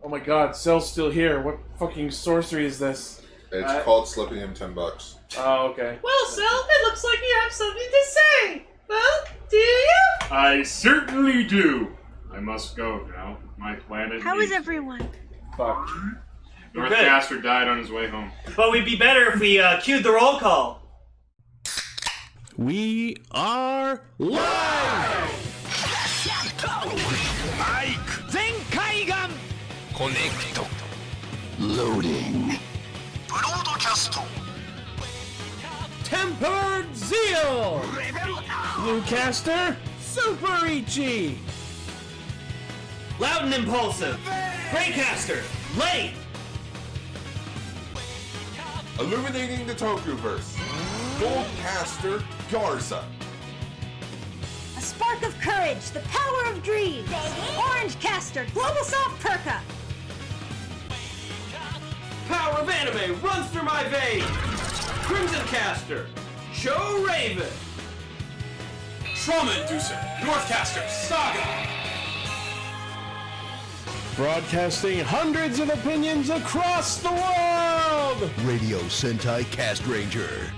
Oh my god, Cell's still here. What fucking sorcery is this? It's called slipping him $10. Oh, okay. Well, Cell, it looks like you have something to say. Well, do you? I certainly do. I must go now. My planet. How is everyone? Fuck. Northcaster died on his way home. But we'd be better if we cued the roll call. We are live! Connect. Loading. Broadcast. Tempered Zeal! Bluecaster, Super Ichi! Loud and impulsive. Greycaster, late. Illuminating the Tokuverse. Goldcaster Garza. A spark of courage, the power of dreams. Orange caster, global soft perka. Power of anime runs through my veins. Crimson Caster, Show Raven. Trauma Inducer, Northcaster, Saga. Broadcasting hundreds of opinions across the world! Radio Sentai Castranger.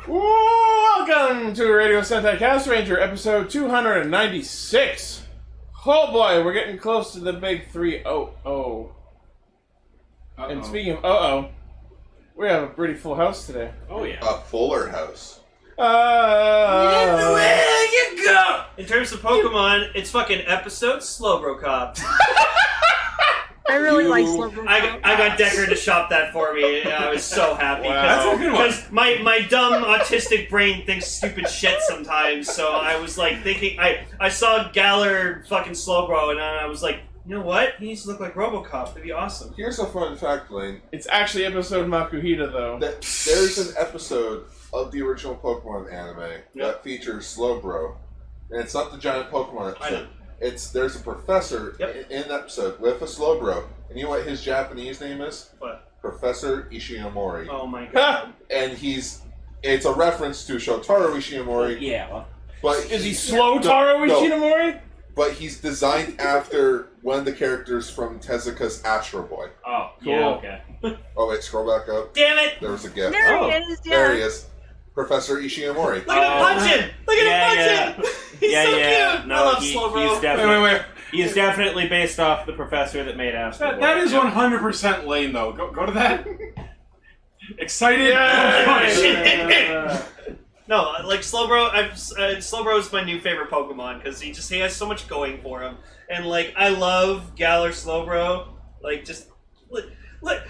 Welcome to Radio Sentai Castranger, episode 296. Oh boy, we're getting close to the big 3-0-0. And speaking of we have a pretty full house today. Oh yeah. A Fuller House. There you go. In terms of Pokemon, it's fucking episode Slowbro Cop. I really like Slowbro. I got Decker to shop that for me. I was so happy. Wow. That's a good one. Because my dumb autistic brain thinks stupid shit sometimes. So I was like thinking, I saw Galar fucking Slowbro, and I was like, you know what? He needs to look like RoboCop. That'd be awesome. Here's a fun fact, Lane. It's actually episode Makuhita, though. That there's an episode of the original Pokemon anime that features Slowbro. And it's not the giant Pokemon episode. There's a professor in the episode with a Slowbro. And you know what his Japanese name is? What? Professor Ishinomori. Oh my god. And it's a reference to Shotaro Ishinomori. Yeah. But Is he Slowtaro Ishinomori? But he's designed after one of the characters from Tezuka's Astro Boy. Oh, cool. Yeah, okay. Oh wait, scroll back up. Damn it! There was a gift. There he is, yeah. There he is. Professor Ishinomori. Look at him punching! Look at him punching! He's so cute! No, I love Slowbro. He's definitely, Wait. He's definitely based off the professor that made Astro Boy. That is 100% Lane, though. Go to that. Excited? Yeah. No, like Slowbro, Slowbro is my new favorite Pokemon because he has so much going for him, and like I love Galar Slowbro. Like just look at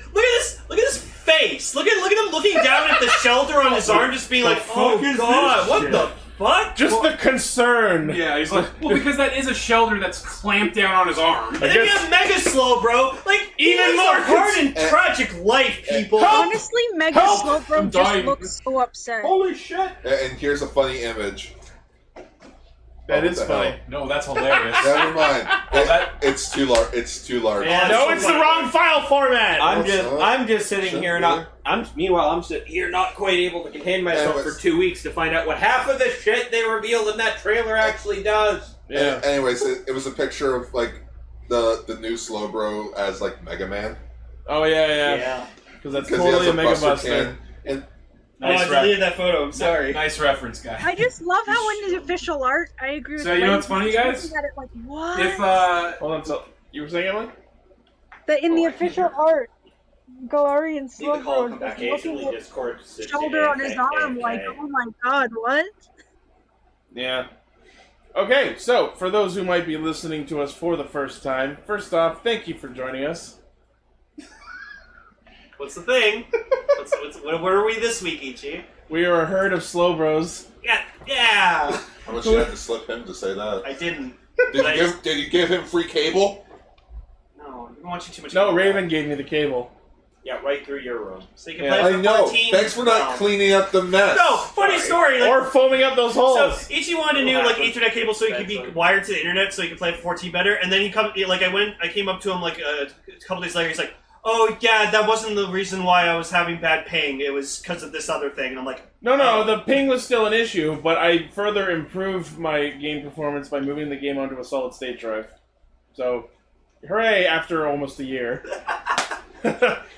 this face. Look at him looking down at the shelter on his arm, just being like, oh god, what the fuck? Just the concern. Yeah, he's like, well, because that is a shelter that's clamped down on his arm. And then you have Mega Slowbro, like even more hard and tragic life, people. Honestly, Mega Slowbro just dying. looks so upset. Holy shit! And here's a funny image. That What is the funny. hell? No, that's hilarious. Never mind. It's too large. It's too large. Yeah, No, it's the wrong file format! I'm just sitting here Shouldn't I'm sitting here not quite able to contain myself Anyways. for 2 weeks to find out what half of the shit they revealed in that trailer actually does. Yeah. Anyways, it was a picture of like the new Slowbro as like Mega Man. Oh, yeah. Yeah. Because that's Because he totally has a Mega Buster Buster. can. And I deleted that photo. I'm sorry. Nice reference, guy. I just love how in the official art, I agree with So, you know Lane, what's funny, he's guys? looking at it like, what? If Hold on, so you were saying, Emily? That in the official art, Galari and Need to call Slowbro come is back just looking occasionally, at Discord. the shoulder on his arm like, oh my god, what? Yeah. Okay, so for those who might be listening to us for the first time, first off, thank you for joining us. What's the thing? Where are we this week, Ichi? We are a herd of Slowbros. Yeah. how much you had to slip him to say that? I didn't. Did you give him free cable? No, you've been watching too much. No, Raven gave me the cable. Yeah, right through your room. So you can Yeah, play I for know. 14. Thanks for not No. cleaning up the mess. No, funny story. Like, Or foaming up those so holes. Ichi wanted a new like Ethernet cable so he could be wired to the internet so he could play 14 better. And then I came up to him like a couple days later. He's like, oh yeah, that wasn't the reason why I was having bad ping. It was because of this other thing. And I'm like, No, the ping was still an issue, but I further improved my game performance by moving the game onto a solid state drive. So, hooray! After almost a year.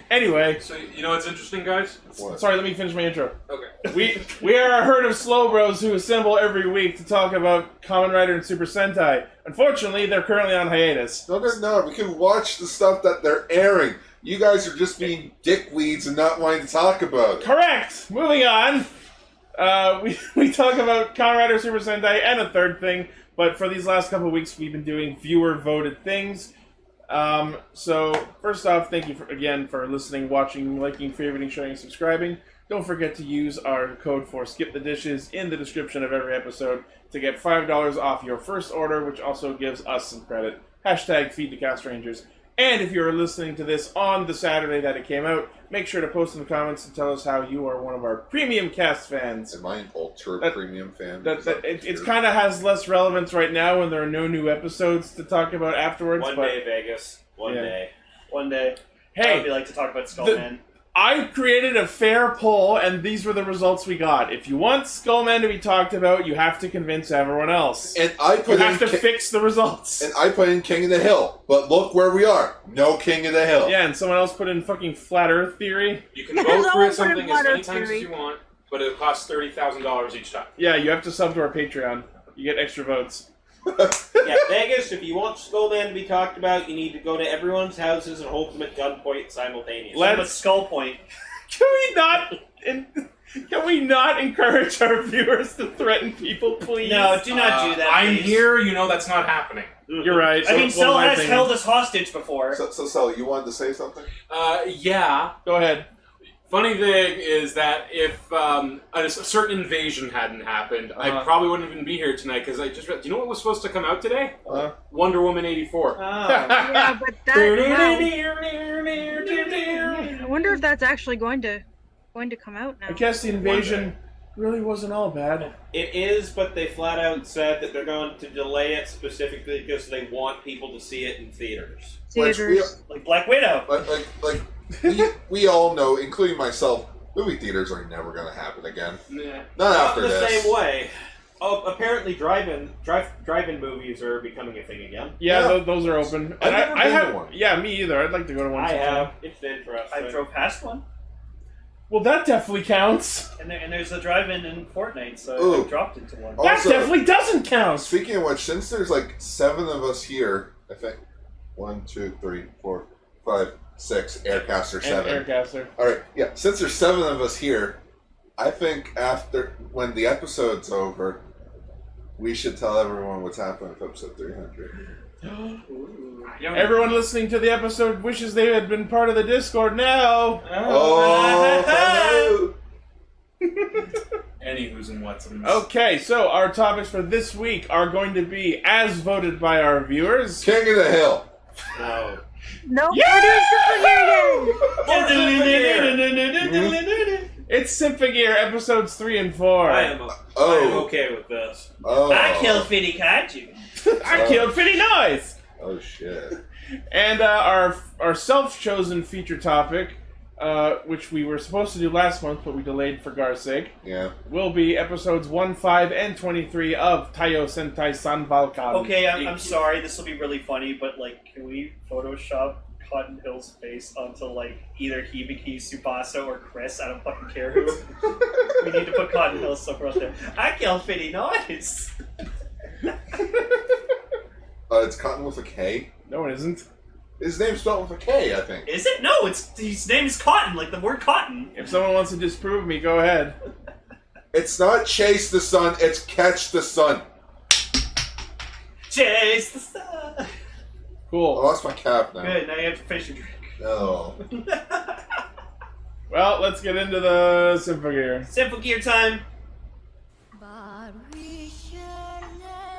Anyway. So, you know what's interesting, guys? What? Sorry, let me finish my intro. Okay. We are a herd of slow bros who assemble every week to talk about Kamen Rider and Super Sentai. Unfortunately, they're currently on hiatus. No, they're not. We can watch the stuff that they're airing. You guys are just being dickweeds and not wanting to talk about it. Correct! Moving on. We talk about Kamen Rider, Super Sentai, and a third thing, but for these last couple of weeks, we've been doing viewer-voted things. So, first off, thank you again for listening, watching, liking, favoriting, sharing, and subscribing. Don't forget to use our code for Skip the Dishes in the description of every episode to get $5 off your first order, which also gives us some credit. Hashtag Feed the Castrangers. And if you're listening to this on the Saturday that it came out, make sure to post in the comments and tell us how you are one of our premium cast fans. Am I an ultra premium fan? It kind of has less relevance right now when there are no new episodes to talk about afterwards. One day, Vegas. One day. One day. Hey, I would like to talk about Skullman. I created a fair poll, and these were the results we got. If you want Skullman to be talked about, you have to convince everyone else. And I You have to fix the results. And I put in King of the Hill. But look where we are. No King of the Hill. Yeah, and someone else put in fucking Flat Earth Theory. You can vote for something as many times as you want, but it costs $30,000 each time. Yeah, you have to sub to our Patreon. You get extra votes. Yeah, Vegas, if you want Skullman to be talked about, you need to go to everyone's houses and hold them at gunpoint simultaneously. But Skull Point. Can we not encourage our viewers to threaten people, please? No, do not do that. I'm please. here, you know that's not happening. You're right. I mean, Cell has held us hostage before. So Sally, you wanted to say something? Yeah. Go ahead. Funny thing is that if a certain invasion hadn't happened, I probably wouldn't even be here tonight, because I just read, do you know what was supposed to come out today? Wonder Woman 84. Yeah, but that. I wonder if that's actually going to come out now. I guess the invasion really wasn't all bad. It is, but they flat out said that they're going to delay it specifically because they want people to see it in theaters. Like Black Widow. We all know, including myself, movie theaters are never going to happen again. Nah. Not after the this. same way. Oh, apparently drive-in movies are becoming a thing again. Yeah, those are open. I've never been have to one. Yeah, me either. I'd like to go to one. I sometime. have. It's interesting. I drove past one. Well, that definitely counts. And there's a drive-in in Fortnite, so Ooh. I dropped into one. Also, that definitely doesn't count. Speaking of which, since there's like 7 of us here, I think 1, 2, 3, 4, 5, 6, Aircaster 7. And Aircaster. Alright, yeah, since there's 7 of us here, I think when the episode's over, we should tell everyone what's happening with episode 300. Everyone listening to the episode wishes they had been part of the Discord now. Oh! Any who's and what's and Okay, so our topics for this week are going to be, as voted by our viewers, King of the Hill! No. No, Yeah! we're doing Symphogear. It's Symphogear episodes 3 and 4. I am okay with this. Oh. I killed Fitty Kaiju. I killed Fitty Noise! Oh shit. And our self-chosen feature topic, which we were supposed to do last month, but we delayed for Gar's sake, Yeah. will be episodes 1, 5, and 23 of Taiyo Sentai Sun Vulcan. Okay, I'm sorry, this will be really funny, but can we Photoshop Cotton Hill's face onto either Hibiki, Tsubasa, or Chris? I don't fucking care who. We need to put Cotton Hill somewhere else there. I killed Fitty Noise! It's Cotton with a K? No, it isn't. His name's spelled with a K, I think. Is it? No, his name is Cotton, like the word cotton. If someone wants to disprove me, go ahead. It's not chase the sun, it's catch the sun. Chase the sun. Cool. I lost my cap now. Good, now you have to finish your drink. No. Well, let's get into the Symphogear. Symphogear time.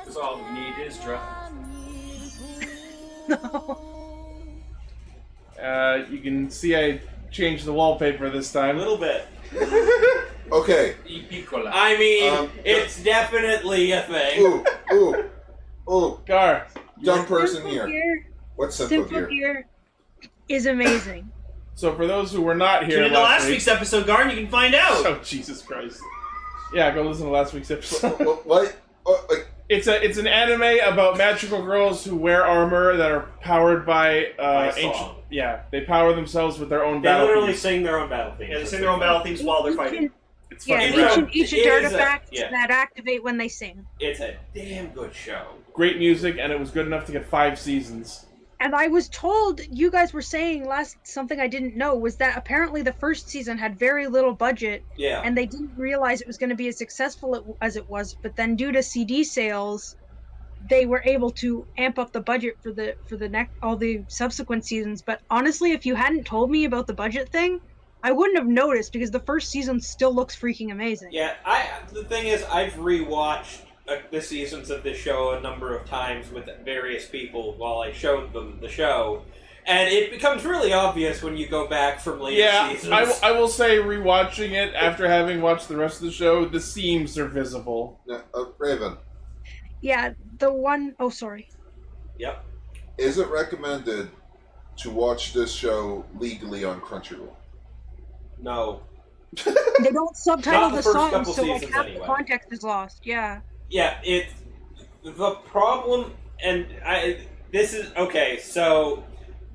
Because all we need is drugs. You can see I changed the wallpaper this A time. little bit. Okay. I mean, it's definitely a thing. Ooh. Gar. Dumb person here. What's Symphogear? Symphogear is amazing. So for those who were not here Tune into last week's episode, Garn, you can find out. Oh, Jesus Christ. Yeah, go listen to last week's episode. What? It's an anime about magical girls who wear armor that are powered by ancient. Yeah, they power themselves with their own They battle literally themes. sing their own battle themes. Yeah, they sing their own battle themes while they're fighting. It's Yeah, fucking rad. ancient It is artifacts yeah. that activate when they sing. It's a damn good show. Great music, and it was good enough to get 5 seasons. And I was told, you guys were saying something I didn't know, was that apparently the first season had very little budget, Yeah. and they didn't realize it was going to be as successful as it was, but then due to CD sales, they were able to amp up the budget for the all the subsequent seasons. But honestly, if you hadn't told me about the budget thing, I wouldn't have noticed, because the first season still looks freaking amazing. Yeah, the thing is, I've rewatched the seasons of this show a number of times with various people while I showed them the show, and it becomes really obvious when you go back from later seasons. I will say, rewatching it after having watched the rest of the show, the seams are visible. Raven. Yeah, the one... Oh, sorry. Yep. Is it recommended to watch this show legally on Crunchyroll? No. They don't subtitle Not the the first songs, couple so like seasons half anyway. the context is lost. Yeah. Yeah, the problem, and this is, okay, so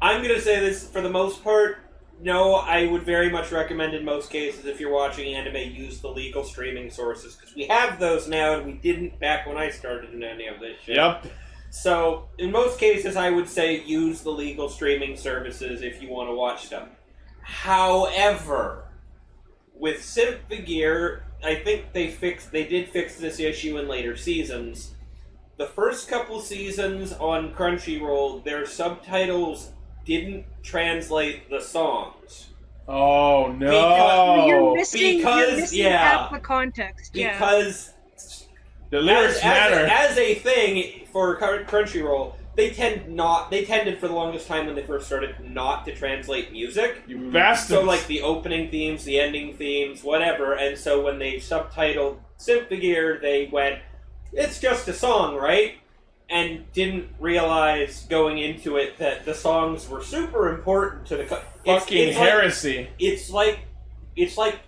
I'm going to say this for the most part, no, I would very much recommend in most cases if you're watching anime, use the legal streaming sources, because we have those now, and we didn't back when I started in any of this shit. Yep. So, in most cases, I would say use the legal streaming services if you want to watch stuff. However, with Symphogear, I think they did fix this issue in later seasons. The first couple seasons on Crunchyroll, their subtitles didn't translate the songs. Oh, no! You're missing yeah, half the context. Yeah. Because the lyrics matter. As a thing for Crunchyroll, they tended for the longest time when they first started not to translate music. You bastards! So like the opening themes, the ending themes, whatever, and so when they subtitled Symphogear, they went, it's just a song, right? And didn't realize going into it that the songs were super important to the... Fucking heresy. It's like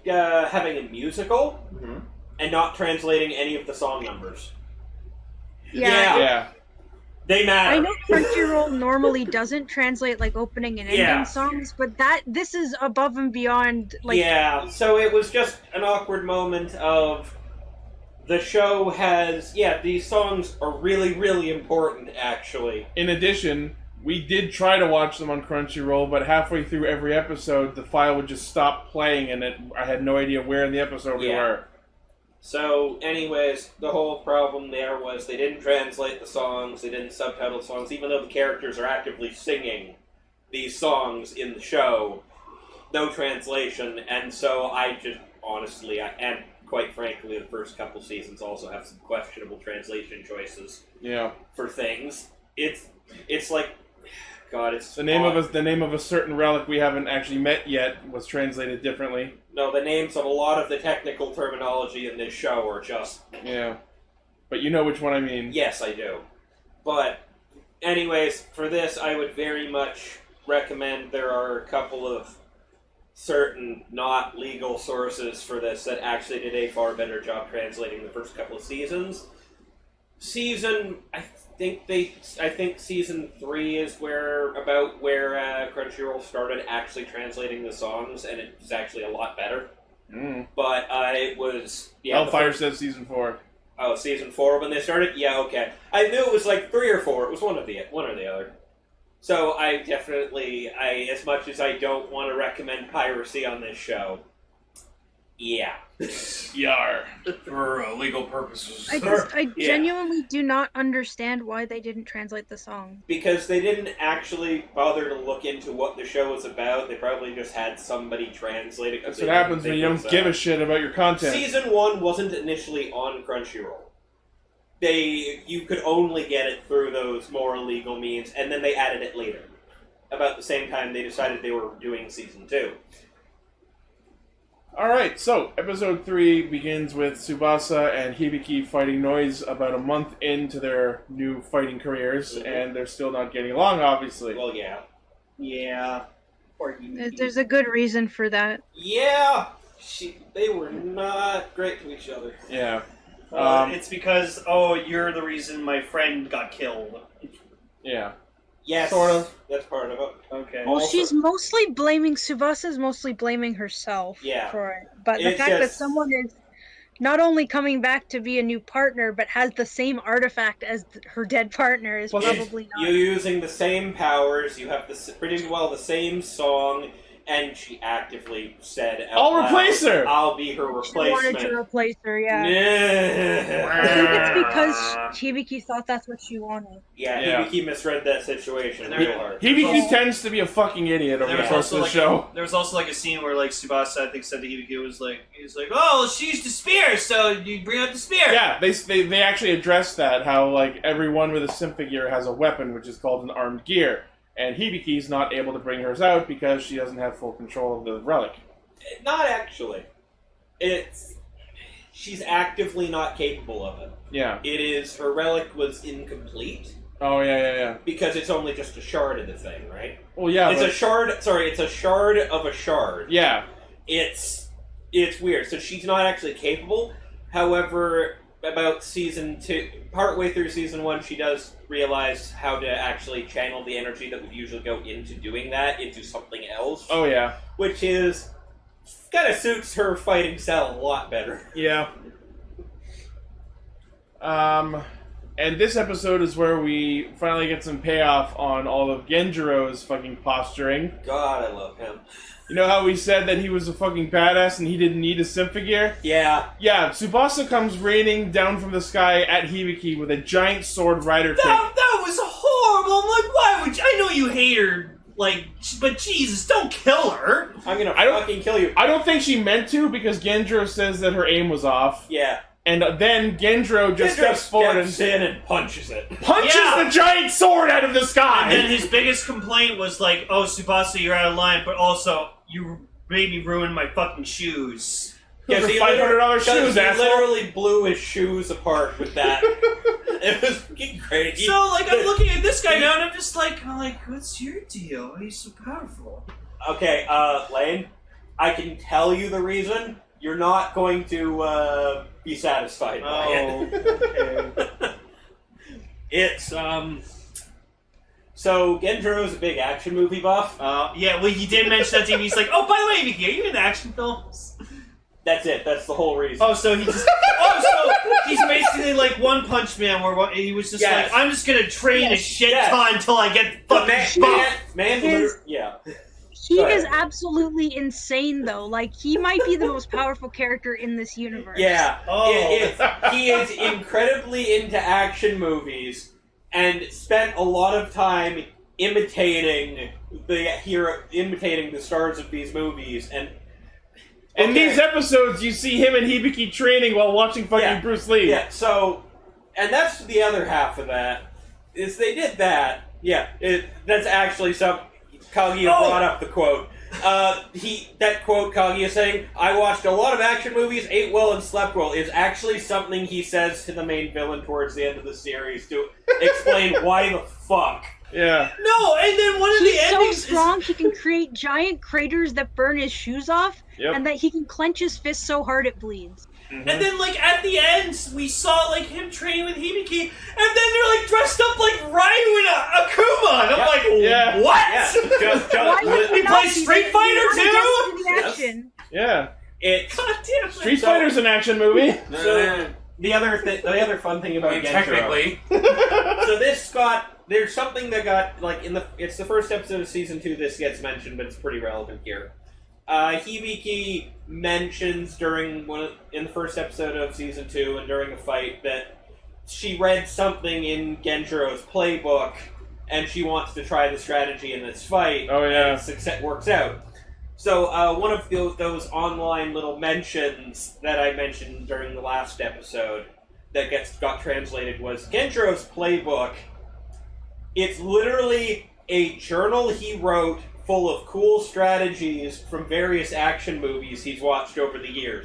having a musical and not translating any of the song numbers. Yeah. They matter. I know Crunchyroll normally doesn't translate like opening and ending songs, but this is above and beyond. Like, yeah, so it was just an awkward moment of the show has these songs are really, really important actually. In addition, we did try to watch them on Crunchyroll, but halfway through every episode, the file would just stop playing, and I had no idea where in the episode we were. So, anyways, the whole problem there was they didn't translate the songs, they didn't subtitle the songs, even though the characters are actively singing these songs in the show. No translation, and so I just, honestly, and quite frankly, the first couple seasons also have some questionable translation choices for things. It's like, God, it's... The name of a certain relic we haven't actually met yet was translated differently. No, the names of a lot of the technical terminology in this show are just... Yeah. But you know which one I mean. Yes, I do. But, anyways, for this, I would very much recommend there are a couple of certain not legal sources for this that actually did a far better job translating the first couple of seasons. I think season 3 is where Crunchyroll started actually translating the songs, and it's actually a lot better. But it was Hellfire says season 4. Oh, season 4 when they started? Yeah, okay. I knew it was like 3 or 4. It was one or the other. So I definitely, as much as I don't want to recommend piracy on this show, yeah. Yar. For legal purposes. I genuinely do not understand why they didn't translate the song. Because they didn't actually bother to look into what the show was about. They probably just had somebody translate it. That's what happens when you don't give a shit about your content. Season 1 wasn't initially on Crunchyroll. You could only get it through those more illegal means, and then they added it later. About the same time they decided they were doing Season 2. Alright, so episode 3 begins with Tsubasa and Hibiki fighting Noise about a month into their new fighting careers, and they're still not getting along, obviously. Well, yeah. Yeah. Poor Hibiki. There's a good reason for that. Yeah, they were not great to each other. Yeah. It's because, you're the reason my friend got killed. Yeah. Yes, Sort of. That's part of it. Okay. Well, Also- she's mostly blaming Tsubasa's mostly blaming herself for it. But the It's fact that just- someone is not only coming back to be a new partner, but has the same artifact as her dead partner is Well, probably not. You're using the same powers, you have pretty well the same song, and she actively said, out I'll loud, replace her! I'll be her She wanted replacement. to replace her, yeah. Yeah. I think it's because Hibiki thought that's what she wanted. Yeah, Hibiki misread that situation real hard. Hibiki tends to be a fucking idiot over There the was course of also the show. there was also a scene where Tsubasa I think said to Hibiki was he's like, oh, she used the spear, so you bring out the spear. Yeah, they actually addressed that, how everyone with a Symphogear has a weapon which is called an armed gear. And Hibiki's not able to bring hers out because she doesn't have full control of the relic. Not actually. She's actively not capable of it. Yeah. It is, her relic was incomplete. Oh, yeah. Because it's only just a shard of the thing, right? Well, yeah, It's a shard of a shard. Yeah. It's weird. So she's not actually capable. However, about season 2, partway through season 1, she does realize how to actually channel the energy that would usually go into doing that into something else. Oh, yeah. Which is kind of suits her fighting style a lot better. Yeah. And this episode is where we finally get some payoff on all of Genjiro's fucking posturing. God, I love him. You know how we said that he was a fucking badass and he didn't need a Symphogear? Yeah. Yeah, Tsubasa comes raining down from the sky at Hibiki with a giant sword rider kick. That was horrible. I'm like, why would you? I know you hate her, but Jesus, don't kill her. I'm gonna fucking kill you. I don't think she meant to because Genjiro says that her aim was off. Yeah. And then Genjiro just steps forward and punches it. Punches the giant sword out of the sky! And then his biggest complaint was oh, Tsubasa, you're out of line, but also, you made me ruin my fucking shoes. Those are $500 shoes, he asshole. literally blew his shoes apart with that. It was fucking crazy. So, I'm looking at this guy now, and I'm just like, what's your deal? He's so powerful. Okay, Lane, I can tell you the reason. You're not going to be satisfied by it. Okay. It's, so Genjiro's a big action movie buff. Yeah, well, he did mention that to me. He's like, oh, by the way, Miki, are you in action films? That's it. That's the whole reason. Oh, so he just... so he's basically like One Punch Man, where he was just like, I'm just gonna train a shit ton until I get fucking buff. Yeah. He is absolutely insane, though. He might be the most powerful character in this universe. Yeah. He is incredibly into action movies and spent a lot of time imitating the stars of these movies. And in these episodes, you see him and Hibiki training while watching fucking Bruce Lee. Yeah, so... And that's the other half of that, is they did that. Yeah, that's actually something... Kaguya brought up the quote. That quote Kaguya saying, I watched a lot of action movies, ate well and slept well, is actually something he says to the main villain towards the end of the series to explain why the fuck. Yeah. No, and then one of the endings He's so strong, he can create giant craters that burn his shoes off, and that he can clench his fist so hard it bleeds. And then, at the end, we saw, him training with Hibiki, and then they're, dressed up like Ryu and Akuma, and I'm like, what? Yeah. He plays Street Fighter, too? Yeah. God damn it. Street Fighter's an action movie. So, the other fun thing about Genjiro... Technically. So there's something that got, it's the first episode of Season 2 this gets mentioned, but it's pretty relevant here. Hibiki mentions in the first episode of Season 2 and during a fight that she read something in Genjiro's playbook and she wants to try the strategy in this fight. Oh, yeah. And success works out. So one of those online little mentions that I mentioned during the last episode that got translated was Genjiro's playbook. It's literally a journal he wrote full of cool strategies from various action movies he's watched over the years.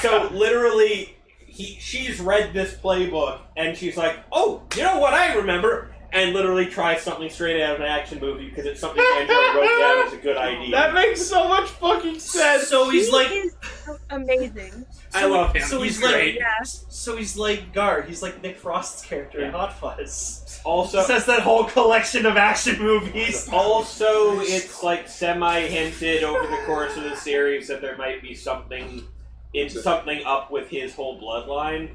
So literally, she's read this playbook and she's like, oh, you know what I remember? and literally try something straight out of an action movie because it's something Genjo wrote down as a good idea. That makes so much fucking sense. So he's like, He is amazing. I love him. So he's great. Yeah. So he's like Guard. He's like Nick Frost's character in Hot Fuzz. Also, Says that whole collection of action movies. Also, it's like semi-hinted over the course of the series that there might be something up with his whole bloodline.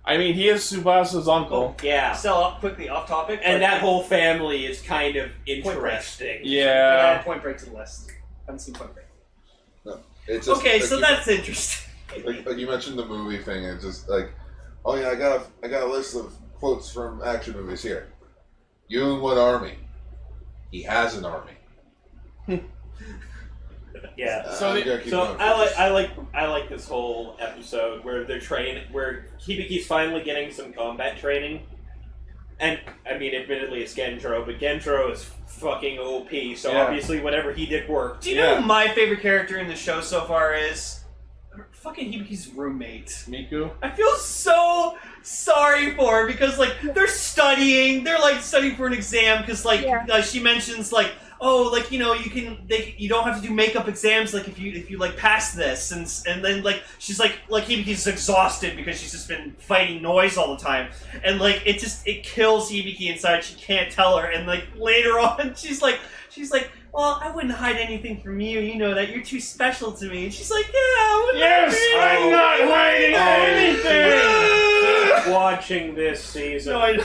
I mean, he is Tsubasa's uncle. Yeah. So quickly off topic, And that whole family is kind of interesting. Yeah. Add Point Break to the list. Haven't seen Point Break. No, it's just, Okay, like, so that's interesting. like you mentioned the movie thing, and it's just like, oh yeah, I got a list of quotes from action movies here. You in what army? He has an army. Yeah. So I'm the- gonna keep So going for I like this whole episode where where Hibiki's finally getting some combat training. And, I mean, admittedly it's Genjo, but Genjo is fucking OP, so Yeah. obviously whatever he did worked. Do you know who my favorite character in the show so far is? Fucking Hibiki's roommate. Miku? I feel so sorry for her because, like, they're studying for an exam because, like, Yeah. she mentions, like, oh, like, you know, you don't have to do makeup exams, like, if you like pass this, and then, like, she's like Hibiki's exhausted because she's just been fighting noise all the time, and, like, it kills Hibiki inside. She can't tell her, and, like, later on, she's like, well, I wouldn't hide anything from you. You know that you're too special to me. And she's like, yeah, Yes, I'm not hiding anything. Keep watching this season. No, I know.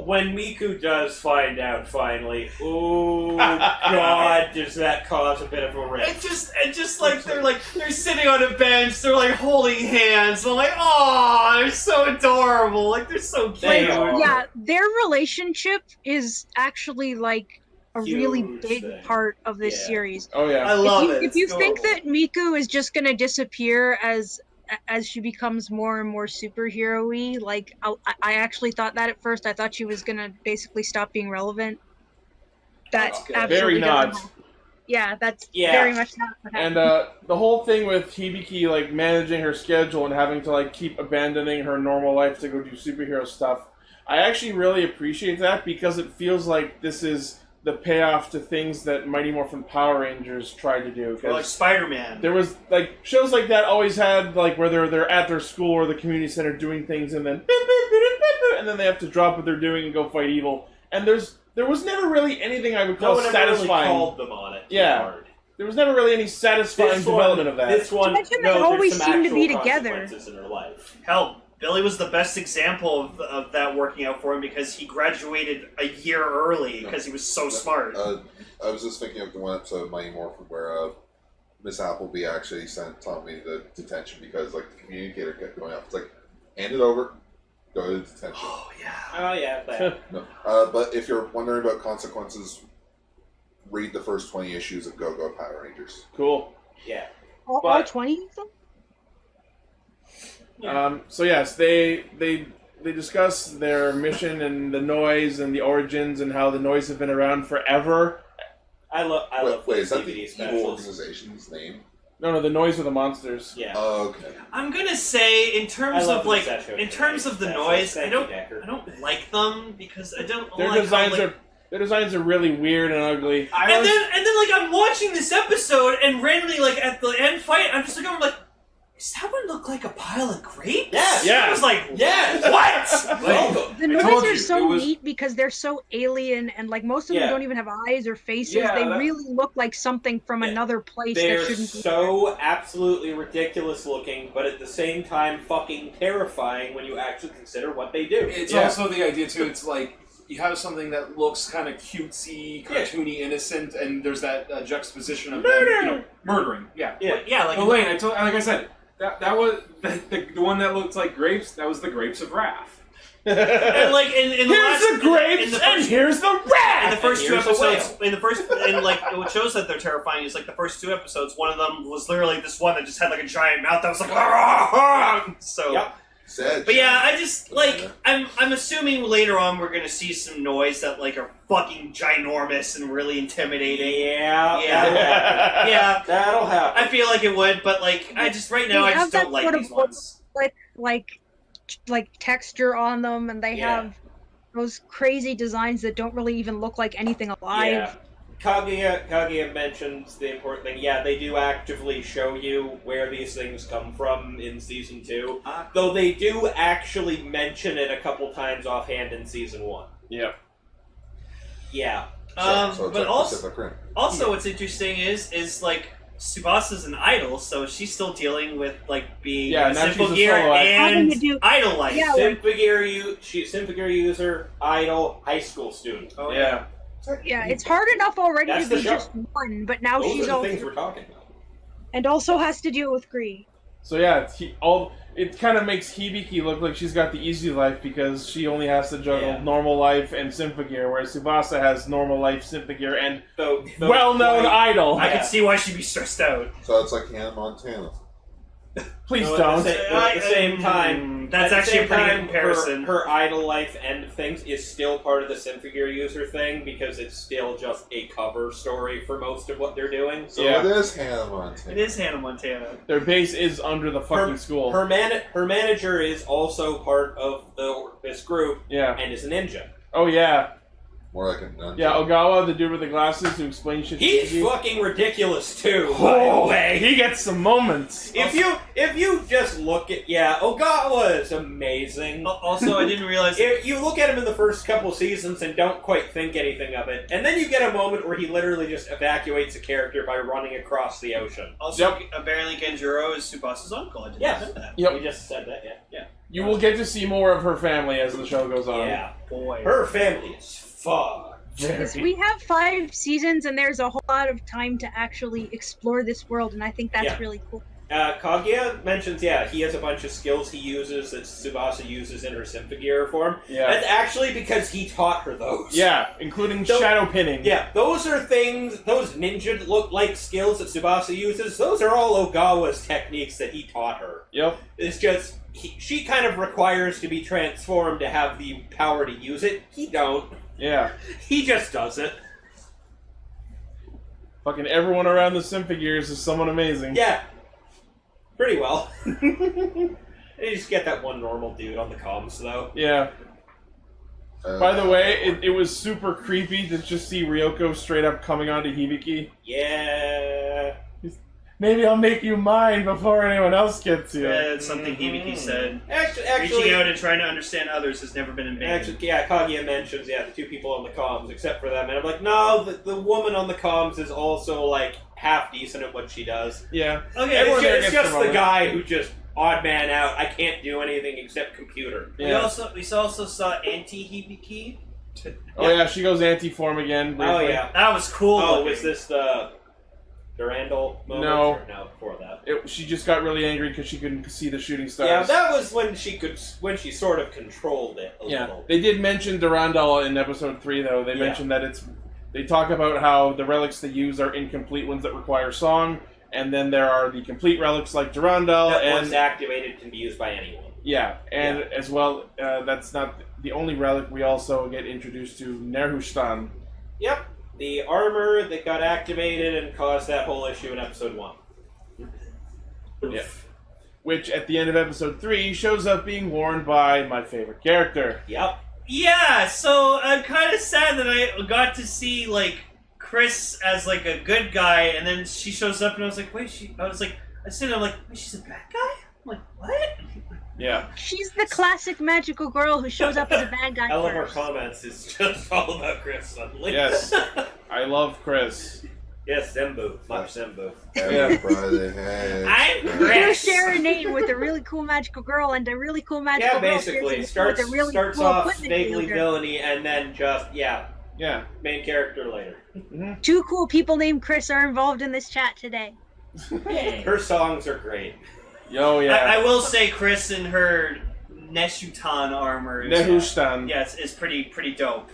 When Miku does find out finally, oh god, does that cause a bit of a rift? And just like they're sitting on a bench, they're like holding hands. And I'm like, oh, they're so adorable. Like they're so cute. They are. Yeah, their relationship is actually like a really Huge big thing. part of this Yeah. series. Oh, I yeah. love it. If you It's think adorable. that Miku is just gonna disappear as she becomes more and more superhero-y, like I actually thought that at first. I thought she was gonna basically stop being relevant. That That's good. absolutely Very doesn't not. happen. Yeah, that's Yeah. very much not what And happened. the whole thing with Hibiki, like, managing her schedule and having to, like, keep abandoning her normal life to go do superhero stuff, I actually really appreciate that because it feels like this is the payoff to things that Mighty Morphin Power Rangers tried to do. Or like 'Cause Spider-Man. there was, like, shows like that always had, like, where they're at their school or the community center doing things and then and then they have to drop what they're doing and go fight evil. And there was never really anything I would No call one ever really satisfying. called them on it. too Yeah. hard. There was never really any satisfying This development of that. This one, Imagine they no, there's always some seem to be actual together. consequences in her life. Hell, Billy was the best example of that working out for him because he graduated a year early because he was so smart. I was just thinking of the one episode of Mighty Morphin where Miss Appleby actually sent Tommy to detention because like the communicator kept going up. It's like, hand it over, go to detention. Oh yeah. Oh yeah, that. No. But if you're wondering about consequences, read the first 20 issues of Go-Go Power Rangers. Cool. Yeah. all but- 20 of them? So yes, they discuss their mission and the noise and the origins and how the noise have been around forever. I love Wait, is those that the DVD evil specials. organization's name? No, the noise of the monsters. Yeah. Oh, okay. I'm gonna say in I terms love of the like Zesshou in terms of the specials. noise, Thank I don't you, Decker. like them because I don't Their like designs how, like, are really weird and ugly. and then like I'm watching this episode and randomly like at the end fight I'm just like I'm like, does that one look like a pile of grapes? Yes. Yeah. I was like, Yes. what? Welcome. The I noise told are you, so it was- neat because they're so alien and like most of them Yeah. don't even have eyes or faces. Yeah, they that- really look like something from Yeah. another place They're that shouldn't be. so absolutely ridiculous looking, but at the same time fucking terrifying when you actually consider what they do. It's Yeah. also the idea too. It's like you have something that looks kind of cutesy, cartoony, innocent, and there's that juxtaposition of them, murdering. Yeah. Yeah. Yeah, like Elaine, like I said, that was the one that looked like grapes. That was the grapes of wrath. and like in the Here's last, the grapes in the and first, here's the in rat. the first two here's the episodes, in the first, and like what shows that they're terrifying is like the first two episodes. One of them was literally this one that just had like a giant mouth that was like, so. Yep. Said. But yeah, I just like I'm assuming later on we're gonna see some noise that like are fucking ginormous and really intimidating. Yeah. Yeah, yeah. That'll happen. I feel like it would, but like I just right now They I have just don't that like sort of these ones. like texture on them, and they Yeah. have those crazy designs that don't really even look like anything alive. Yeah. Kaguya mentions the important thing. Yeah, they do actively show you where these things come from in Season 2. Though they do actually mention it a couple times offhand in Season 1. Yeah. Yeah. So it's But like also, Pacific Rim. What's interesting is like Tsubasa's an idol, so she's still dealing with like being Yeah, a now she's a Symphogear solo act. Having and to do- idol life. Yeah, Symphogear user, idol, high school student. Oh, Yeah. Yeah, it's hard enough already That's to the be show. just one, but now Those she's are the also things we're talking about. and also has to deal with Gree. So yeah, it kind of makes Hibiki look like she's got the easy life because she only has to juggle Yeah. normal life and Symphogear, whereas Tsubasa has normal life, Symphogear, and So, well-known idol. I can see why she'd be stressed out. So it's like Hannah Montana. Please No, don't. At the same time, That's at the actually same a pretty time, good comparison. Her idol life end of things is still part of the Symphogear user thing because it's still just a cover story for most of what they're doing. So Yeah. it is Hannah Montana. It is Hannah Montana. Their base is under the fucking school. Her manager is also part of this group Yeah. and is a ninja. Oh yeah. More like a nun. Yeah, Ogawa, the dude with the glasses who explains shit to He's Yuji. fucking ridiculous too, by the Oh, way. he gets some moments. If you just look at Ogawa is amazing. Also, I didn't realize. If you look at him in the first couple seasons and don't quite think anything of it, and then you get a moment where he literally just evacuates a character by running across the ocean. Also, apparently Genjuro is Tsubasa's uncle. I didn't know that. Yep. We just said that, yeah. You will get to see more of her family as the show goes on. Yeah. Boy. Her family is fucked. Because we have 5 seasons and there's a whole lot of time to actually explore this world, and I think that's Yeah. really cool. Kaguya mentions, he has a bunch of skills he uses that Tsubasa uses in her Symphogear form. Yeah. That's actually because he taught her those. Yeah, including So- shadow pinning. Yeah, those are things, those ninja look-like skills that Tsubasa uses, those are all Ogawa's techniques that he taught her. Yep. It's just, she kind of requires to be transformed to have the power to use it. He don't. Yeah. He just does it. Fucking everyone around the Symphogears is someone amazing. Yeah. Pretty well. You just get that one normal dude on the comms, though. Yeah. By the way, it was super creepy to just see Ryoko straight up coming onto Hibiki. Yeah. Maybe I'll make you mine before anyone else gets you. That's something Hibiki said. Actually, Reaching out and trying to understand others has never been in vain. Actually, Kaguya mentions, the two people on the comms, except for them. And I'm like, no, the woman on the comms is also, like, half decent at what she does. Yeah. Okay, Everyone there It's gets just the the moment. guy who just odd man out. I can't do anything except computer. We Yeah. also saw Anti-Hibiki. Oh yeah, she goes anti-form again. Oh, briefly. yeah. That was cool. Oh, looking. was this the Durandal moment? No. Or no, before that. She just got really angry because she couldn't see the shooting stars. Yeah, that was when she sort of controlled it a Yeah, little. they did mention Durandal in episode 3, though. They mentioned that they talk about how the relics they use are incomplete ones that require song, and then there are the complete relics like Durandal, That and once activated can be used by anyone. as well, that's not the only relic. We also get introduced to Nerhushtan. Yep, the armor that got activated and caused that whole issue in episode 1. Yeah. Which, at the end of episode 3, shows up being worn by my favorite character. Yep. Yeah, so I'm kind of sad that I got to see, like, Chris as, like, a good guy, and then she shows up, and I was like, wait, I'm like, wait, she's a bad guy? I'm like, what? Yeah. She's the classic magical girl who shows up as a bad guy I love our first. comments. It's just all about Chris suddenly. Yes. I love Chris. Yes, Zembu. Much Zembu. Every Friday, hey. I'm You Chris. share a name with a really cool magical girl, and a really cool magical Yeah, girl basically. shares a name with a really Starts cool off equipment vaguely wielder. villainy and then just, Yeah. main character later. 2 cool people named Chris are involved in this chat today. Her songs are great. Yo, yeah. I will say Chris in her Neshutan armor Nehushtan. is pretty dope.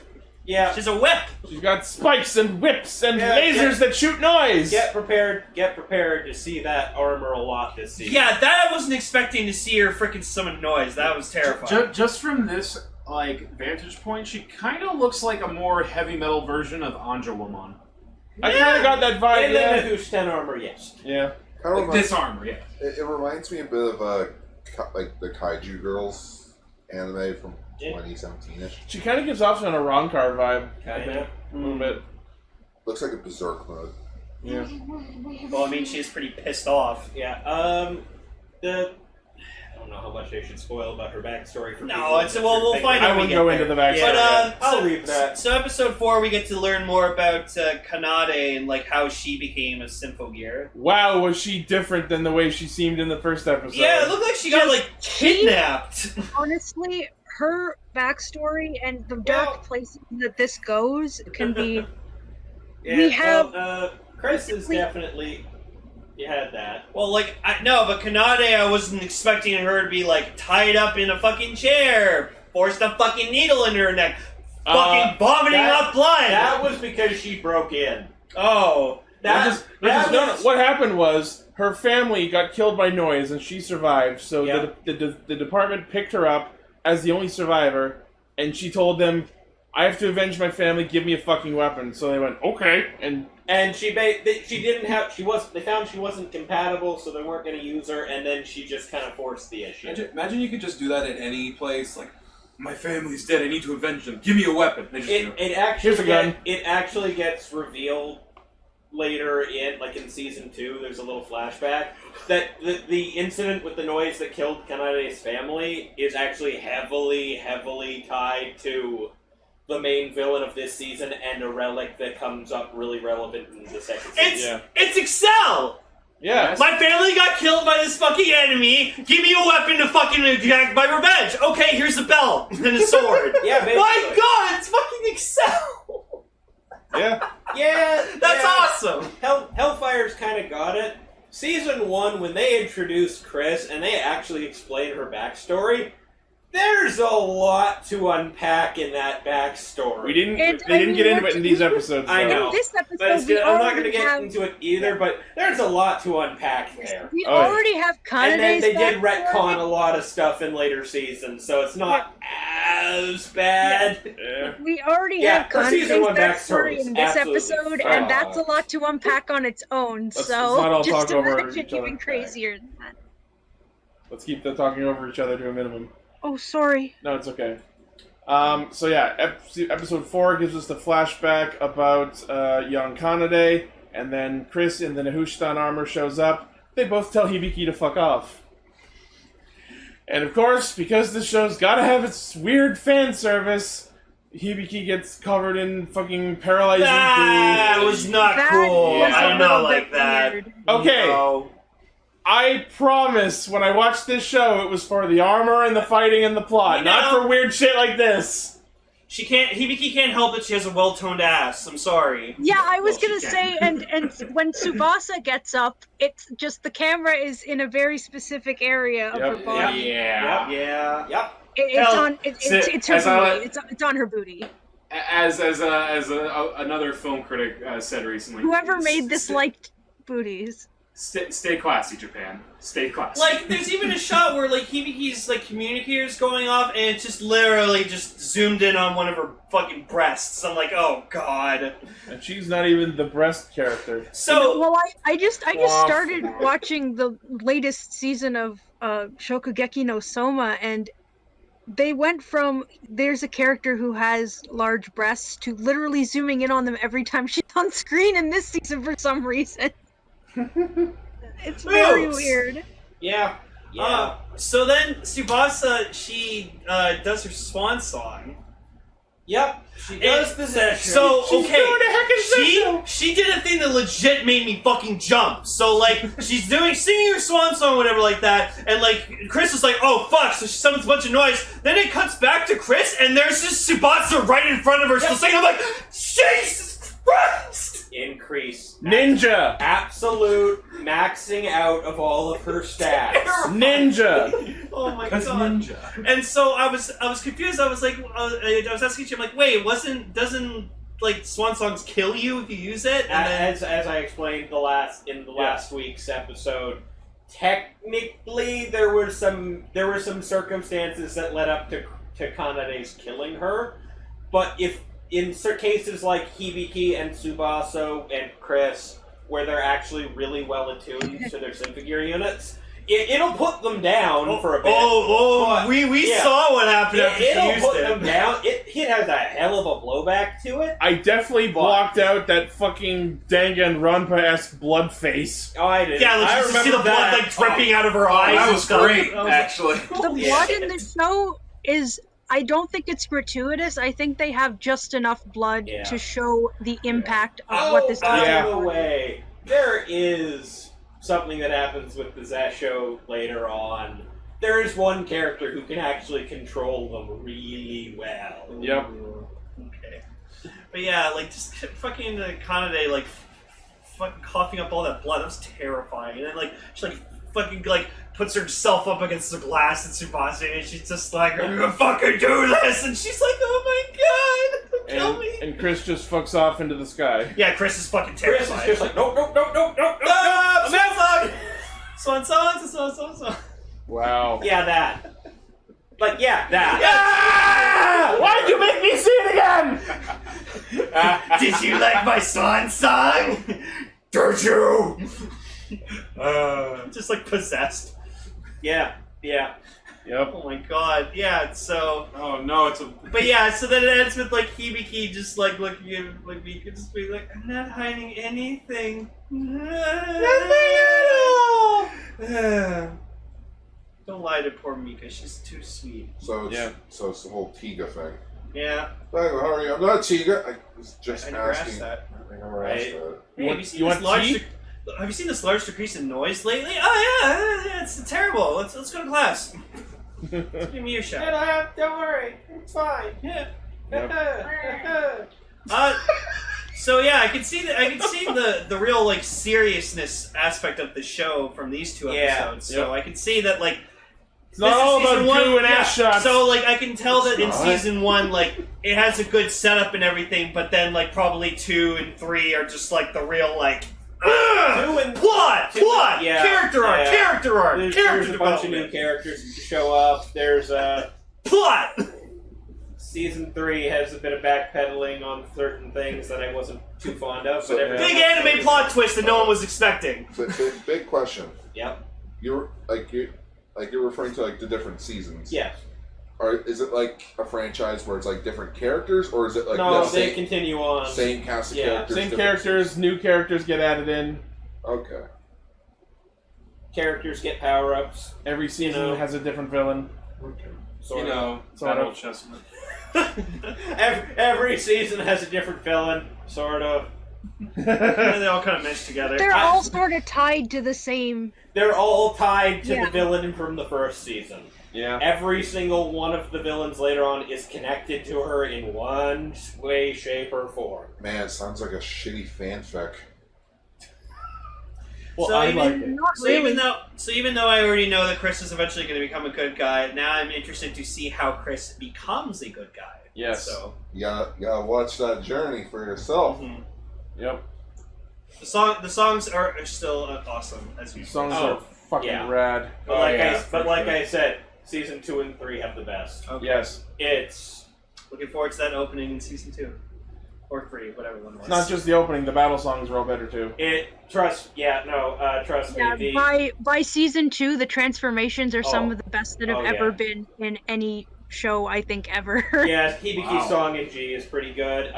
Yeah. She's a whip! She's got spikes and whips and Yeah, lasers that shoot noise. Get prepared to see that armor a lot this season. Yeah, that I wasn't expecting to see her freaking summon noise. That was terrifying. Just from this vantage point, she kind of looks like a more heavy metal version of Anja Woman. I kind of got that vibe. And then the Hushten armor, yes. Yeah. Kinda This armor, yeah. It reminds me a bit of like the Kaiju Girls anime from 2017-ish. She kind of gives off on a Ronkar vibe. Kind of. A little bit. Looks like a berserk mode. Yeah. Well, I mean, she's pretty pissed off. Yeah. I don't know how much I should spoil about her backstory for No, people. it's we'll find I out. wouldn't go into the backstory. But I'll leave that. So episode 4, we get to learn more about Kanade and like how she became a Symphogear. Wow, was she different than the way she seemed in the first episode? Yeah, it looked like she got like kidnapped. Honestly, her backstory and the dark places that this goes can be. Yeah, We have- well, Chris is definitely. You had that. Well, like but Kanade, I wasn't expecting her to be like tied up in a fucking chair, forced a fucking needle in her neck, fucking vomiting up blood. That was because she broke in. Oh, What happened was her family got killed by noise and she survived. So Yeah. the department picked her up as the only survivor, and she told them, "I have to avenge my family. Give me a fucking weapon." So they went, "Okay," And she didn't have they found she wasn't compatible, so they weren't going to use her, and then she just kind of forced the issue. Imagine you could just do that in any place. Like, my family's dead. I need to avenge them. Give me a weapon. They just, Here's a gun. It actually gets revealed later in season 2. There's a little flashback that the incident with the noise that killed Kanade's family is actually heavily tied to the main villain of this season and a relic that comes up really relevant in the second season. It's Excel! Yeah. My family got killed by this fucking enemy. Give me a weapon to fucking exact my revenge. Okay, here's a belt and a sword. Yeah, basically. My god, it's fucking Excel! Yeah. Yeah, That's awesome! Hellfire's kind of got it. Season 1, when they introduced Chris and they actually explained her backstory, there's a lot to unpack in that backstory. They didn't get into it in these episodes. I though. know. In this episode, But we I'm not going already to get have, into it either, but there's a lot to unpack there. we Oh, yeah. already have And then Kanade's they did backstory. retcon a lot of stuff in later seasons, so it's not as bad. Yeah. We already Yeah, have her season Kanade's 1 backstory backstory is in this absolutely episode, fucked. and that's a lot to unpack on its own. Let's not all So just talk over imagine each other. even crazier than that. Let's keep the talking over each other to a minimum. Oh, sorry. No, it's okay. So yeah, episode 4 gives us the flashback about young Kanade, and then Chris in the Nehushtan armor shows up. They both tell Hibiki to fuck off. And of course, because this show's gotta have its weird fan service, Hibiki gets covered in fucking paralyzing That goo. was not That cool. was I a don't little know like bit that. weird. Okay. No. I promise, when I watched this show, it was for the armor and the fighting and the plot, You not know- for weird shit like this. Hibiki can't help it, she has a well-toned ass. I'm sorry. Yeah, I was Well, gonna she say, and when Tsubasa gets up, it's just the camera is in a very specific area of Yep. her body. yeah. Yeah. Yep. It's Hell, on it's her as I- booty. It's on her booty. As another film critic said recently, Whoever made this liked booties. Stay classy, Japan. Stay classy. Like, there's even a shot where, like, Hibiki's, like, communicator's going off, and it's just literally just zoomed in on one of her fucking breasts. I'm like, oh, God. And she's not even the breast character. So, Well, I just Wah, started wah. watching the latest season of Shokugeki no Soma, and they went from there's a character who has large breasts to literally zooming in on them every time she's on screen in this season for some reason. It's very Moves. weird. Yeah. Yeah. so then Tsubasa, she does her swan song. Yep. She does the Zesshou. So, She's okay, doing a heckin' she did a thing that legit made me fucking jump. So, like, she's singing her swan song, whatever, like that, and, like, Chris is like, oh, fuck, so she summons a bunch of noise. Then it cuts back to Chris, and there's just Tsubasa right in front of her still singing. I'm like, Jesus Christ! Increase. Ninja! Absolute maxing out of all of her stats. Ninja! Oh my Because god. ninja. And so I was confused. I was like, I was asking you, I'm like, wait, doesn't like swan songs kill you if you use it? And then, As I explained in the last week's episode, technically there were some circumstances that led up to Kanade's killing her, but if in certain cases like Hibiki and Tsubasa and Chris, where they're actually really well attuned to their Symphogear units, It'll put them down for a bit. We saw what happened after It'll she used put it. them down. It has a hell of a blowback to it. I definitely blocked out that fucking Danganronpa-esque blood face. Oh, I did. Yeah, like, I you just see the remember blood that. like dripping out of her eyes. That and was stuff. great, I was actually. The blood in the show is, I don't think it's gratuitous. I think they have just enough blood to show the impact of what this by Yeah. the way, there is something that happens with the Zesshou later on. There is one character who can actually control them really well. Yep. Okay. But yeah, like, just fucking Kanade, like, fucking coughing up all that blood. That was terrifying. And then, like, she, like, fucking, like, puts herself up against the glass at Tsubasa, and she's just like, I'm gonna fucking do this! And she's like, oh my god! Kill me! And Chris just fucks off into the sky. Yeah, Chris is fucking Chris terrified. is just like, no. Swan song! Wow. Yeah, that. Like, yeah, that. Why'd you make me see it again? Did you like my swan song? Did you? Just like possessed. Yeah. Yep. Oh my god, yeah, so... Oh no, it's a... But yeah, so then it ends with like Hibiki just like looking at like me, could just be like, I'm not hiding anything. Nothing at all! Don't lie to poor Mika, she's too sweet. So it's the whole Tiga thing. Yeah. Hey, how are you? I'm not Tiga. I was just I never asked asking. that. I never asked that. Hey, have you seen you this want large tea? have you seen this large decrease in noise lately? Oh yeah, it's terrible. Let's go to class. Give me your shot. Don't worry. It's fine. Yeah. Yep. So yeah, I can see the real like seriousness aspect of the show from these two episodes. Yeah. So I can see that like It's not all about goo and ass shots. So like I can tell that in It's not. season 1 like it has a good setup and everything, but then like probably 2 and 3 are just like the real like plot, character arc, There's character a bunch of new development. characters who show up. There's Plot. season 3 has a bit of backpedaling on certain things that I wasn't too fond of. So- But everything Big else anime was- plot twist that no one was expecting. So, big question. Yep. You're referring to like the different seasons. Yes. Or is it like a franchise where it's like different characters, or is it like No, the they same, continue on. same cast of Yeah, characters? Same different characters, new characters get added in. seasons? Okay. Characters get power-ups. Every season know. has a different villain. Sort You of. know, Sort that of. old chestnut. Every season has a different villain, sort of. They all kind of mesh together. They're all sort of tied to the same. They're all tied to Yeah. the villain from the first season. Yeah. Every single one of the villains later on is connected to her in one way, shape, or form. Man, it sounds like a shitty fanfic. Well, So I even- like it. Not So really. even though I already know that Chris is eventually going to become a good guy, now I'm interested to see how Chris becomes a good guy. Yes. So You gotta watch that journey for yourself. Yep. the songs are still awesome as you Songs Oh, are fucking yeah. rad. But like I said, season 2 and 3 have the best. Okay. Yes. It's Looking forward to that opening in season 2 or 3, whatever one was. It's not just the opening, the battle songs are all better too. trust me. Yeah, by season 2, the transformations are some Oh. of the best that have Oh, ever yeah. been in any show, I think, ever. Yeah, Hibiki's Wow. song in G is pretty good.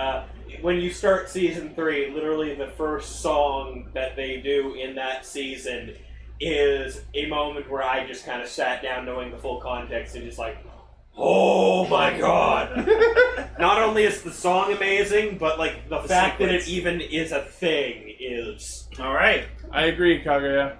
When you start season 3, literally the first song that they do in that season is a moment where I just kind of sat down knowing the full context and just like, oh my god! Not only is the song amazing, but like the fact that it sequence. even is a thing is... All right. I agree, Kaguya.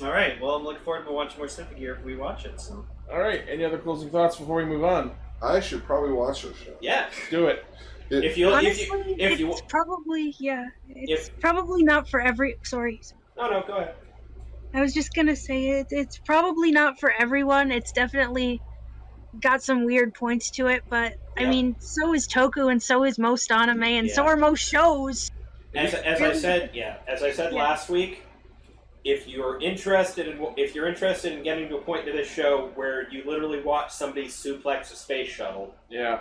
All right. Well, I'm looking forward to watching more Symphogear if we watch it. So. Alright, any other closing thoughts before we move on? I should probably watch this show. Yeah. Do it. If you... Honestly, if you it's probably, yeah. It's If- probably not for every. Sorry. No, go ahead. I was just gonna say it's probably not for everyone. It's definitely got some weird points to it, but I Yeah. mean, so is Toku and so is most anime and so Yeah. are most shows. As I said last week, if you're interested in getting to a point to this show where you literally watch somebody suplex a space shuttle, Yeah.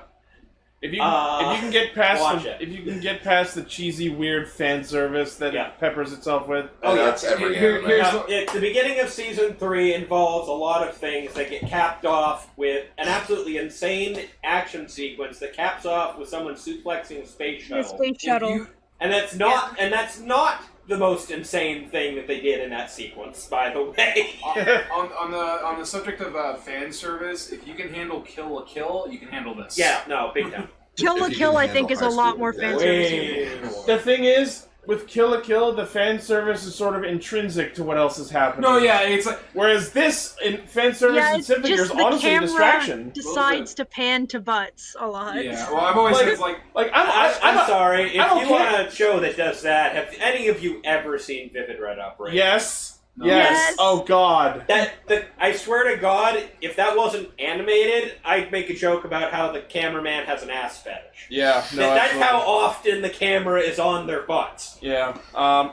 If you can get past watch it. if you can get past the cheesy, weird fan service that it peppers itself with. That's every anime. The beginning of season 3 involves a lot of things that get capped off with an absolutely insane action sequence that caps off with someone suplexing a space shuttle. The space shuttle. And that's not the most insane thing that they did in that sequence, by the way. on the subject of fan service, if you can handle Kill a Kill, you can handle this. Yeah, no, big time. Kill la Kill, I think, is a lot more fan service. The thing is, with Kill la Kill, the fan service is sort of intrinsic to what else is happening. No, yeah, it's like... Whereas this, in fan service in Symphogear is honestly a distraction. Decides to pan to butts a lot. Yeah, well, I've always said, I'm sorry, if you want a show that does that, have any of you ever seen Vivid Red Operation? Yes. Yes. Oh God. I swear to God, if that wasn't animated, I'd make a joke about how the cameraman has an ass fetish. Yeah. No. That's how often the camera is on their butts. Yeah. I'm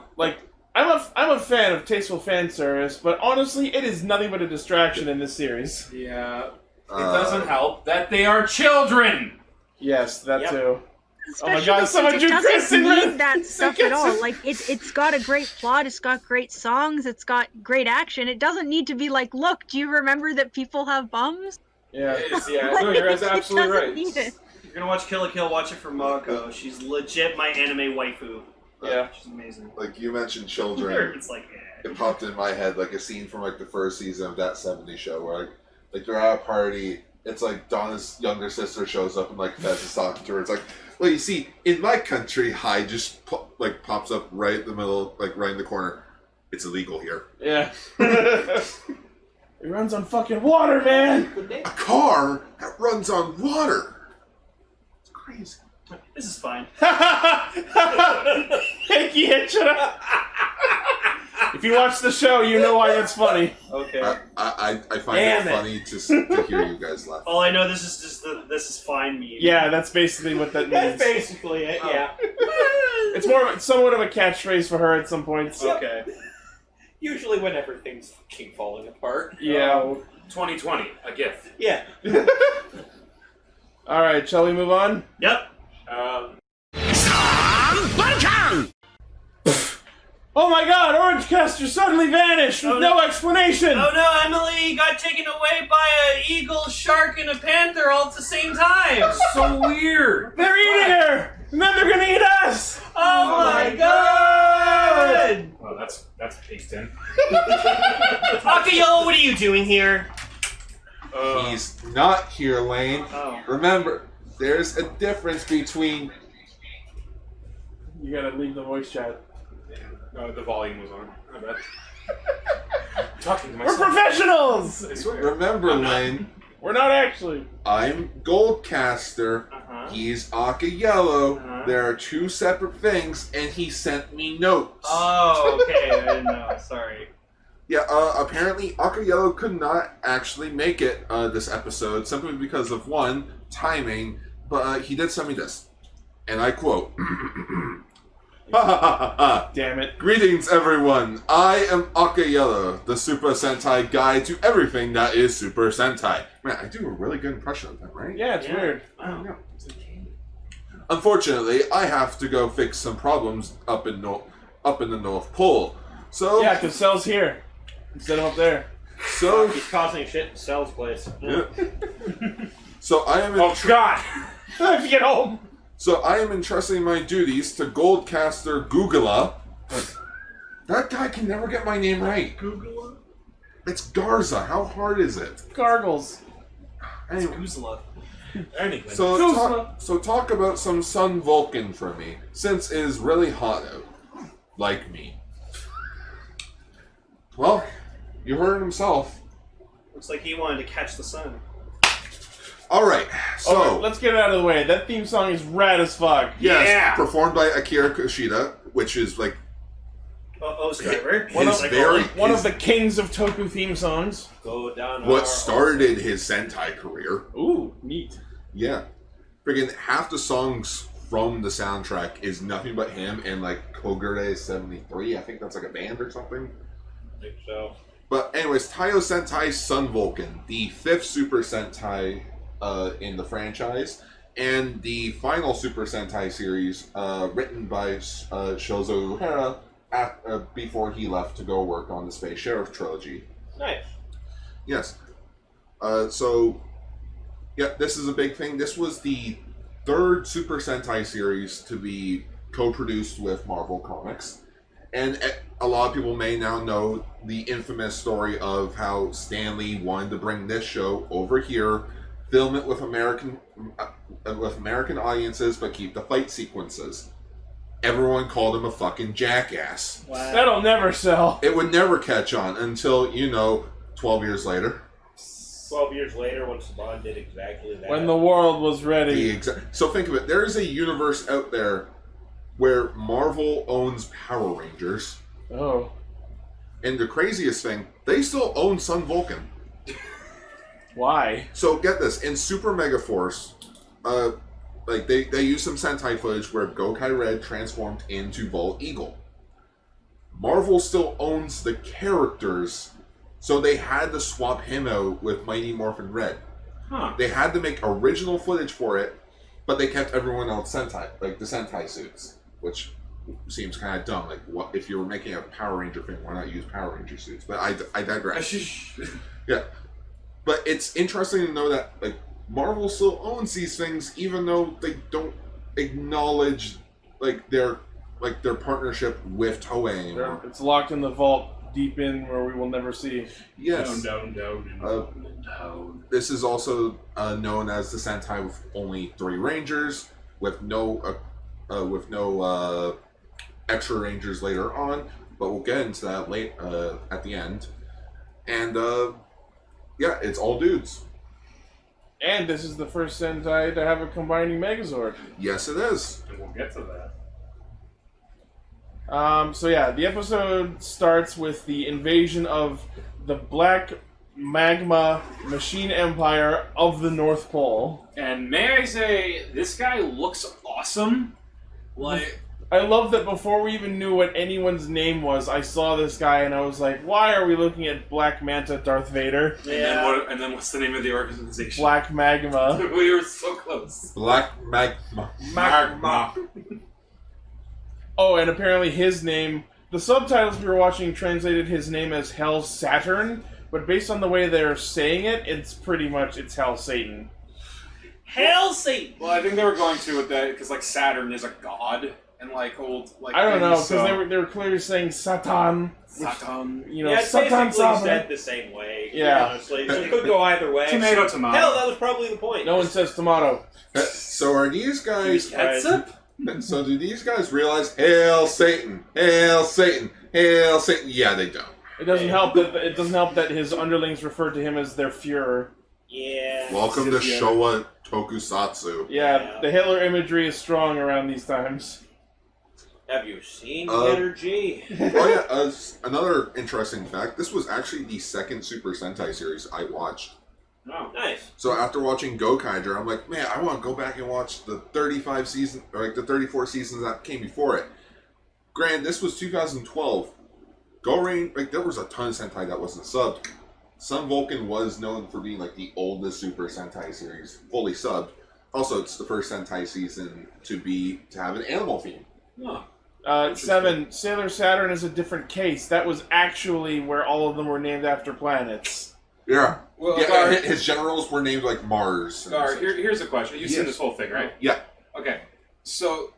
a fan of tasteful fan service, but honestly, it is nothing but a distraction in this series. Yeah. It doesn't help that they are children. Yes, that too. Especially oh my God! Someone drew Chris in need that stuff at all. Like it's got a great plot. It's got great songs. It's got great action. It doesn't need to be like, look, do you remember that people have bums? Yeah. No, you're absolutely right. Need it. You're gonna watch Kill la Kill. Watch it for Mako. She's legit my anime waifu. Yeah, she's amazing. Like you mentioned, children. It's like it popped in my head like a scene from like the first season of that '70s show where like they're at a party. It's like Donna's younger sister shows up and like Fez is talking to her. It's like, well, you see, in my country, hi just pops up right in the middle, like right in the corner. It's illegal here. Yeah. It runs on fucking water, man. A car that runs on water. It's crazy. This is fine. Thank you, shut up. If you watch the show, you know why it's funny. Okay. I find it funny to hear you guys laugh. All I know, this is just this is fine meme. Yeah, that's basically what that means. That's basically it. Yeah. It's somewhat of a catchphrase for her at some points. Okay. Usually when everything's fucking falling apart. Yeah. 2020, a gift. Yeah. All right, shall we move on? Yep. Sun Vulcan! Oh my God! Orange Caster suddenly vanished with no explanation. Oh no! Emily got taken away by an eagle, shark, and a panther all at the same time. So weird. They're eating her, and then they're gonna eat us. Oh my God! Well, that's baked in. Akayo, what are you doing here? He's not here, Lane. Oh. Remember, there's a difference between... You gotta leave the voice chat. No, the volume was on. I bet. Talking to myself. We're professionals! I swear. Remember, Lane, We're not actually. I'm Goldcaster. He's Aka Yellow. There are two separate things, and he sent me notes. Oh, okay. I didn't know. Sorry. Yeah, apparently Aka Yellow could not actually make it this episode simply because of, one, timing, but he did send me this. And I quote, Damn it. Greetings, everyone. I am Aka Yellow, the Super Sentai guide to everything that is Super Sentai. Man, I do a really good impression of that, right? Yeah, it's weird. Oh, yeah. Unfortunately, I have to go fix some problems up in the North Pole. So Yeah, because Cell's here instead of up there. So he's causing shit in Cell's place. Yeah. So I am. Oh God! I have to get home. So I am entrusting my duties to Goldcaster Googla. That guy can never get my name right. Googla? It's Garza. How hard is it? Gargles. Anyway, Goozla. Anyway. so talk about some Sun Vulcan for me, since it is really hot out. Like me. Well, you heard it himself. Looks like he wanted to catch the sun. Alright, so... Alright, let's get it out of the way. That theme song is rad as fuck. Yes, Yeah. performed by Akira Kushida, which is like... Oscar. One His of the kings of Toku theme songs. Go down. what started his Sentai career. Ooh, neat. Yeah. Friggin' half the songs from the soundtrack is nothing but him and like Kogure 73. I think that's like a band or something. I think so. But anyways, Taiyo Sentai Sun Vulcan, the 5th Super Sentai in the franchise. And the final Super Sentai series, written by Shozo Uhura before he left to go work on the Space Sheriff trilogy. Nice. Yes. This is a big thing. This was the third Super Sentai series to be co-produced with Marvel Comics. And a lot of people may now know the infamous story of how Stan Lee wanted to bring this show over here, film it with American audiences, but keep the fight sequences. Everyone called him a fucking jackass. Wow. That'll never sell. It would never catch on until, 12 years later. 12 years later, when Saban did exactly that. When the world was ready. So think of it. There is a universe out there where Marvel owns Power Rangers. Oh. And the craziest thing, they still own Sun Vulcan. Why? So get this. In Super Mega Force, they use some Sentai footage where Gokai Red transformed into Bald Eagle. Marvel still owns the characters, so they had to swap him out with Mighty Morphin Red. Huh. They had to make original footage for it, but they kept everyone else Sentai, like the Sentai suits, which seems kind of dumb. Like, what if you were making a Power Ranger thing? Why not use Power Ranger suits? But I digress. Yeah, but it's interesting to know that like Marvel still owns these things, even though they don't acknowledge their partnership with Toei anymore. It's locked in the vault deep in where we will never see. Yes. Down. This is also known as the Sentai with only 3 Rangers, with no extra Rangers later on. But we'll get into that late at the end. And it's all dudes. And this is the first Sentai to have a combining Megazord. Yes, it is. And we'll get to that. The episode starts with the invasion of the Black Magma Machine Empire of the North Pole. And may I say, this guy looks awesome. Like, I love that before we even knew what anyone's name was, I saw this guy and I was like, why are we looking at Black Manta Darth Vader? and then what's the name of the organization? Black Magma. We were so close. Black Magma. Oh, and apparently his name, the subtitles we were watching translated his name as Hell Saturn, but based on the way they're saying it, it's Hell Satan. Hell Satan! Well, I think they were going to with that because Saturn is a god and old I don't know, because they were clearly saying Satan. Satan. It's Satan basically said the same way. Yeah. Honestly, so it could go either way. Tomato. Hell, that was probably the point. No one says tomato. So are these guys... Ketchup? So do these guys realize, Hail Satan, Hail Satan, Hail Satan? Yeah, they don't. It doesn't help that his underlings refer to him as their Führer. Yeah. Welcome to Showa Tokusatsu. Yeah, the Hitler imagery is strong around these times. Have you seen Energy? Another interesting fact, this was actually the second Super Sentai series I watched. Oh. Nice. So after watching Gokaiger, I'm like, man, I want to go back and watch the 34 seasons that came before it. Granted, this was 2012. There was a ton of Sentai that wasn't subbed. Sun Vulcan was known for being the oldest Super Sentai series, fully subbed. Also, it's the first Sentai season to have an animal theme. Oh. 7. Sailor Saturn is a different case. That was actually where all of them were named after planets. Yeah. Well, Gar, his generals were named Mars. Gar, here's a question. You've seen this whole thing, right? Yeah. Okay. So,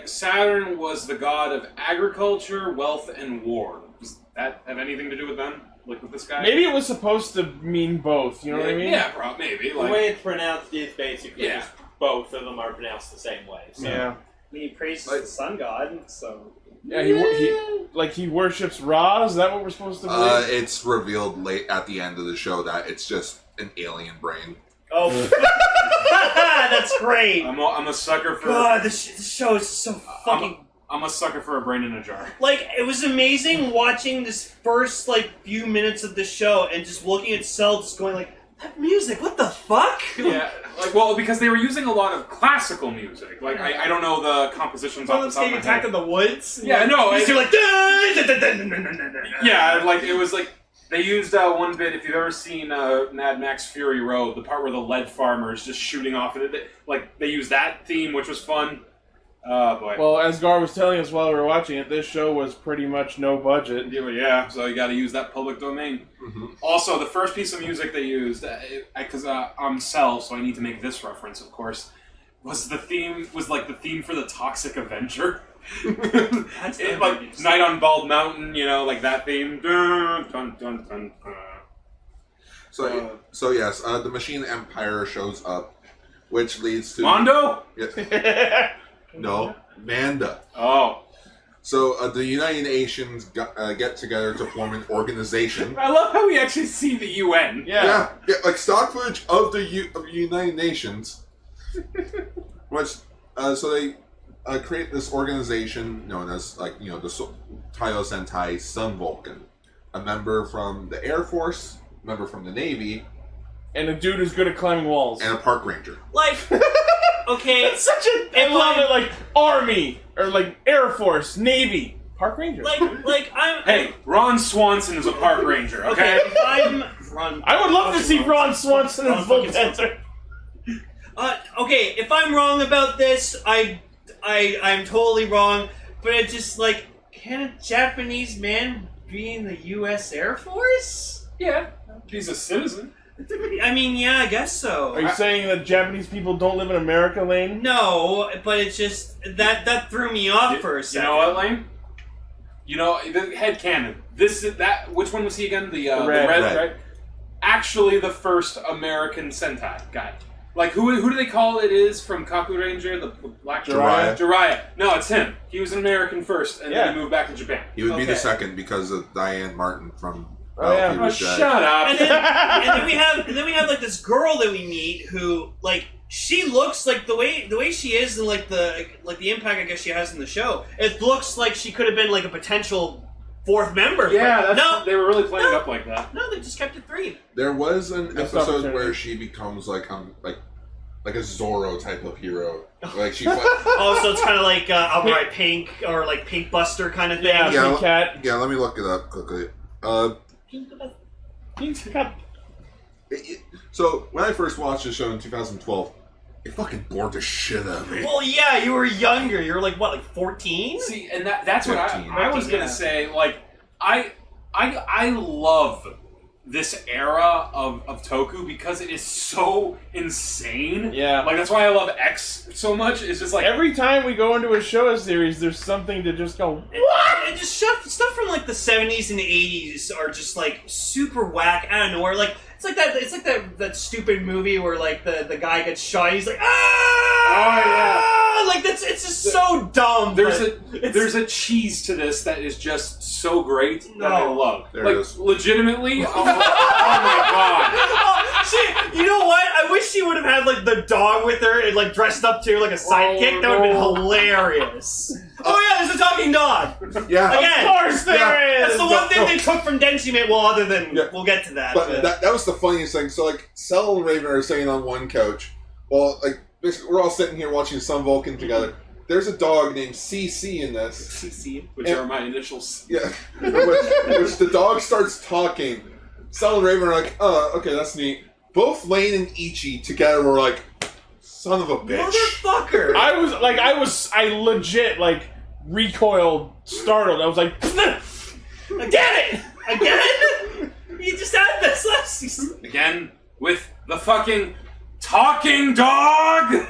Saturn was the god of agriculture, wealth, and war. Does that have anything to do with them? With this guy? Maybe it was supposed to mean both, you know what I mean? Yeah, maybe. The way it's pronounced is basically just both of them are pronounced the same way. So. Yeah. He praises the sun god, so... Yeah, he worships Ra. Is that what we're supposed to believe? It's revealed late at the end of the show that it's just an alien brain. Oh, that's great. I'm a sucker for. God, this show is so fucking. I'm a sucker for a brain in a jar. It was amazing watching this first few minutes of the show and just looking at Cell, just going that music. What the fuck? Yeah, because they were using a lot of classical music. I don't know the compositions off the top of my Attack head. of the Woods. Yeah, no. You're Yeah, it was They used one bit, if you've ever seen Mad Max Fury Road, the part where the lead farmer is just shooting off at it. They used that theme, which was fun. Oh, boy. Well, as Gar was telling us while we were watching it, this show was pretty much no budget. Yeah, so you gotta use that public domain. Mm-hmm. Also, the first piece of music they used, because I'm Cell, so I need to make this reference, of course, was the theme for the Toxic Avenger. Night on Bald Mountain, like that theme. Dun, dun, dun, dun, dun. So yes, the Machine Empire shows up, which leads to... Mondo? Yes. No, Manda. Oh. So the United Nations get together to form an organization. I love how we actually see the UN. Yeah, like stock footage of the United Nations. Which, so they create this organization known as, the Taiyo Sentai Sun Vulcan. A member from the Air Force, a member from the Navy, and a dude who's good at climbing walls. And a park ranger. Okay. It's such a... I love it, Army, or Air Force, Navy, park ranger. I'm... Hey, Ron Swanson is a park ranger, okay? If I'm... I would love to see Ron Swanson as Vulcan. Okay, if I'm wrong about this, I'm totally wrong, but it's just can a Japanese man be in the U.S. Air Force? Yeah, he's a citizen. I mean, yeah, I guess so. Are you saying that Japanese people don't live in America, Lane? No, but it's just that threw me off for a second. You know what, Lane? The headcanon. Which one was he again? The red, right? Actually, the first American Sentai guy. Who do they call it is from Kaku Ranger, the Black Jiraiya. No, it's him. He was an American first, and then he moved back to Japan. He would be the second because of Diane Martin from... shut up! And then we have this girl that we meet who she looks the way she is and the impact I guess she has in the show. It looks like she could have been a potential fourth member. Yeah, they were really playing it up like that. No, they just kept it 3. There was an episode where she becomes like a Zorro type of hero. She. Oh, so it's kind of like Outright Pink or Pink Buster kind of thing. Yeah, Cat. Yeah, let me look it up quickly. So when I first watched the show in 2012, it fucking bored the shit out of me. Well, yeah, you were younger. You were 14? See, and that's 15. What I was gonna say. I love this era of Toku because it is so insane. Yeah. That's why I love X so much. It's just every time we go into a Showa series, there's something to just go, what? And just stuff from the 70s and the 80s are just super whack out of nowhere. It's like that stupid movie where the guy gets shot. He's ah! Oh yeah. It's just so dumb. There's a cheese to this that is just so great that I love. There it is. Legitimately. Oh my god. Oh, shit. You know what? I wish she would have had the dog with her and dressed up to like a sidekick. That would have been hilarious. Oh yeah, there's a talking dog. Yeah. Again, of course there is. That's the one thing they took from Denshi. Well, other than we'll get to that. But that was the funniest thing. So Cell and Raven are sitting on one couch. Well, basically, we're all sitting here watching Sun Vulcan together. There's a dog named CC in this. CC, which are my initials. Yeah. which the dog starts talking. Cell and Raven are oh, okay, that's neat. Both Lane and Ichi together were son of a bitch. Motherfucker! I legit recoiled, startled. I was like, Again! You just had this last season. Again, with the fucking talking dog!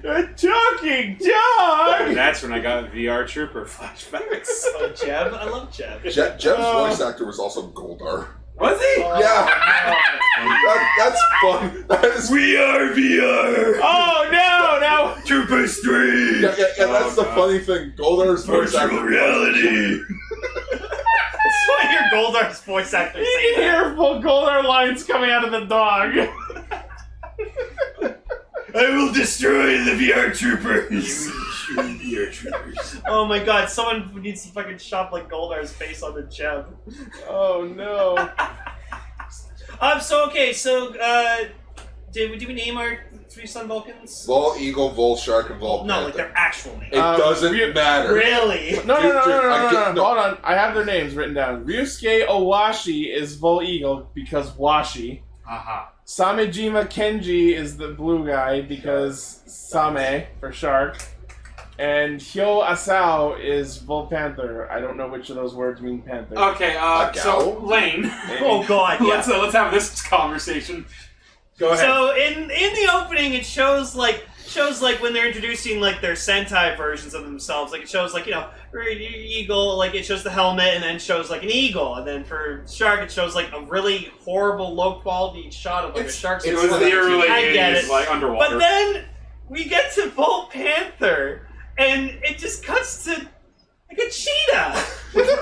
a talking dog! That's when I got VR Trooper flashbacks. Oh, Jeb. I love Jeb. Jeb's voice actor was also Goldar. Was he? Yeah. That's fun. That is... We are VR! Oh no! Now Troopers 3! Yeah, that's the funny thing. Goldar's voice actor. Virtual reality! That's why I hear Goldar's voice actor you say can hear full Goldar lines coming out of the dog. I will destroy the VR Troopers! VR Troopers. Oh my god, someone needs to fucking shove Goldar's face on the Jeb. Oh no. So Did we name our 3 Sun Vulcans? Vol Eagle, Vol Shark, and Vol No, Panther. like their actual names. It doesn't matter. Really? No. No. Hold on. I have their names written down. Ryusuke Owashi is Vol Eagle because Washi. Haha. Samejima Kenji is the blue guy because Same for shark. And Hyo Asao is Vol Panther. I don't know which of those words mean panther. Okay, so Lane. Oh God! Yeah. Let's have this conversation. Go ahead. So in the opening, it shows like when they're introducing like their Sentai versions of themselves. Like it shows like eagle, like it shows the helmet, and then shows like an eagle, and then for shark, it shows like a really horrible, low quality shot of like a shark's. It was the early I get 80s, it. like underwater. But then we get to Vol Panther, and it just cuts to like a cheetah.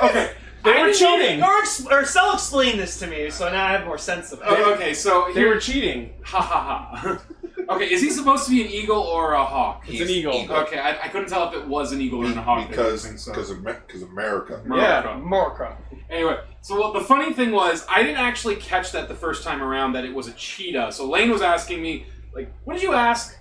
Okay. They were cheating. Or Cell explained this to me, so now I have more sense of it. Okay, so They were cheating. Ha ha ha. Okay, is he supposed to be an eagle or a hawk? It's an eagle. Okay, I couldn't tell if it was an eagle or a hawk. Because America. America. Yeah. Morka. Anyway, so the funny thing was, I didn't actually catch that the first time around that it was a cheetah. So Lane was asking me, like, what did you ask?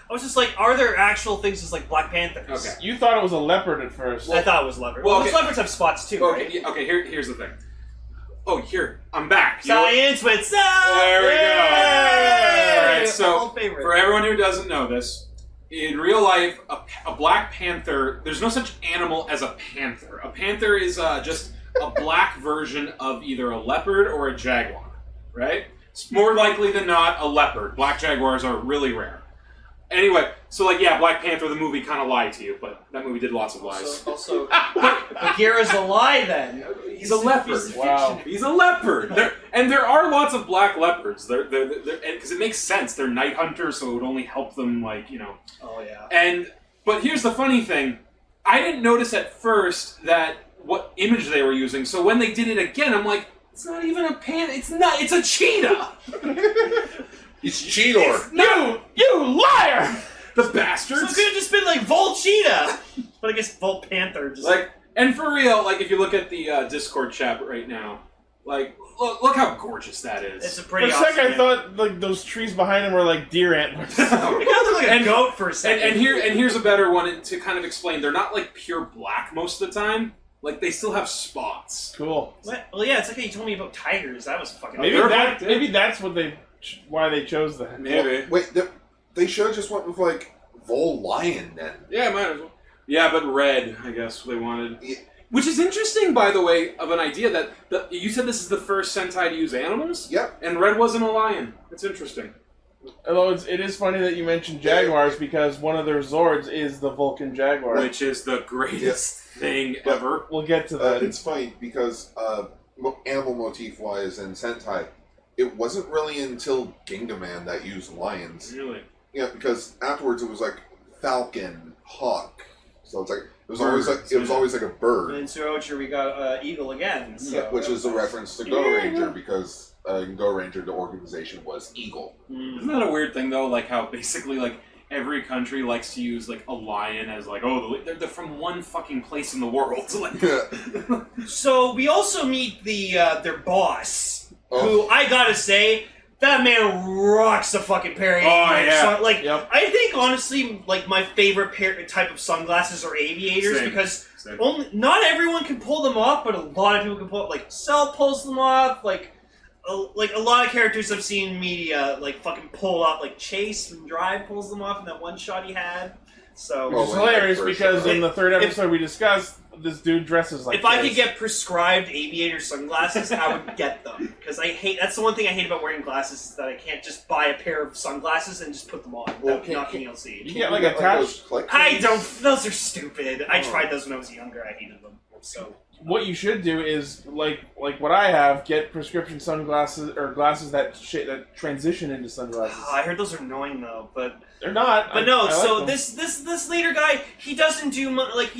I was just like, are there actual things as like Black Panthers? Okay. You thought it was a leopard at first. I thought it was leopard. Well, Well, okay. leopards have spots too, Okay, right? yeah, okay. Here's the thing. Oh, here I'm back. You know what? Science with science! There we go. All right, so Old favorite. for everyone who doesn't know this, in real life, a black panther, there's no such animal as a panther. A panther is just a black version of either a leopard or a jaguar, right? It's more likely than not a leopard. Black jaguars are really rare. Anyway, so like, yeah, Black Panther, the movie, kind of lied to you, but that movie did lots of lies. Also, Bagheera's a lie then. He's a leopard. Wow. He's a leopard. There are lots of black leopards. Because it makes sense. They're night hunters, so it would only help them, like, you know. Oh yeah. But here's the funny thing. I didn't notice at first that what image they were using. So when they did it again, I'm like, it's not even a panda. It's not. It's a cheetah. It's Cheetor. You liar! The So bastards. it could have just been like Volt Cheetah, but I guess Volt Panther just Like, and for real, like, if you look at the Discord chat right now, like, look how gorgeous that is. it's a For pretty. a second, I awesome thought like those trees behind him were like deer antlers. It kind of looked like a goat for a second. And here's a better one to kind of explain. They're not like pure black most of the time. Like, they still have spots. Cool. What? Well, yeah, it's like how you told me about tigers. That was fucking. Maybe that's what why they chose that. Maybe. Wait, they should have just went with like Vol Lion then. Yeah, might as well. Yeah, but red, I guess they wanted. Yeah. Which is interesting, by the way, of an idea that you said this is the first Sentai to use animals? Yep. And red wasn't a lion. It's interesting. Although it is funny that you mentioned jaguars because one of their Zords is the Vulcan Jaguar. Which is the greatest thing ever. We'll get to that. It's funny because animal motif wise in Sentai, it wasn't really until Gingaman that used lions. Really? Yeah, because afterwards it was like falcon, hawk. So it's like it was always like a And bird. in Zero-One we got Eagle again. So. Yeah, which is a reference to Go Ranger because in Go Ranger the organization was Eagle. Isn't that a weird thing, though? Like, how basically, like, every country likes to use, like, a lion as, like, oh, they're from one fucking place in the world. Like, So we also meet their boss, Oh. who I gotta say, that man rocks the fucking pair of Yep. I think honestly, like my favorite type of sunglasses are aviators Same. because Same. not everyone can pull them off, but a lot of people can pull. Like Cell pulls them off. Like a lot of characters I've seen in media like fucking pull off. Like Chase from Drive pulls them off in that one shot he had. So. Which is Well, hilarious for because sure. in the third episode we discussed, this dude dresses like If I this. could get prescribed aviator sunglasses, I would get them. Because that's the one thing I hate about wearing glasses is that I can't just buy a pair of sunglasses and just put them on Well, without not being able to see. You get like attached. I don't. Those are stupid. I tried those when I was younger. I hated them. So What you should do is like what I have, get prescription sunglasses or glasses that transition into sunglasses. I heard those are annoying though, but They're not. but I no. like So them. this leader guy, he doesn't do much. Like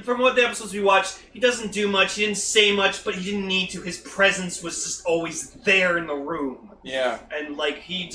from what the episodes we watched, he doesn't do much. He didn't say much, but he didn't need to. His presence was just always there in the room. Yeah, And like he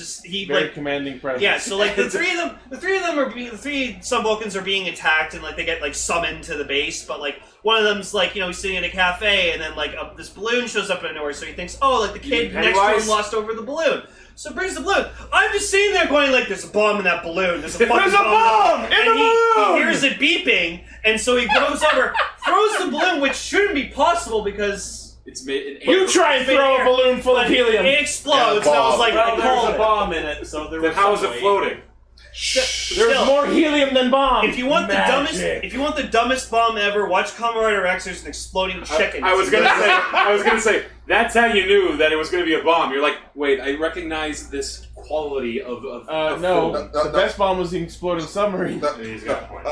very like commanding presence. yeah, so like the three of them are being the three Sun Vulcans are being attacked and like they get like summoned to the base, but like one of them's like, he's sitting in a cafe, and then like this balloon shows up out of nowhere, so he thinks, oh, like the kid next to him lost over the balloon. So brings the balloon. I'm just sitting there going like, there's a bomb in that balloon. There's a bomb in the balloon! He hears it beeping, and so he goes over, throws the balloon, which shouldn't be possible because... It's made. You try and throw a balloon full of helium. It explodes, and I was like, there's a bomb in it, so there was. Then how is it floating? There's more helium than bomb. If you want the dumbest bomb ever, watch Kamen Rider X. There's an exploding chicken. I was gonna say that's how you knew that it was gonna be a bomb. You're like, wait, I recognize this quality of no, the best bomb was the exploding submarine. He's got a point.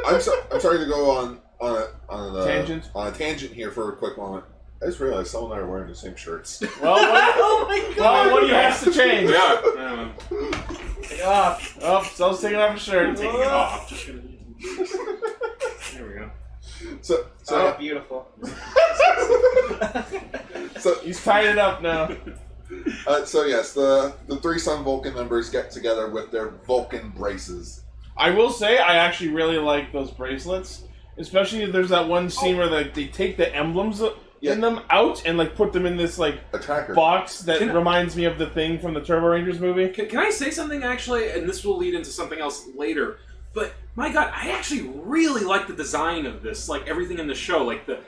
I'm sorry to go on a tangent here for a quick moment. I just realized someone and I are wearing the same shirts. Well, oh my god! What do you have to change? Yeah. Take it off. Oh, someone's taking off his shirt. Taking it off. Just gonna... There we go. So beautiful. So he's tied it up now. So yes, the three Sun Vulcan members get together with their Vulcan braces. I will say I actually really like those bracelets, especially if there's that one scene where they take the emblems in them out and like put them in this like a tracker box that reminds me of the thing from the Turbo Rangers movie. Can I say something actually? And this will lead into something else later. But my God, I actually really like the design of this. Like everything in the show, like the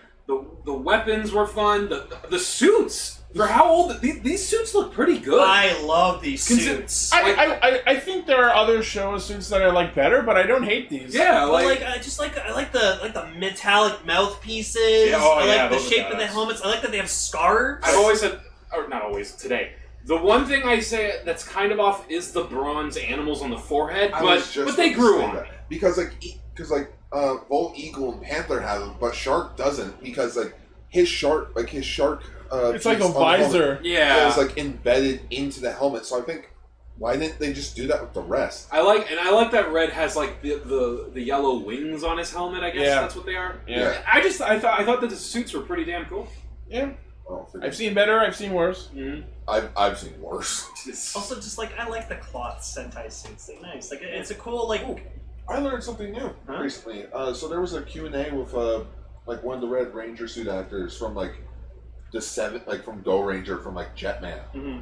weapons were fun. The suits. For how old these suits look pretty good. I love these suits. I think there are other Showa suits that I like better, but I don't hate these. Yeah, I like the metallic mouthpieces. Yeah, I like the shape of the helmets. I like that they have scarves. I've always said, or not always, today. The one thing I say that's kind of off is the bronze animals on the forehead, but they grew on me. Because Volt, Eagle, and Panther have them, but Shark doesn't because his shark. It's like a visor. Yeah, it's like embedded into the helmet. So I think, why didn't they just do that with the rest? I like that Red has like the yellow wings on his helmet. I guess that's what they are. Yeah. I thought that the suits were pretty damn cool. Yeah. I've seen better. I've seen worse. Mm-hmm. I've seen worse. Also, just I like the cloth Sentai suits. They're nice. Like it's a cool I learned something new recently. So there was a Q&A with one of the Red Ranger suit actors from from Go Ranger from Jetman. Mm-hmm.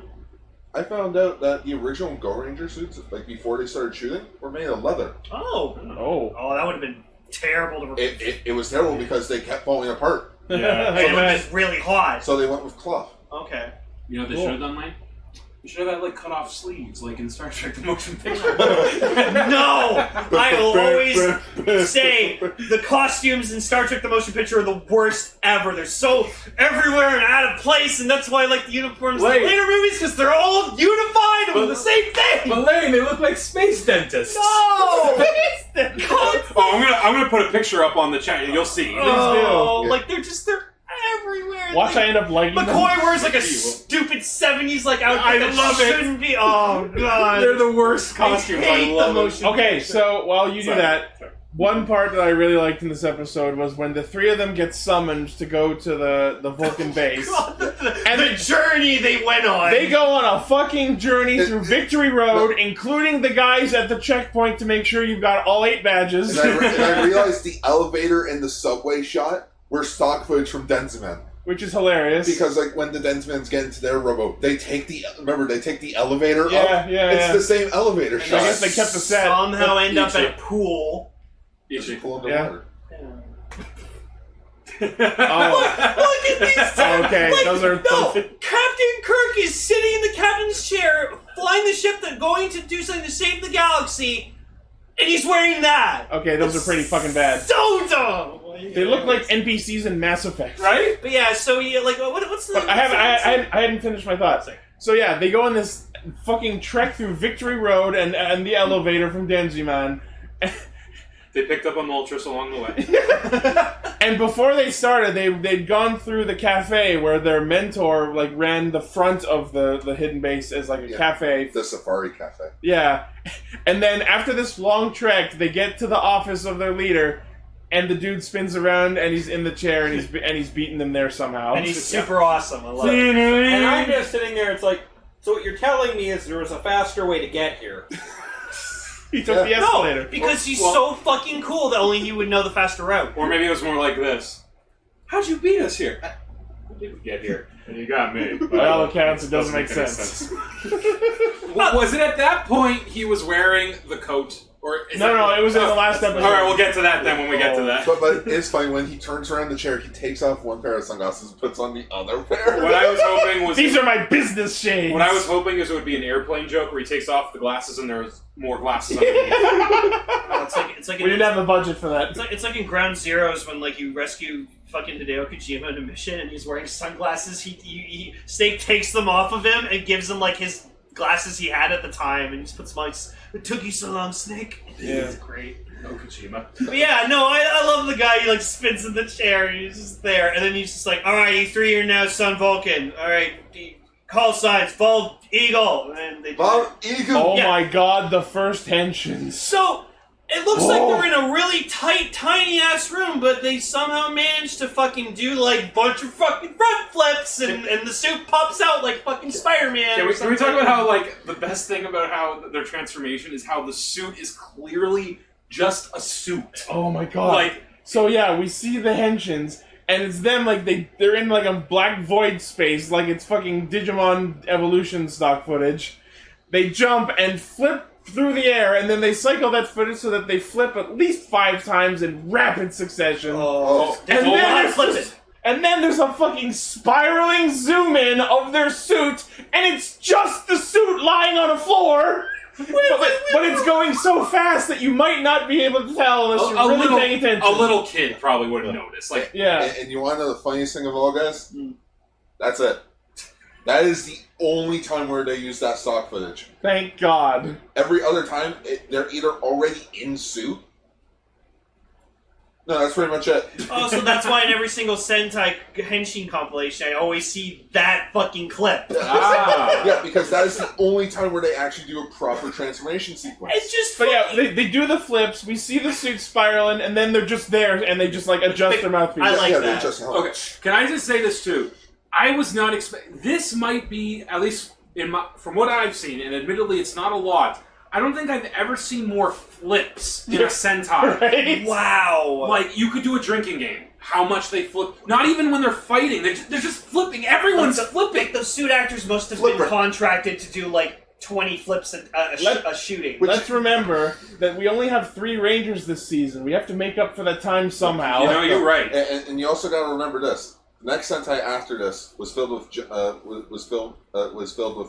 I found out that the original Go Ranger suits, before they started shooting, were made of leather. Oh, that would have been terrible to. It was terrible because they kept falling apart. Yeah, it would have been really hot. So they went with cloth. Okay. You know what they should have done, Mike? You should have had cut off sleeves, like in Star Trek: The Motion Picture. No, I will always say the costumes in Star Trek: The Motion Picture are the worst ever. They're so everywhere and out of place, and that's why I like the uniforms in the later movies because they're all unified and the same thing. But Lane, they look like space dentists. No, I'm gonna put a picture up on the chat. You'll see. Oh, they're everywhere. Watch, I end up liking them. McCoy wears a stupid 70s outfit. I love it. Shouldn't be. Oh god, they're the worst costumes. I love them. Okay, so while you do that, one part that I really liked in this episode was when the three of them get summoned to go to the Vulcan base. And the journey they went on. They go on a fucking journey through Victory Road, including the guys at the checkpoint to make sure you've got all 8 badges. And I realized the elevator and the subway shot were stock footage from Denziman. Which is hilarious. Because when the Denzimans get into their rowboat, they take the elevator up. Yeah. It's the same elevator shot. I guess they kept the set. Somehow end up at a pool. Ichi pull in the water. Look at these two. Okay, those are... Captain Kirk is sitting in the captain's chair, flying the ship that's going to do something to save the galaxy, and he's wearing that. Okay, those are pretty fucking bad. So dumb. They look like NPCs in Mass Effect, right? But yeah, so what's the? But I hadn't finished my thoughts. So yeah, they go on this fucking trek through Victory Road and the elevator from Denziman. They picked up on Moltres along the way. And before they started, they'd gone through the cafe where their mentor ran the front of the hidden base as a cafe. The Safari Cafe. Yeah. And then after this long trek, they get to the office of their leader, and the dude spins around and he's in the chair and he's beating them there somehow. And he's super awesome. I love it. And I'm just sitting there, it's so what you're telling me is there was a faster way to get here. He took the escalator. No, because he's so fucking cool that only he would know the faster route. Or maybe it was more like this. How'd you beat us here? How did we get here? And you got me. By all accounts, it doesn't make sense. Was it at that point he was wearing the coat? Or No, it was in the last episode. Alright, we'll get to that then when we get to that. But it's funny, when he turns around the chair, he takes off one pair of sunglasses and puts on the other pair. What I was hoping was... These are my business shades! What I was hoping is it would be an airplane joke where he takes off the glasses and there's more glasses underneath. It's like we didn't have the budget for that. It's like in Ground Zeroes when like you rescue fucking Hideo Kojima in a mission and he's wearing sunglasses. Snake takes them off of him and gives him like his glasses he had at the time, and he just puts them on. It took you so long, Snake. Yeah, it's great. No Kojima. But yeah, no, I love the guy. He like spins in the chair and he's just there, and then he's just like, "All right, you three are now Sun Vulcan. All right, call signs, Bald Eagle." And they Bald Eagle. Oh my God, the first tensions. So it looks like they're in a really tight, tiny ass room, but they somehow managed to fucking do like bunch of fucking front flips, and the suit pops out like fucking Spider-Man. Can we talk about how like the best thing about how their transformation is how the suit is clearly just a suit. Oh my God! Like, so yeah, we see the henshins, and it's them like they're in like a black void space, like it's fucking Digimon Evolution stock footage. They jump and flip through the air, and then they cycle that footage so that they flip at least 5 times in rapid succession. And then there's a fucking spiraling zoom in of their suit, and it's just the suit lying on a floor. But it's going so fast that you might not be able to tell unless you're really paying attention. A little kid probably wouldn't notice. Like, yeah. And you want to know the funniest thing of all, guys? That's it. That is the only time where they use that stock footage. Thank God. Every other time, they're either already in suit. No, that's pretty much it. Oh, so that's why in every single Sentai Henshin compilation, I always see that fucking clip. Yeah, because that is the only time where they actually do a proper transformation sequence. It's just But yeah, they do the flips, we see the suit spiraling, and then they're just there, and they just like adjust their mouthpiece. I like yeah, that. Okay, can I just say this too? I was not expecting... This might be, at least from what I've seen, and admittedly it's not a lot, I don't think I've ever seen more flips in a Sentai. Right? Wow. Like, you could do a drinking game. How much they flip. Not even when they're fighting. They're just flipping. Everyone's flipping. The suit actors must have been contracted to do like 20 flips a shooting. Let's remember that we only have 3 Rangers this season. We have to make up for that time somehow. You know, you're right. And you also got to remember this. The next Sentai after this was filled with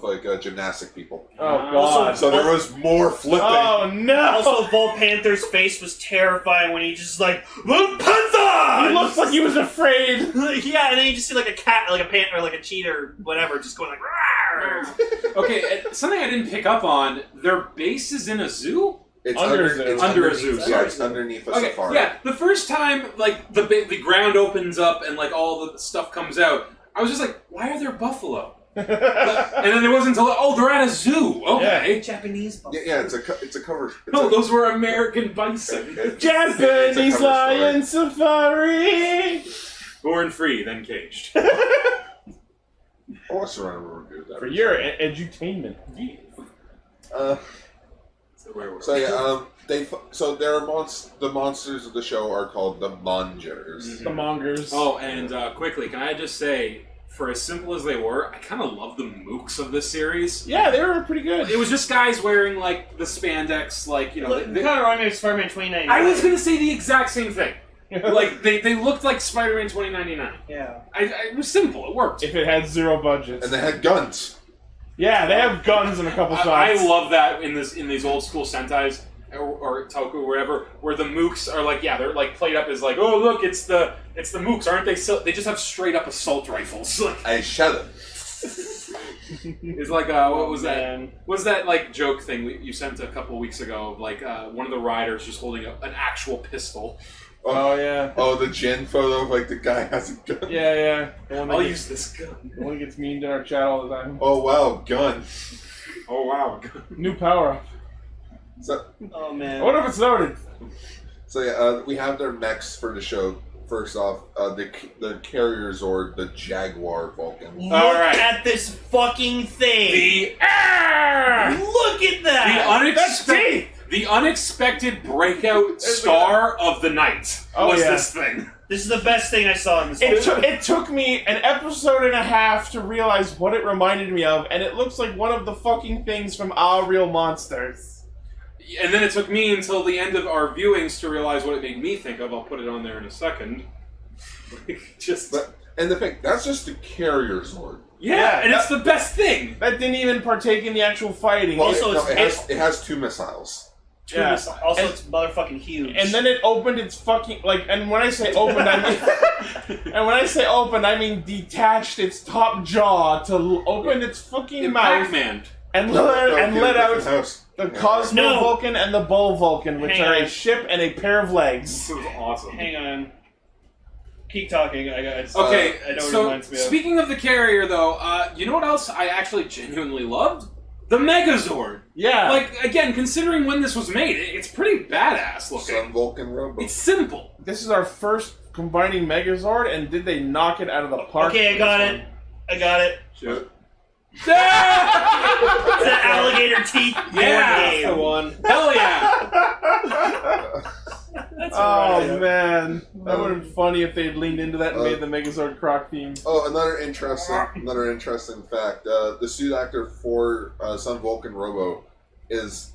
like gymnastic people. Oh God! So there was more flipping. Oh no! Also, Volt Panther's face was terrifying when he just like Volt Panther. He looks like he was afraid. Yeah, and then you just see like a cat, like a panther, or like a cheetah, whatever, just going like. Rawr. Okay, something I didn't pick up on. Their base is in a zoo. It's under under a zoo. Yeah, it's underneath a safari. Yeah, the first time like the ground opens up and like all the stuff comes out, I was just like, why are there buffalo? And then it wasn't until they're at a zoo. Okay, Yeah. Japanese buffalo. Yeah, it's a cover. Those were American bison. Japanese lion safari. Born free, then caged. Oh, I surrender that. For your edutainment. So yeah, the monsters of the show are called the Mongers. The Mongers. Oh, and quickly, can I just say, for as simple as they were, I kind of love the mooks of this series. Yeah, they were pretty good. It was just guys wearing like the spandex, like they kind of reminded me of Spider-Man 2099. I was gonna say the exact same thing. Like they looked like Spider-Man 2099. Yeah, it was simple. It worked. If it had 0 budget. And they had guns. Yeah, they have guns in a couple shots. I love that in these old school Sentais or Toku or whatever, where the mooks are like, they're like played up as like, oh look, it's the mooks, aren't they? So they just have straight up assault rifles. I shut it. It's like what was that? Was that like joke thing you sent a couple weeks ago? Of like one of the riders just holding an actual pistol. Oh yeah. Oh, the Jin photo of like the guy has a gun. Yeah. The one that I'll use this gun. The one that gets memed in our chat all the time. Oh wow, gun. Oh wow, gun. New power up. So, oh man. I wonder if it's loaded. So yeah, we have their mechs for the show. First off, the carrier Zord, the Jaguar Vulcan. Look at this fucking thing. Look at that. That's teeth. The unexpected breakout star of the night was this thing. This is the best thing I saw in this movie. It took me an episode and a half to realize what it reminded me of, and it looks like one of the fucking things from Our Real Monsters. And then it took me until the end of our viewings to realize what it made me think of. I'll put it on there in a second. And the thing, that's just the carrier sword. Yeah, and it's the best thing. That didn't even partake in the actual fighting. Well, it has 2 missiles. Also, it's motherfucking huge. And then it opened its fucking and when I say opened, I mean detached its top jaw to open its fucking mouth Pac-Man. and let out the Cosmo Vulcan and the Bull Vulcan, which are a ship and a pair of legs. This was awesome. Hang on. Keep talking. I know what it reminds me of. Speaking of the carrier, though, you know what else I actually genuinely loved? The Megazord. Yeah. Like, again, considering when this was made, it's pretty badass looking. Sun Vulcan Robo. It's simple. This is our first combining Megazord, and did they knock it out of the park? Okay, I got it. Sure. That alligator teeth. Yeah, I won. Hell yeah. Man, that would have been funny if they'd leaned into that and made the Megazord Croc theme. Oh, another interesting fact: the suit actor for Sun Vulcan Robo is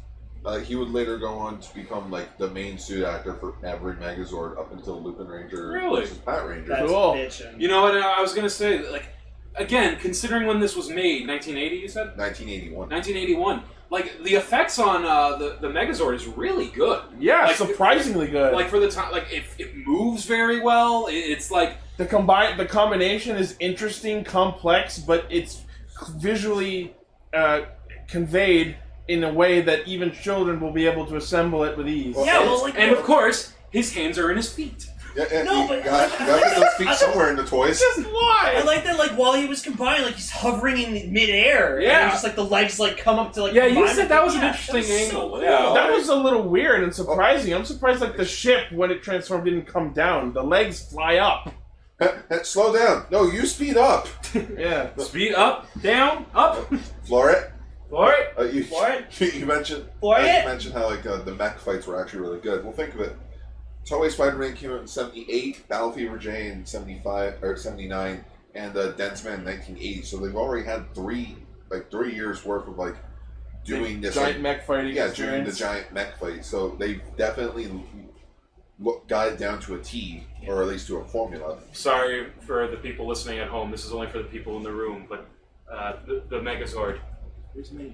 he would later go on to become like the main suit actor for every Megazord up until Lupin Ranger versus Pat Ranger. That's cool. bitchin'. You know what I was gonna say? Like, again, considering when this was made, 1980, you said? 1981. 1981. Like, the effects on the Megazord is really good. Yeah, like, surprisingly good. Like, for the time, like, it moves very well. It's like... The combination is interesting, complex, but it's visually conveyed in a way that even children will be able to assemble it with ease. And of course, his hands are in his feet. Yeah, you got to get those feet somewhere in the toys. Just why? I like that, like, while he was combining, like, he's hovering in midair. Yeah. And just, like, the legs, like, come up to, like, Yeah, you combine said with that it. was an Yeah, interesting that was angle. so cool. Yeah. That was a little weird and surprising. I'm surprised, like, the ship, when it transformed, didn't come down. The legs fly up. Slow down. No, you speed up. Yeah. Speed up, down, up. Floor it. Floor it. You mentioned how like the mech fights were actually really good. Well, think of it. Toei Spider-Man came out in 78, Battle Fever J in 75 or 79, and Dense Man in 1980. So they've already had 3 years worth of like doing this giant mech fighting. Yeah, doing the giant mech fight. So they've definitely got it down to a T, or at least to a formula. Sorry for the people listening at home. This is only for the people in the room, but the Megazord. Here's my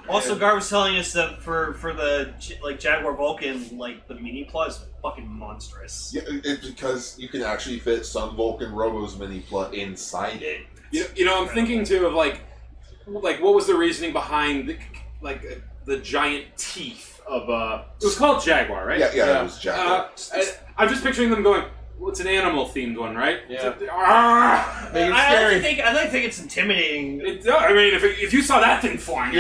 Also, Gar was telling us that for the like Jaguar Vulcan, like the mini plot is fucking monstrous. Yeah, it's because you can actually fit Sun Vulcan Robo's mini plot inside it. You know, I'm thinking too of like what was the reasoning behind the giant teeth of it was called Jaguar, right? Yeah, it was Jaguar. I'm just picturing them going. Well, it's an animal themed one, right? Yeah. I think it's intimidating. I mean, if you saw that thing flying,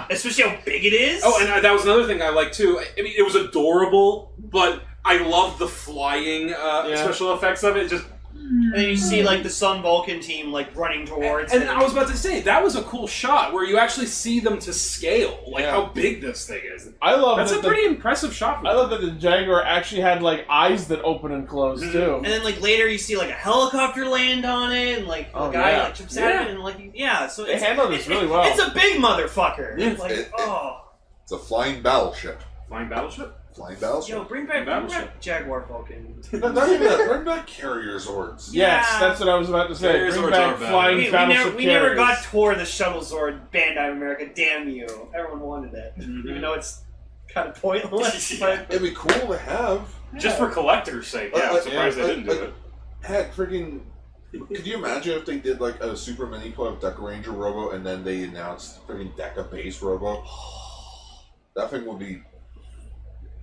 especially how big it is. Oh, and that was another thing I liked too. I mean, it was adorable, but I loved the flying special effects of it. Just. And then you see like the Sun Vulcan team like running towards and it. I was about to say that was a cool shot where you actually see them to scale, like how big this thing is. I love that's a pretty impressive shot. I love that the Jaguar actually had like eyes that open and close too. And then like later you see like a helicopter land on it, and like the guy like jumps at it, and like so they handled this really well. It's a big motherfucker. Yeah. It's a flying battleship. Flying battleship. Flying battleship. Yo, bring back Jaguar Vulcan. Bring back carrier Zords. Yes, that's what I was about to say. Carrier Bring Zords back are flying battleship we never got Tor the Shuttle Zord Bandai America. Damn you! Everyone wanted it, even though it's kind of pointless. But it'd be cool to have just for collectors' sake. Yeah, I'm surprised they didn't do it. Heck, freaking. Could you imagine if they did like a super mini plot of Deca Ranger Robo and then they announced freaking Deca Base Robo? That thing would be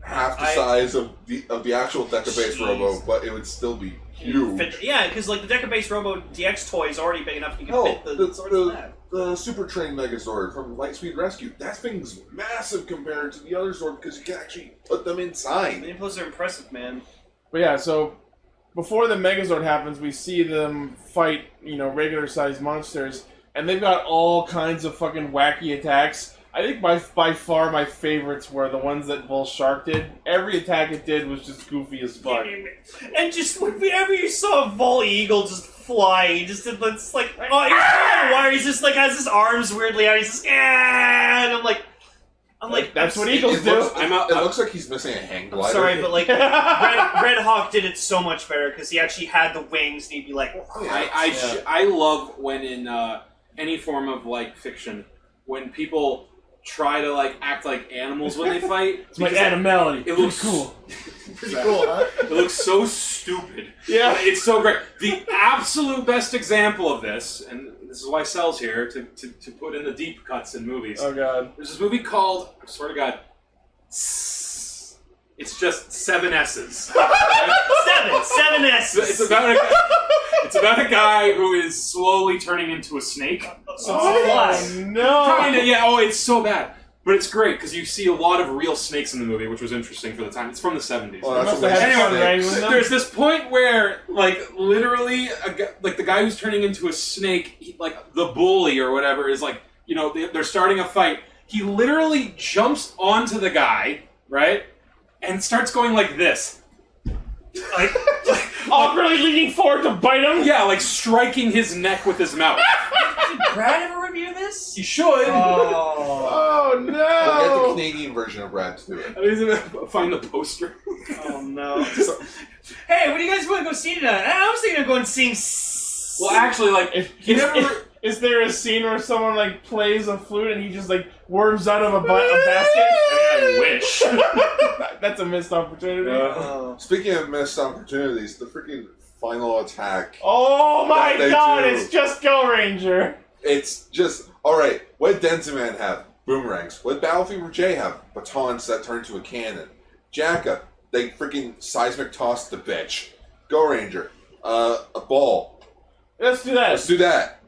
half the size of the actual Deca Base Robo, but it would still be huge. Yeah, because like the Deca Base Robo DX toy is already big enough you can fit the swords in that. The Super Train Megazord from Lightspeed Rescue, that thing's massive compared to the other Zord because you can actually put them inside. The inputs are impressive, man. But yeah, so before the Megazord happens, we see them fight, regular-sized monsters. and they've got all kinds of fucking wacky attacks. I think by far my favorites were the ones that Bull Shark did. Every attack it did was just goofy as fuck. And just whenever you saw Vol Eagle just fly, he just did this like, oh, he's wire. He's just like has his arms weirdly out. He's just, and I'm like, that's what eagles do. It looks like he's missing a hang glider. Sorry, but like Red Hawk did it so much better because he actually had the wings and he'd be like, I love when in any form of like fiction when people try to like act like animals when they fight. It's like animality. It looks cool. Pretty cool, huh? It looks so stupid. Yeah, it's so great. The absolute best example of this, and this is why Cell's here to put in the deep cuts in movies. Oh god, there's this movie called, I swear to God, it's just 7 S's. Seven S's. It's about a guy who is slowly turning into a snake. Oh no! Kinda, yeah. Oh, it's so bad, but it's great because you see a lot of real snakes in the movie, which was interesting for the time. It's from the 70s. Well, that's there's this point where, like, literally, like the guy who's turning into a snake, like the bully or whatever, is like, you know, they're starting a fight. He literally jumps onto the guy, right, and starts going like this. Like awkwardly leaning forward to bite him? Yeah, like striking his neck with his mouth. Did Brad ever review this? He should. Oh no! We'll get the Canadian version of Brad to do it. I was gonna find the poster. Oh no. Hey, what do you guys want to go see tonight? I was thinking of going seeing... Well, actually, like, is there a scene where someone like plays a flute and he just like worms out of a basket? I wish. That's a missed opportunity. Speaking of missed opportunities, the freaking final attack. Oh my god, it's just Go Ranger. It's just, alright, what did Denziman have? Boomerangs. What did Battle Fever J have? Batons that turn to a cannon. Jacka, they freaking seismic toss the bitch. Go Ranger, a ball. Let's do that. Let's do that.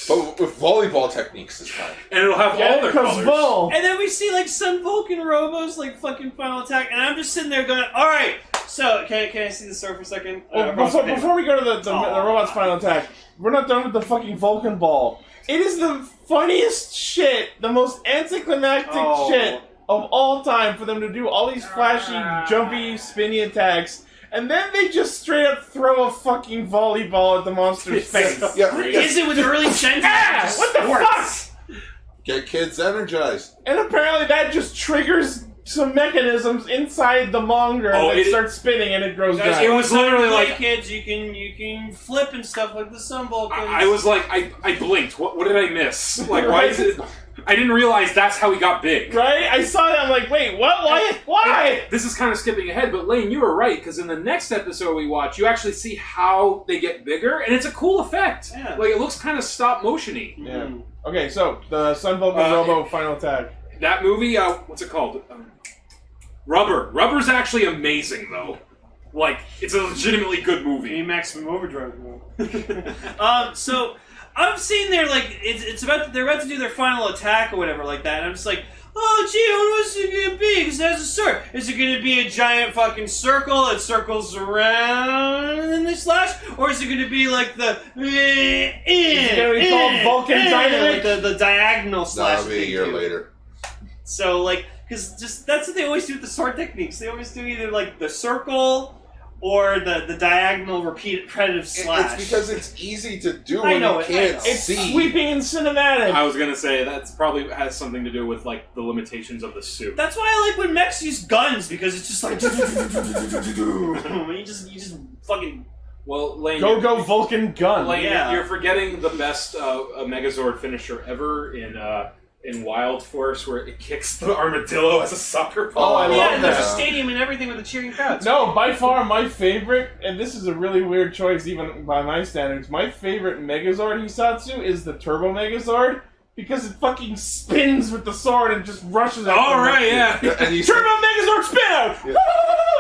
But with volleyball techniques this time. And it'll have all their colors. Vol. And then we see like Sun Vulcan Robos like fucking final attack, and I'm just sitting there going, alright, so can I see the sword for a second? Before we go to the robot's final attack, we're not done with the fucking Vulcan ball. It is the funniest shit, the most anticlimactic shit of all time for them to do all these flashy, jumpy, spinny attacks. And then they just straight up throw a fucking volleyball at the monster's face. Yeah. Is it with early century? What the fuck? Get kids energized. And apparently that just triggers some mechanisms inside the monger that starts spinning and it grows back. It was literally like, kids, you can flip and stuff like the Sun Vulcans. I was like, I blinked. What did I miss? Like, why is it? I didn't realize that's how he got big. Right? I saw that. I'm like, wait, what? Why? This is kind of skipping ahead, but Lane, you were right, because in the next episode we watch, you actually see how they get bigger, and it's a cool effect. Yeah. Like, it looks kind of stop-motion-y. Yeah. Okay, so, the Sun Vulcan Robo final attack. That movie, what's it called? Rubber. Rubber's actually amazing, though. Like, it's a legitimately good movie. Maximum Overdrive, though. So... I'm seeing they're they're about to do their final attack or whatever like that, and I'm just like, oh gee, what's it gonna be? Because it has a sword. Is it gonna be a giant fucking circle that circles around and then they slash? Or is it gonna be like the Is it gonna be called Vulcan Dynamic? Like the diagonal slash? That'll be a year later. So like, because just that's what they always do with the sword techniques. They always do either like the circle or the diagonal repetitive slash. It's because it's easy to do when you can't see. It's sweeping and cinematic. I was gonna say that's probably has something to do with like the limitations of the suit. That's why I like when mechs use guns, because it's just like you just fucking. Well, Lane, go Vulcan gun. Lane, Yeah. you're forgetting the best Megazord finisher ever in Wild Force, where it kicks the armadillo as a soccer ball. Oh, I love and there's a that. stadium and everything with the cheering crowds. No, by far my favorite, and this is a really weird choice even by my standards, my favorite Megazord Hisatsu is the Turbo Megazord, because it fucking spins with the sword and just rushes out. Oh, right, yeah. And Turbo Megazord spin out! Yeah.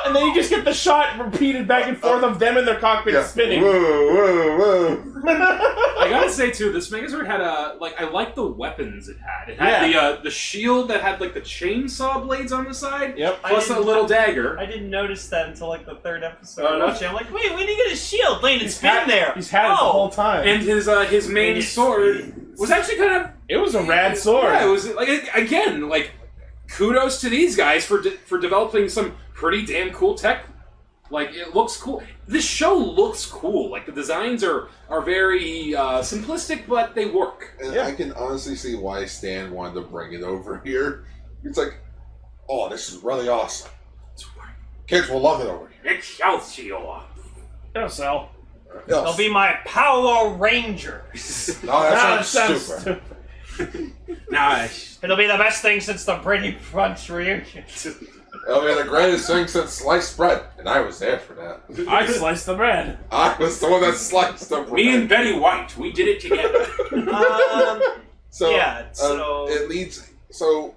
And then you just get the shot repeated back and forth of them in their cockpit spinning. Whoa. I gotta say too, this Megazord had I like the weapons it had. It had the shield that had like the chainsaw blades on the side. Yep. Plus a little dagger. I didn't notice that until like the third episode. I'm like, wait, when did he get his shield? Lane, it's been there. He's had it the whole time. And his main sword was actually kind of... It was a rad sword. Yeah, it was, like, again, like, kudos to these guys for developing some pretty damn cool tech. Like, it looks cool. This show looks cool. Like, the designs are very simplistic, but they work. And I can honestly see why Stan wanted to bring it over here. It's like, oh, this is really awesome. Kids will love it over here. Excelsior. It'll sell. They'll be my Power Rangers. No, that sounds stupid. Nice. It'll be the best thing since the Brady Bunch reunion. It'll be the greatest thing since sliced bread, and I was there for that. I sliced the bread. I was the one that sliced the bread. Me and Betty White, we did it together. So it leads. So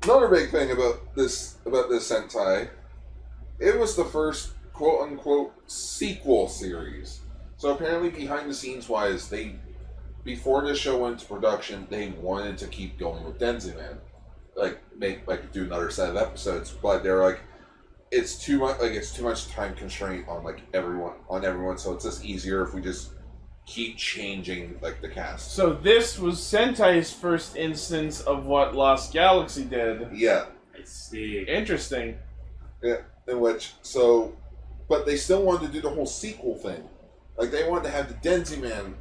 another big thing about this Sentai, it was the first quote unquote sequel series. So apparently, behind the scenes wise, before the show went into production, they wanted to keep going with Denziman. Do another set of episodes, but they're like, it's too much time constraint on everyone, so it's just easier if we just keep changing the cast. So this was Sentai's first instance of what Lost Galaxy did. Yeah. I see. Interesting. Yeah, but they still wanted to do the whole sequel thing. Like, they wanted to have the Denziman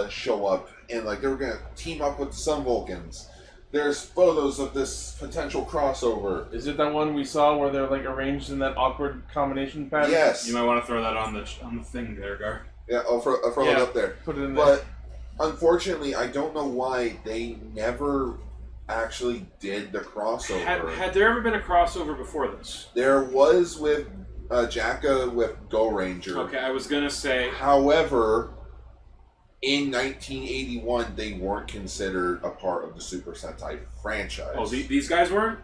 show up, and they were gonna team up with the Sun Vulcans. There's photos of this potential crossover. Is it that one we saw where they're arranged in that awkward combination pattern? Yes. You might want to throw that on the thing there, Gar. Yeah, I'll throw it up there. Put it in there. But unfortunately, I don't know why they never actually did the crossover. Had there ever been a crossover before this? There was with Jacka with Go Ranger. Okay, I was gonna say. However, in 1981, they weren't considered a part of the Super Sentai franchise. Oh, these guys weren't?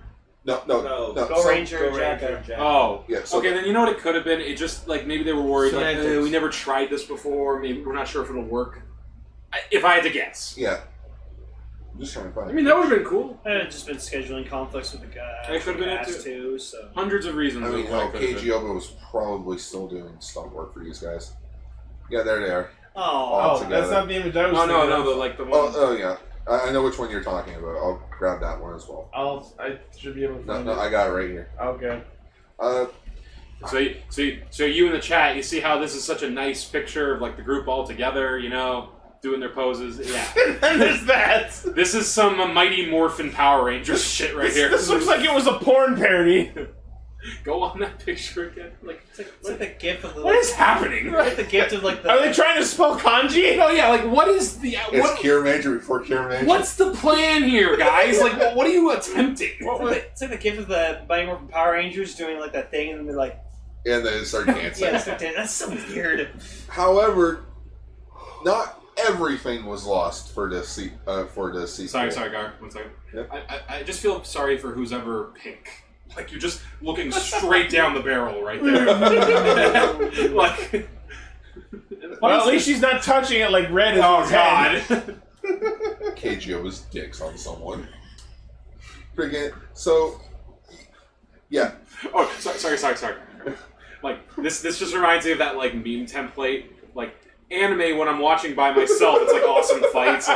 No. Go Ranger, Jacka. Oh, yeah. So okay, then you know what it could have been? It just, maybe they were worried, Semantics. we never tried this before, maybe we're not sure if it'll work. If I had to guess. Yeah. I'm just trying to find I mean, that would have been cool. It had just been scheduling conflicts with the guy. It could have been it too. So hundreds of reasons. I mean, of why it could have been. KGOBA was probably still doing stunt work for these guys. Yeah, there they are. Oh, that's not the image I was No, thinking of. the one. Oh, yeah. I know which one you're talking about. I'll grab that one as well. I should be able to find No, it. I got it right here. Okay. So you in the chat, you see how this is such a nice picture of the group all together, doing their poses. Yeah. And there's that. This is some Mighty Morphin Power Rangers shit right here. This looks like it was a porn parody. Go on that picture again. it's like the gift of the. What is happening? Like the gift of the. Are they trying to spell kanji? No, yeah. What is the? It's Kiramager before Kiramager. What's the plan here, guys? What are you attempting? It's like the gift of the Mighty Morphin Power Rangers doing that thing and they're And then start dancing. yeah, that's so weird. However, not everything was lost for this sequel. Sorry, Gar. 1 second. Yep. I just feel sorry for who's ever pink. You're just looking straight down the barrel right there. Well, at least she's not touching it like red is. Oh, his God. head. KGO's dicks on someone. Freaking. So, yeah. Oh, sorry. This just reminds me of that meme template. Anime when I'm watching by myself, it's awesome fights.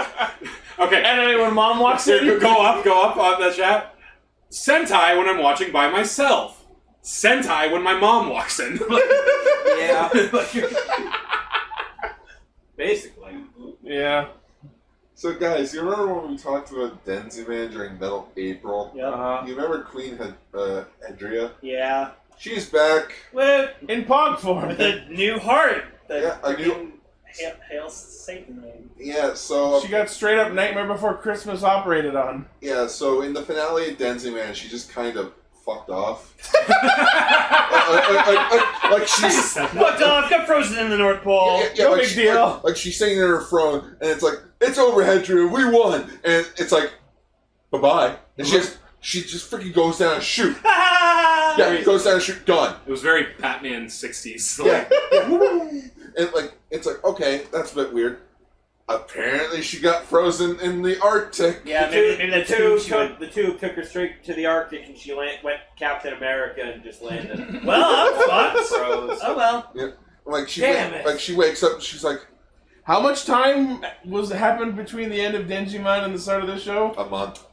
Okay. Anime when mom walks in. Go up on the chat. Sentai when I'm watching by myself. Sentai when my mom walks in. Yeah. Basically. Yeah. So, guys, you remember when we talked about Denziman during Metal April? Yeah. You remember Queen Hedria? Yeah. She's back. In pog form. With a new heart. Yeah, a new. Hail Satan, man. Yeah, so She got straight up Nightmare Before Christmas operated on. yeah, so in the finale of Denziman, she just kind of fucked off. She's Fucked off, got frozen in the North Pole. No big deal. Like she's sitting in her throne, and it's it's over, Hedria, we won, and it's bye bye, and she just freaking goes down and shoot. Yeah, goes down and shoot, done. It was very Batman 60s. Yeah. And it's okay, that's a bit weird. Apparently, she got frozen in the Arctic. Yeah, maybe the tube took her straight to the Arctic, and she went Captain America and just landed. Well, I'm fucked. Froze. Oh well. Yeah. Damn it. She wakes up and she's like, How much time happened between the end of Denjiman and the start of this show? A month.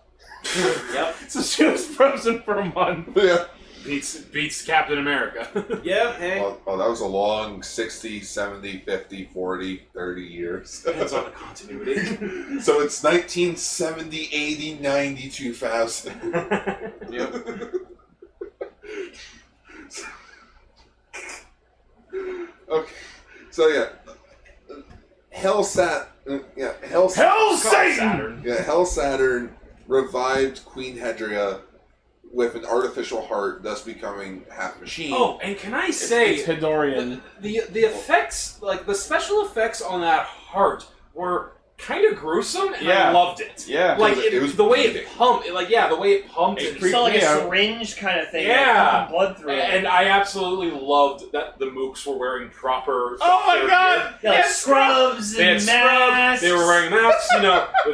Yep. So she was frozen for a month. Yeah. Beats Captain America. Yep. Hey. Well, that was a long 60, 70, 50, 40, 30 years. Depends on the continuity. So it's 1970, 80, 90, 2000. Yep. Okay. So yeah. Hell Satan! Hell Satan! Yeah, Hell Saturn revived Queen Hedria with an artificial heart, thus becoming half machine. Oh, and can I say it's Hidorian. the effects, like the special effects on that heart, were kind of gruesome, and I loved it. Yeah, like it was the way bleeding. it pumped. The way it pumped. It And creeped So like me a out. syringe kind of thing. Yeah. Like, blood through it. And I absolutely loved that the mooks were wearing proper. Oh my gear. god! Yeah, like Yes, scrubs They had and scrubs. masks. They were wearing masks.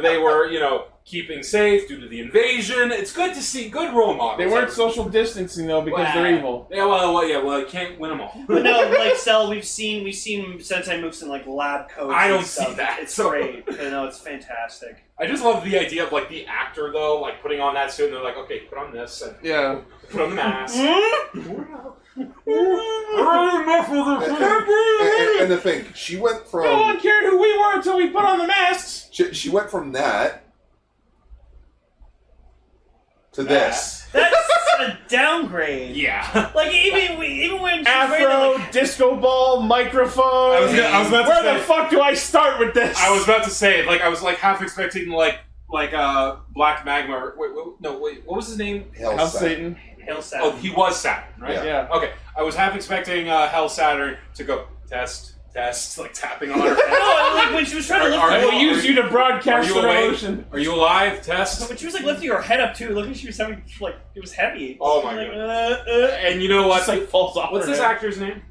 They were keeping safe due to the invasion. It's good to see good role models. They weren't social distancing though because they're evil. Yeah, well, you can't win them all. But no, like Cell, we've seen Sentai mooks in like lab coats. I don't and stuff. see that. It's great. It's fantastic. I just love the idea of like the actor though, like putting on that suit and they're like, okay, put on this and Yeah. put on the mask. And the thing, she went No from one cared who we were until we put on the masks. she went from that to this. That's a downgrade. Yeah. Like even when she was wearing, Afro, like, disco ball, microphone. I was about to Where say- the fuck do I start with this? I was about to say, like, I was like half expecting like Black Magma. Or, wait, what was his name? Hell Satan. Hail Oh, Saturn. he was Saturn, right? Yeah. Yeah. Okay, I was half expecting Hell Saturn to go test, like tapping on her head. No, like when she was trying to lift Are I her will use you to broadcast Are you the awake? revolution. Are you alive? Test. When she was like lifting her head up too, look like she was having like it was heavy. Oh my like, god! And you know what? Just like falls off. What's her this head. actor's name?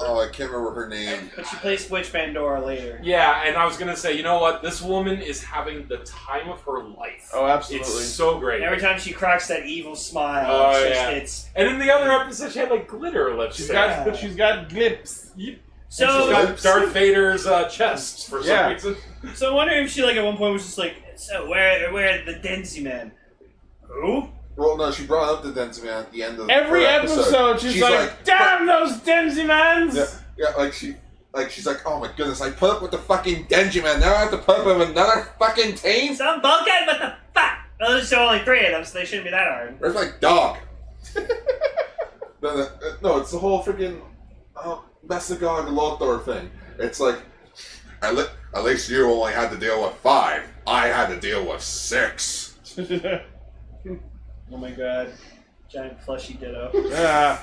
Oh, I can't remember her name. But she plays Witch Pandora later. Yeah, and I was gonna say, you know what? This woman is having the time of her life. Oh, absolutely. It's so great. And every time she cracks that evil smile, Oh, it's just, yeah. it's And in the other episode, she had like glitter lipstick. She's got glips. so. She's got Darth Vader's chest for some Yeah. reason. So I wonder if she like at one point was just like, so where are the Denzi men? Who? Well, no, she brought up the Denzi Man at the end of Every her episode, she's like, damn those Denzimans! Yeah, she's like, oh my goodness, I put up with the fucking Denji Man, now I have to put up with another fucking team? Some Vulcan, what the fuck? Well, there's only 3 of them, so they shouldn't be that hard. Where's my dog? No, it's the whole freaking Mesagog Lothor thing. It's like, at least you only had to deal with 5. I had to deal with 6. Oh my god. Giant plushy ditto. Yeah.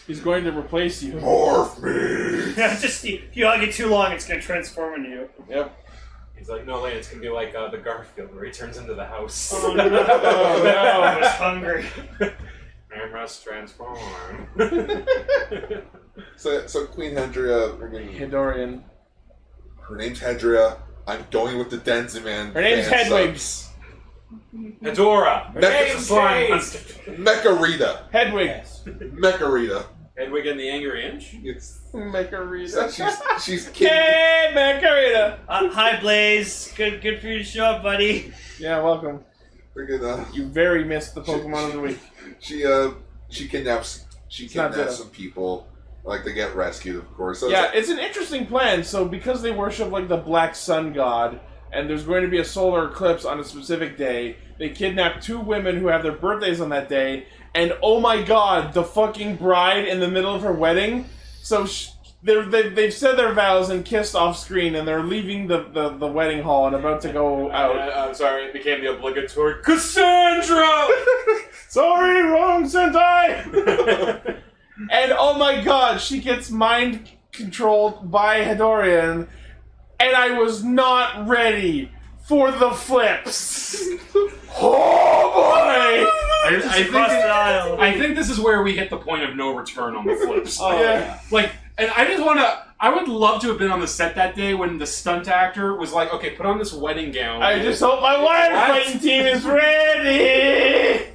He's going to replace you. Morph me! Just, if you hug it too long, it's gonna transform into you. Yep. He's like, no, Lane, it's gonna be like the Garfield where he turns into the house. Oh no, Oh, no. I was hungry. I must transform. So Queen Hedria, Hidorian. her name's Hedria. I'm going with the Denzi Man. Her name's fan Hedwig. subs. Hedora. Mecha Slime. Mecha-Rita. Hedwig. Mecha-Rita. Hedwig and the Angry Inch. It's Macarita. she's kidding. Hey, Macarita. Hi Blaze, good for you to show up, buddy. Yeah, welcome. Freaking, You very missed the Pokemon of the week. she kidnaps not good. some people. Like, they get rescued, of course. So Yeah, it's it's an interesting plan. So because they worship like the Black Sun God, and there's going to be a solar eclipse on a specific day, they kidnap 2 women who have their birthdays on that day, and oh my god, the fucking bride in the middle of her wedding. So they've said their vows and kissed off screen, and they're leaving the wedding hall and about to go out. I'm sorry, it became the obligatory Cassandra! Sorry, wrong Sentai! And oh my god, she gets mind controlled by Hidorian, and I was not ready for the flips. Oh boy! I think this is where we hit the point of no return on the flips. Oh, yeah. Like, and I would love to have been on the set that day when the stunt actor was like, okay, put on this wedding gown. I just hope my wire fighting team is ready!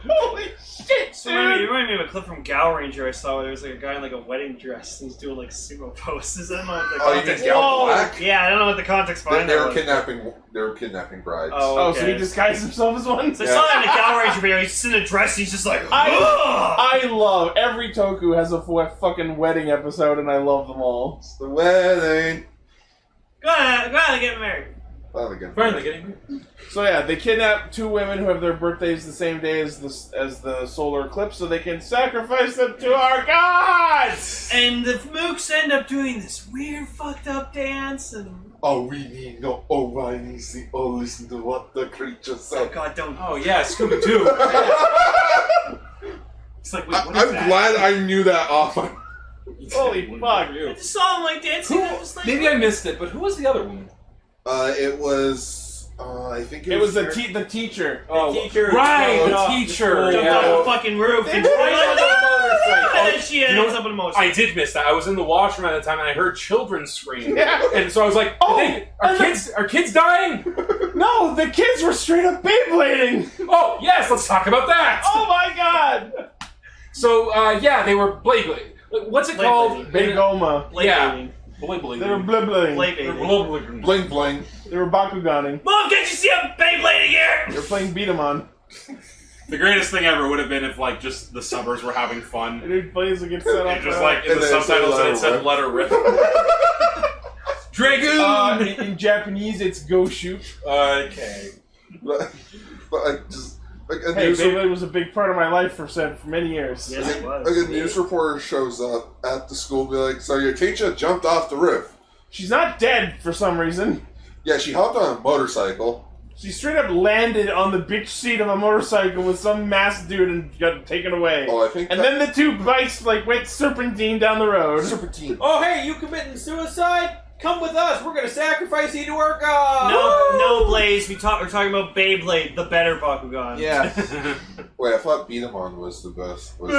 Holy shit, You remind me of a clip from Gal Ranger I saw where there was like a guy in like a wedding dress and he's doing like sumo poses. I don't know what the context. You mean Gal Black? Yeah, I don't know what the context behind They that were was. kidnapping brides. Oh, so he disguised himself as one? So I saw that in a Gal Ranger video. He's just in a dress. He's just like, I love every Toku has a fucking wedding episode, and I love them all. It's the wedding. Go ahead, get married. Finally getting So yeah, they kidnap two women who have their birthdays the same day as the solar eclipse, so they can sacrifice them to our gods. And the mooks end up doing this weird, fucked up dance, and we need no O'Reilly's. Listen to what the creature said. oh god, don't. Oh yeah, Scooby-Doo. It's like, wait, what is I'm that? glad I knew that off. Holy fuck! I just saw him like dancing. Who, and I was like, maybe I missed it, but who was the other woman? It was. I think It was the teacher. The teacher right, jumped the off teacher. jumped Yeah. off the fucking roof. And then she ends up in a motorcycle. I did miss that. I was in the washroom at the time, and I heard children scream. Yeah. And so I was like, are kids dying? No, the kids were straight up Beyblading. Oh, yes, let's talk about that. Oh my god! So, yeah, they were Blade. What's it called? Beigoma. Yeah. They were blibbling. Bling bling. They were Bakuganing. Mom, can't you see a Beyblade here? They were playing beat 'em on. The greatest thing ever would have been if, like, just the subbers were having fun. And it plays against set up. And just, like, in the subtitles it said "Let her rip." Dragoon! In Japanese, it's go shoot. Okay. But I just Hey, Beyblade was a big part of my life for many years. Yes, it was. Like a news reporter shows up at the school, be like, "So your teacher jumped off the roof." She's not dead for some reason. Yeah, she hopped on a motorcycle. She straight up landed on the bitch seat of a motorcycle with some masked dude and got taken away. Oh, I think. And then the two bikes went serpentine down the road. Serpentine. Oh, hey, you committing suicide? Come with us. We're gonna sacrifice you to our god. No, Blaze. We're talking about Beyblade, the better Bakugan. Yeah. Wait, I thought Beat 'em on was the best. Nope.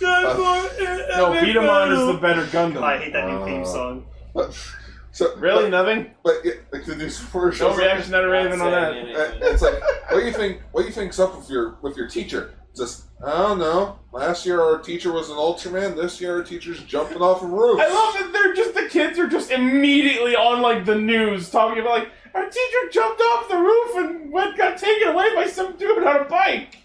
No, Beat 'em on is the better Gundam. I hate that new theme song. So, Really? Nothing? But like the news reporter shows No up. reaction out of Raven on that. And it's like, what do you think's up with your teacher? Just, I don't know. Last year our teacher was an Ultraman. This year our teacher's jumping off a roof. I love that the kids are just immediately on like the news talking about like our teacher jumped off the roof and got taken away by some dude on a bike.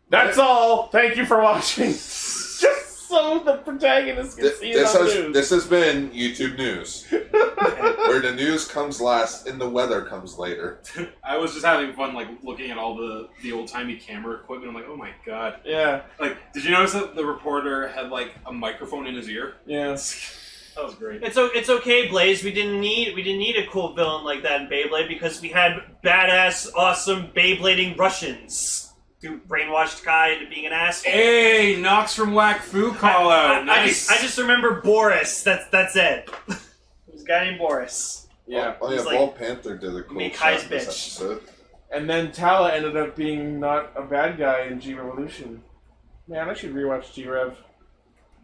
That's all. Thank you for watching. Just so the protagonist can see it on the news. This has been YouTube News, where the news comes last and the weather comes later. I was just having fun, like, looking at all the old-timey camera equipment. I'm like, oh my god. Yeah. Like, did you notice that the reporter had, like, a microphone in his ear? Yeah. That was great. It's okay, Blaze. We didn't need a cool villain like that in Beyblade because we had badass, awesome Beyblading Russians who brainwashed Kai into being an asshole. Hey, Nox from Whack Fu call out. Nice. I just remember Boris. That's it. There's a guy named Boris. Yeah. Oh yeah, He's like, Ball Panther did a cool me shot Kai's in this bitch. episode. And then Tala ended up being not a bad guy in G-Revolution. Man, I should rewatch G-Rev.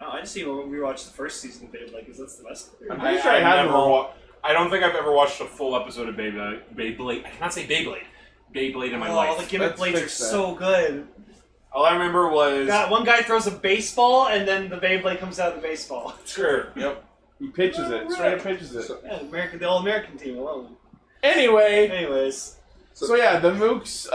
Oh, I just need to rewatch the first season of Beyblade because that's the best. I'm pretty sure I have them all. I don't think I've ever watched a full episode of Beyblade. I cannot say Beyblade. Beyblade in my life. The gimmick Let's blades are fix that. so good. All I remember was... One guy throws a baseball, and then the Beyblade comes out of the baseball. Sure. Yep. He pitches it. Straight up pitches it. Yeah, the All-American team alone. Anyways. So yeah, the Mooks,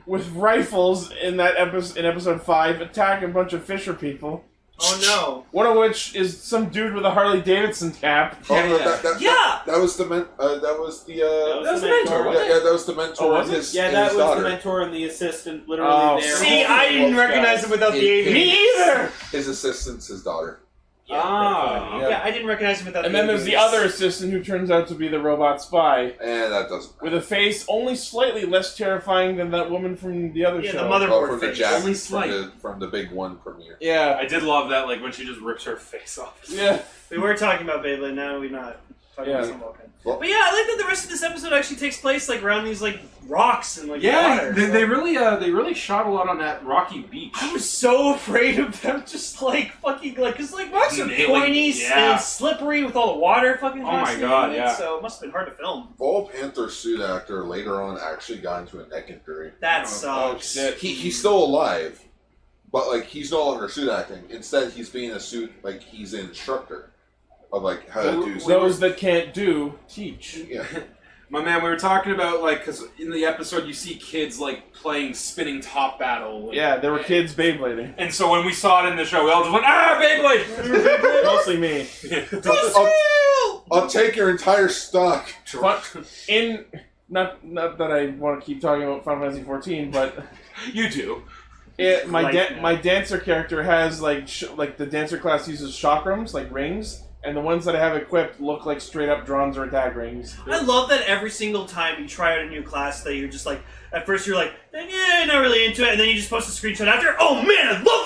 with rifles in episode 5, attack a bunch of fisher people. Oh no! One of which is some dude with a Harley Davidson cap. That was the mentor. wasn't it? Yeah, that was the mentor. Oh, was and it? his, Yeah, and that his was daughter. the mentor and the assistant literally there. See, I didn't recognize him without the aviators. Me either! His assistant's his daughter. Yeah, I didn't recognize him without And the then there's the other assistant who turns out to be the robot spy. And that doesn't. With a face only slightly less terrifying than that woman from the other show. the motherboard from the face. Jack, Only slight. from the big one premiere. Yeah. I did love that, like, when she just rips her face off. Yeah. We were talking about Beyblade, now we're not. Yeah. Sun Vulcan. But yeah, I like that the rest of this episode actually takes place like around these like rocks and like water. They really shot a lot on that rocky beach. I was so afraid of them just like fucking like because like rocks are pointy and slippery with all the water fucking. Oh my god! Yeah. So it must have been hard to film. Vol Panther suit actor later on actually got into a neck injury. That sucks. He's still alive, but like he's no longer suit acting. Instead, he's being a suit like he's an instructor of like how to do. Those that can't do teach. Yeah. My man, we were talking about, like, because in the episode you see kids, like, playing spinning top battle. Like, Yeah, there were kids Beyblading. And so when we saw it in the show, we all just went, Beyblade! Mostly me. I'll take your entire stock. Not that I want to keep talking about Final Fantasy 14, but You do. my dancer character has like the dancer class uses chakrams, like rings, and the ones that I have equipped look like straight up drums or attack rings. I love that every single time you try out a new class that you're just like, at first you're like, yeah, not really into it, and then you just post a screenshot after, oh man, I love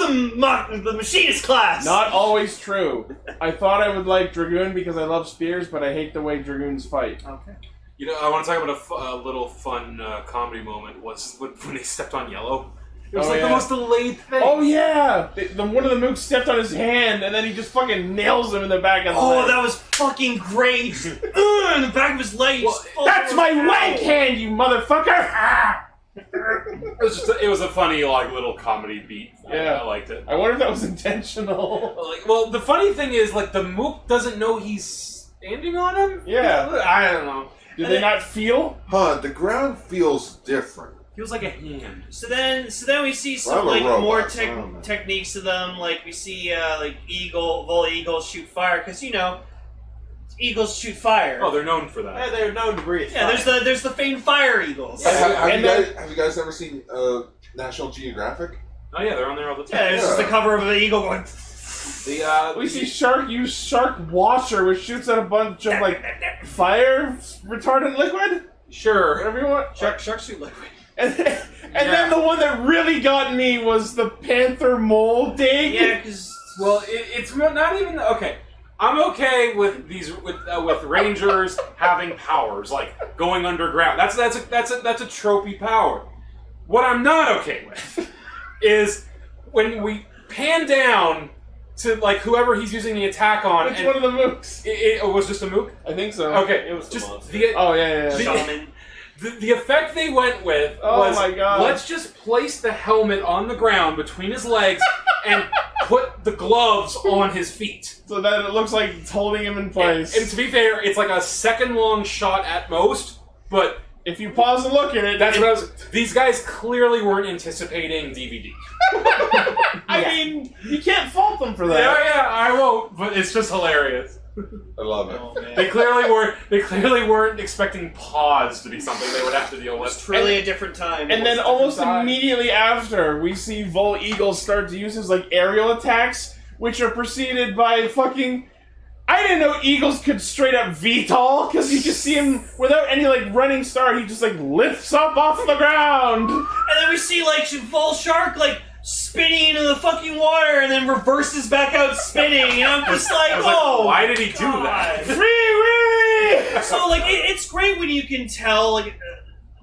the machinist class! Not always true. I thought I would like Dragoon because I love spears, but I hate the way Dragoons fight. Okay. You know, I want to talk about a little fun comedy moment was when they stepped on Yellow. It was the most delayed thing. Oh yeah! One of the mooks stepped on his hand, and then he just fucking nails him in the back of the leg. Oh, that was fucking great! In the back of his leg. That's my wank hand, you motherfucker! It was a funny, like, little comedy beat. Yeah. I liked it. I wonder if that was intentional. Well, the funny thing is, like, the mook doesn't know he's standing on him? Yeah. I don't know. Do they not feel? The ground feels different. Feels like a hand. So then we see some like more techniques of them. Like we see like Vol Eagles shoot fire because you know eagles shoot fire. Oh, they're known for that. Yeah, they're known to breathe. Yeah, there's the famed fire eagles. Have you guys ever seen National Geographic? Oh yeah, they're on there all the time. Yeah, there's just the cover of an eagle going. We see Shark use Shark Washer, which shoots out a bunch of like fire retardant liquid. Sure, whatever you want. Shark shoot liquid. And then the one that really got me was the Panther molding. Yeah, because it's not even okay. I'm okay with these with Rangers having powers like going underground. That's a tropey power. What I'm not okay with is when we pan down to like whoever he's using the attack on. It's one of the mooks. It was just a mook. I think so. Okay, it was just shaman. The effect they went with was, my God. Let's just place the helmet on the ground between his legs and put the gloves on his feet. So that it looks like it's holding him in place. And to be fair, it's like a second-long shot at most, but if you pause and look at it... That's what I was... These guys clearly weren't anticipating DVD. I mean, you can't fault them for that. Yeah, I won't, but it's just hilarious. I love it. Oh, man. They clearly weren't expecting pause to be something they would have to deal with. It's truly a different time. And then almost immediately after, we see Vol Eagles start to use his like aerial attacks, which are preceded by fucking. I didn't know Eagles could straight up VTOL, because you just see him without any like running start. He just like lifts up off the ground. And then we see like Vol Shark like spinning into the fucking water and then reverses back out spinning, and I'm just like, why did he do that? Free! So like, it's great when you can tell like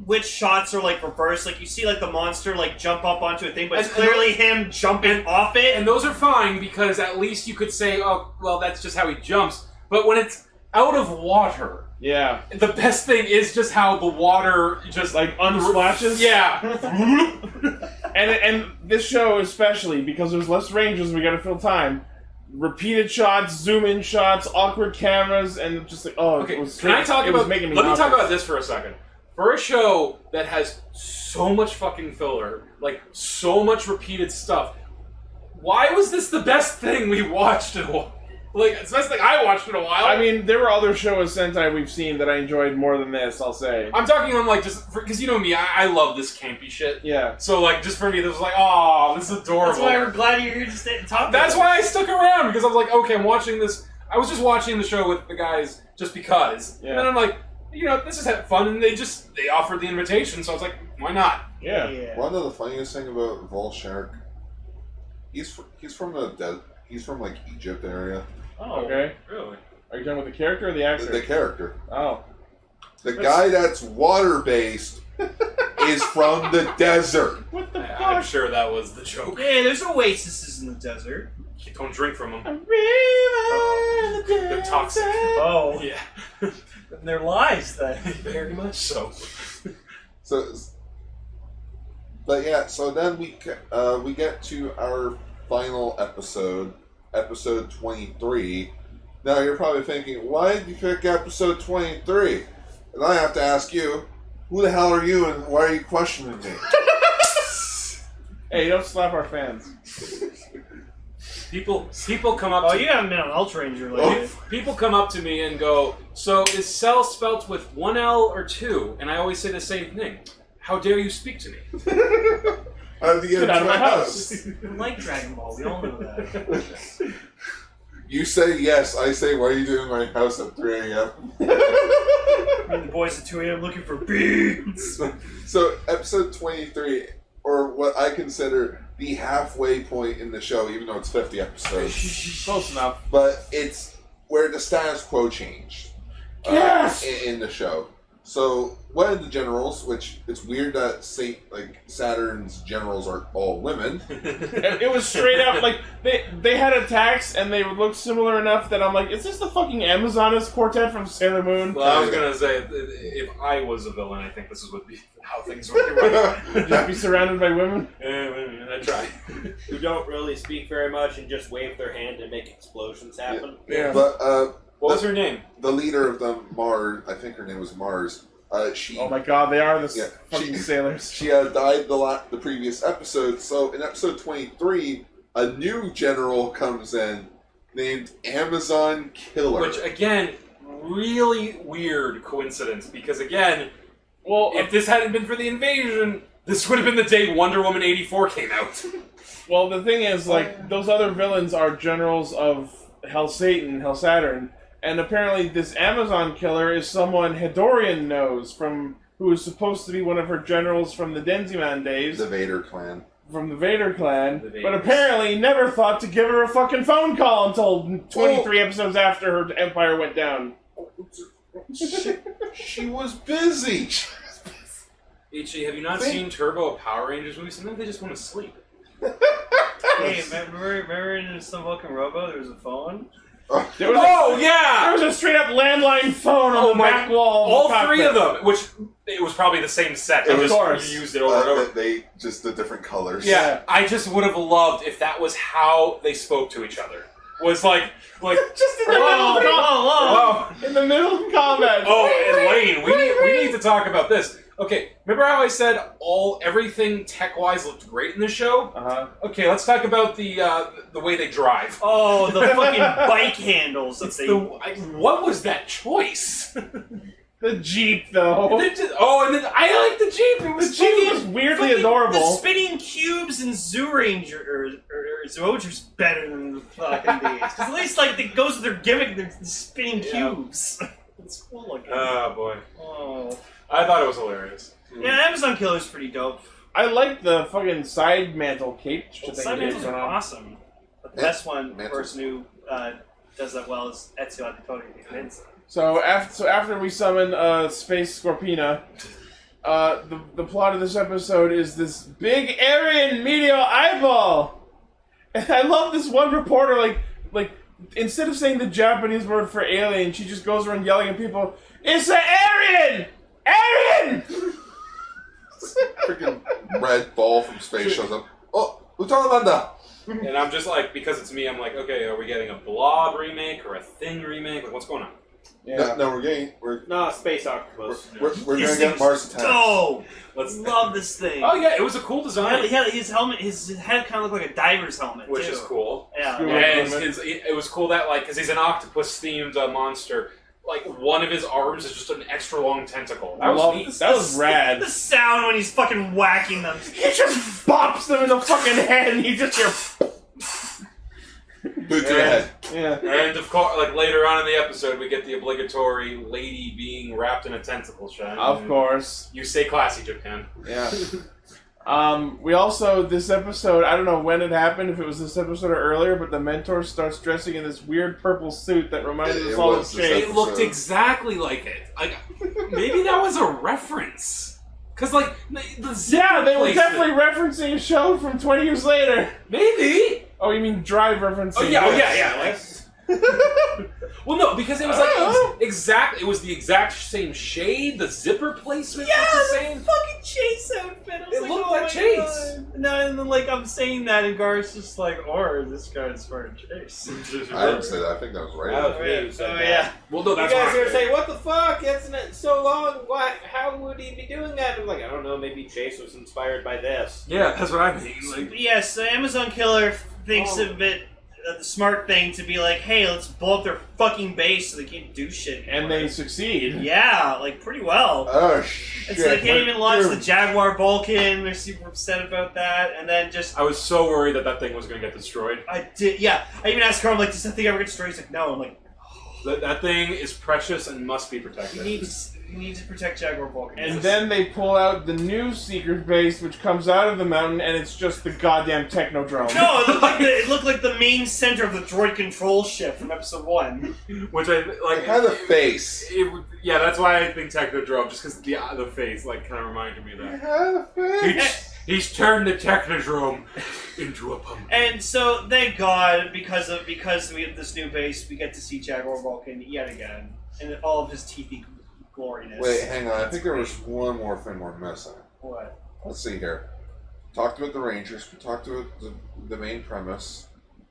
which shots are like reversed. Like you see like the monster like jump up onto a thing, but it's clearly him jumping off it. And those are fine because at least you could say, oh, well, that's just how he jumps. But when it's out of water. Yeah. The best thing is just how the water just like unsplashes. Yeah. and this show especially because there's less ranges, we gotta fill time. Repeated shots, zoom in shots, awkward cameras, and just like okay. It was Let me talk about nauseous. this for a second. For a show that has so much fucking filler, like so much repeated stuff, why was this the best thing we watched in a while? Like, it's the best thing I watched in a while. I mean, there were other Showa Sentai we've seen that I enjoyed more than this, I'll say. I'm talking on, like, just... Because you know me, I love this campy shit. Yeah. So, like, just for me, this was like, oh, this is adorable. That's why we're glad you're here to stay and talk. That's why I stuck around, because I was like, okay, I'm watching this... I was just watching the show with the guys just because. Yeah. And then I'm like, you know, this is fun, and they offered the invitation, so I was like, why not? Yeah. One of the funniest thing about Vol Shark, he's from like Egypt area. Oh, okay. Really? Are you talking about the character or the actor? The character. Oh. The guy that's water-based is from the desert. What the fuck? I'm sure that was the joke. Hey, there's oases in the desert. You don't drink from them. A river in the They're toxic. Oh, Yeah. and they're lies then. Very much so. But yeah, so then we get to our final episode, episode 23. Now you're probably thinking, why did you pick episode 23? And I have to ask you, who the hell are you and why are you questioning me? Hey, don't slap our fans. People come up Oh, to you haven't been on Ultra Ranger lately. People come up to me and go, so is Cell spelt with one L or two? And I always say the same thing. How dare you speak to me? I have to get out into of my my house. I like Dragon Ball, we all know that. You say yes, I say, why are you doing in my house at 3 a.m.? And the boys at 2 a.m. looking for beans. So, episode 23, or what I consider the halfway point in the show, even though it's 50 episodes. Close enough. But it's where the status quo changed. Yes! In the show. So, one of the generals, which it's weird that Saturn's generals are all women. It was straight up, like, they had attacks and they looked similar enough that I'm like, is this the fucking Amazoness quartet from Sailor Moon? Well, I was gonna say, if I was a villain, I think this would be how things would be. Just be surrounded by women? I try. Who don't really speak very much and just wave their hand and make explosions happen. Yeah. But, What was her name? the leader of them, Mars, I think her name was Mars, she... Oh my god, they are the Yeah, fucking sailors. She died the previous episode, so in episode 23, a new general comes in named Amazon Killer. Which, again, really weird coincidence, because again, Well, if this hadn't been for the invasion, this would have been the day Wonder Woman 84 came out. well, the thing is, like, those other villains are generals of Hell Satan, Hell Saturn, and apparently this Amazon Killer is someone Hedorian knows who is supposed to be one of her generals from the Denziman days. The Vader clan. From the Vader clan, The Vaders. but apparently never thought to give her a fucking phone call until 23 episodes after her empire went down. She was busy. Ichi, have you not seen Turbo, a Power Rangers movie? Sometimes they just want to sleep. Hey, remember in Sun Vulcan Robo there was a phone? There was there was a straight up landline phone on the back wall. All of the three of cockpit. them, which it was probably the same set. Of They just course. used it over and over. They just the different colors. Yeah, I just would have loved if that was how they spoke to each other. Was like Just in the middle of whoa. in the middle of combat. Oh, and Lane, we need to talk about this. Okay, remember how I said everything tech-wise looked great in the show? Uh-huh. Okay, let's talk about the way they drive. Oh, the fucking bike handles that they... What was that choice? The Jeep, though. And then I like the Jeep. It was The Jeep was weirdly adorable. The spinning cubes in Zooranger or Zooranger's better than the fucking these. 'Cause at least like it goes with their gimmick, they're spinning cubes. It's cool looking. Oh boy. Oh. I thought it was hilarious. Yeah, Amazon Killer's pretty dope. I like the fucking side mantle cape. Side mantles are awesome. But the best one, the Mantles. person who does that well is Ezio Auditore. So after we summon Space Scorpina, the plot of this episode is this big Aryan meteor eyeball. And I love this one reporter, like instead of saying the Japanese word for alien, she just goes around yelling at people, "It's an Aryan! Aryan!" Freaking red ball from space shows up. Oh, Utanamanda! And I'm just like, because it's me, I'm like, okay, are we getting a Blob remake or a Thing remake? Like, what's going on? Yeah. No, we're No, Space Octopus. gonna get Mars attacks. Oh, Let's love this thing. Oh yeah, it was a cool design, Yeah, his helmet, his head kind of looked like a diver's helmet, which too. is cool. Yeah. Cool. And it was cool that, like, because he's an octopus-themed monster, like, one of his arms is just an extra long tentacle. That was neat. That was rad. The sound when he's fucking whacking them. He just bops them in the fucking head, and you just hear. Boot to the head. Yeah. And of course, like later on in the episode, we get the obligatory lady being wrapped in a tentacle shell. Of course. You say classy, Japan. Yeah. We also, this episode, I don't know when it happened, if it was this episode or earlier, but the mentor starts dressing in this weird purple suit that reminded us all of Shade. It looked exactly like it. Like, maybe that was a reference. Because, like, the zipper Yeah, they were placement. definitely referencing a show from 20 years later. Maybe. Oh, you mean Drive referencing? Oh, yeah. Like, well, no, because it was like it was the exact same shade. The zipper placement was the same. Fucking Chase outfit. I was It like, looked oh like my Chase. God. No, and then like I'm saying that, and Gar's just like, or this guy's wearing Chase. I didn't say that. I think that was right. That was me who said that. Well, no, You that's guys why. are saying, what the fuck? Isn't it so long? What? How would he be doing that? I'm like, I don't know. Maybe Chase was inspired by this. Yeah, that's what I mean. Like, Yes, the Amazon Killer thinks of it the smart thing to be like, hey, let's blow up their fucking base so they can't do shit anymore. And they succeed. Yeah, like pretty well. Oh shit! And so they can't even launch the Jaguar Vulcan. They're super upset about that. And then just I was so worried that thing was going to get destroyed. I even asked Carl, I'm like, does that thing ever get destroyed? He's like, no. I'm like, That thing is precious and must be you protected. need to protect Jaguar Vulcan. And then they pull out the new secret base, which comes out of the mountain, and it's just the goddamn Technodrome. No, it looked like the main center of the droid control ship from episode 1. Which I like. It had a face. Yeah, that's why I think Technodrome, just because the face like kind of reminded me of It that. had a face. He's turned the Technodrome into a pumpkin. And so, thank God, because we have this new base, we get to see Jaguar Vulcan yet again, and all of his teethy gloriness. Wait, hang on. I think there was one more thing we're missing. What? Let's see here. Talked about the Rangers. We talked about the main premise.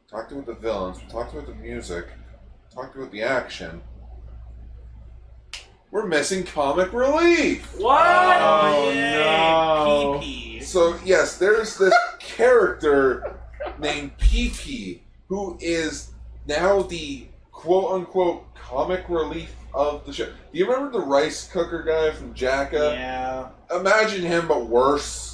Talked about the villains. We talked about the music. Talked about the action. We're missing comic relief. What? Oh, yay. no. PP. So yes, there's this character named PP who is now the quote-unquote comic relief of the show. Do you remember the rice cooker guy from Jacka? Yeah. Imagine him, but worse.